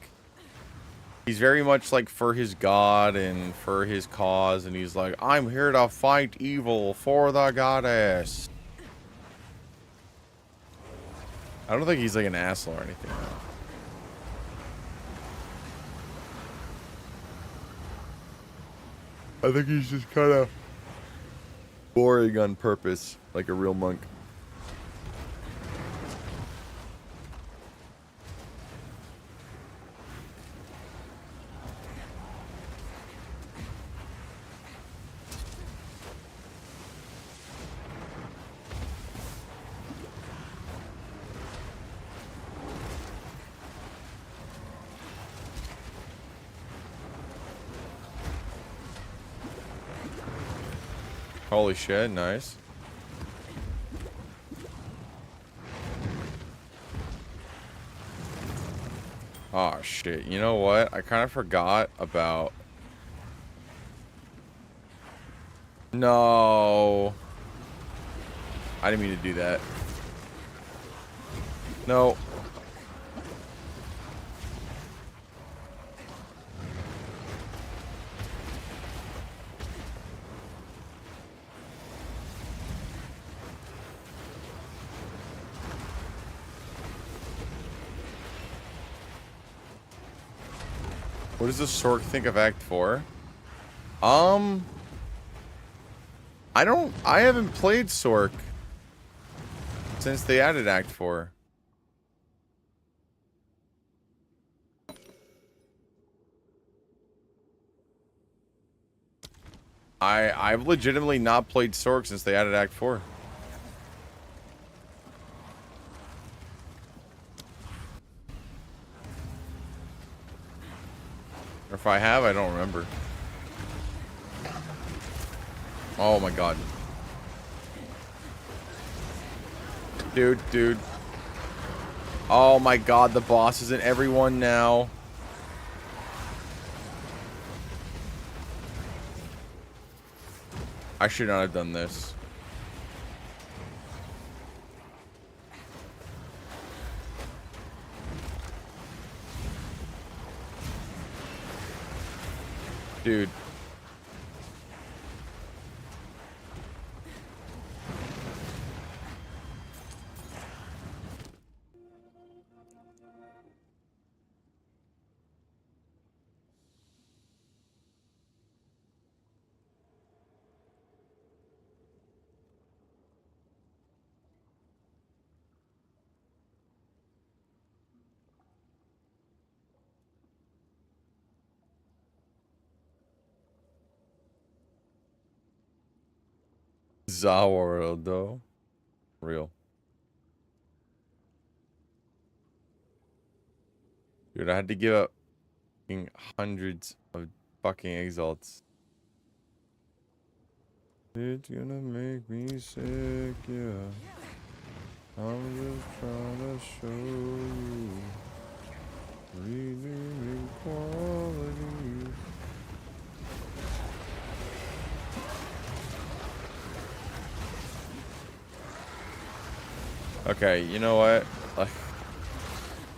He's very much like for his god and for his cause, and he's like, I'm here to fight evil for the goddess. I don't think he's like an asshole or anything. I think he's just kind of boring on purpose, like a real monk. Holy shit, nice. Oh shit, you know what? I kind of forgot about... No. I didn't mean to do that. No. What does the Sork think of Act 4? I haven't played Sork since they added Act 4. I've legitimately not played Sork since they added Act 4. Or if I have, I don't remember. Oh my god. Dude. Oh my god, the boss is in everyone now. I should not have done this. Dude. Zaworld though. Real. Dude, I had to give up hundreds of fucking exalts. It's gonna make me sick, yeah. I'm just trying to show you redeeming quality. Okay, you know what? Like,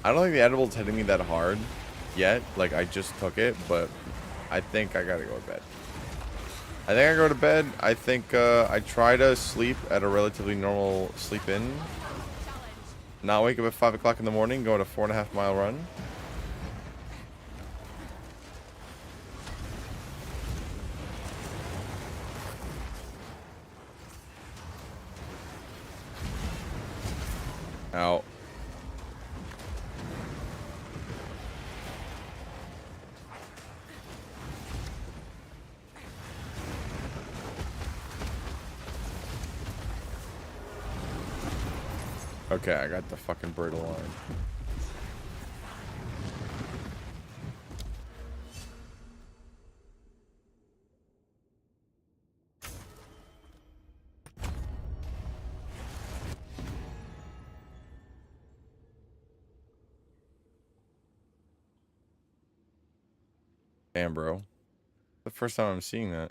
I don't think the edible's hitting me that hard yet. Like, I just took it, but I think I gotta go to bed. I think I go to bed. I think I try to sleep at a relatively normal sleep in. Not wake up at 5 o'clock in the morning, go on a 4.5 mile run. Out. Okay, I got the fucking brittle line. Damn, bro. The first time I'm seeing that.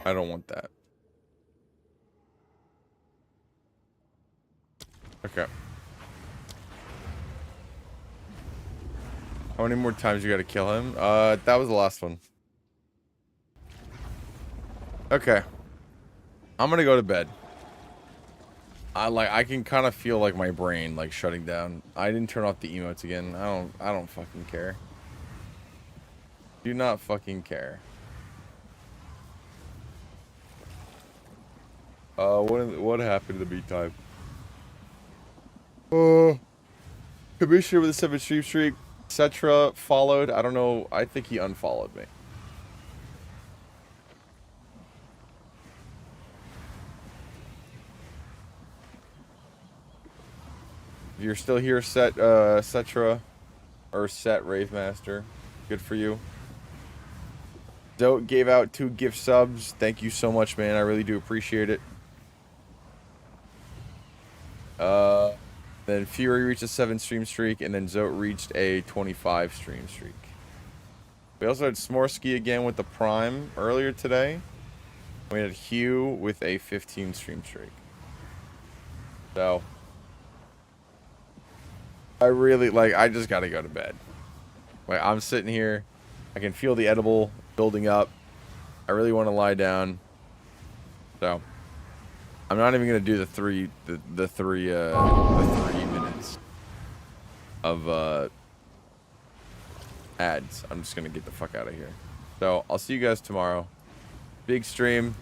I don't want that. Okay. How many more times you gotta kill him? That was the last one. Okay. I'm gonna go to bed. I can kind of feel like my brain like shutting down. I didn't turn off the emotes again. I don't fucking care. Do not fucking care. What happened in the meantime? Commissioner with a 7 stream streak, etc. followed. I don't know. I think he unfollowed me. If you're still here, Cetra, or Set Ravemaster, good for you. Dote gave out 2 gift subs. Thank you so much, man. I really do appreciate it. Then Fury reached a 7 stream streak, and then Zote reached a 25 stream streak. We also had Smorsky again with the Prime earlier today. We had Hugh with a 15 stream streak. So, I really, I just gotta go to bed. Like, I'm sitting here. I can feel the edible building up. I really want to lie down. So, I'm not even gonna do the three minutes of ads. I'm just gonna get the fuck out of here. So I'll see you guys tomorrow. Big stream.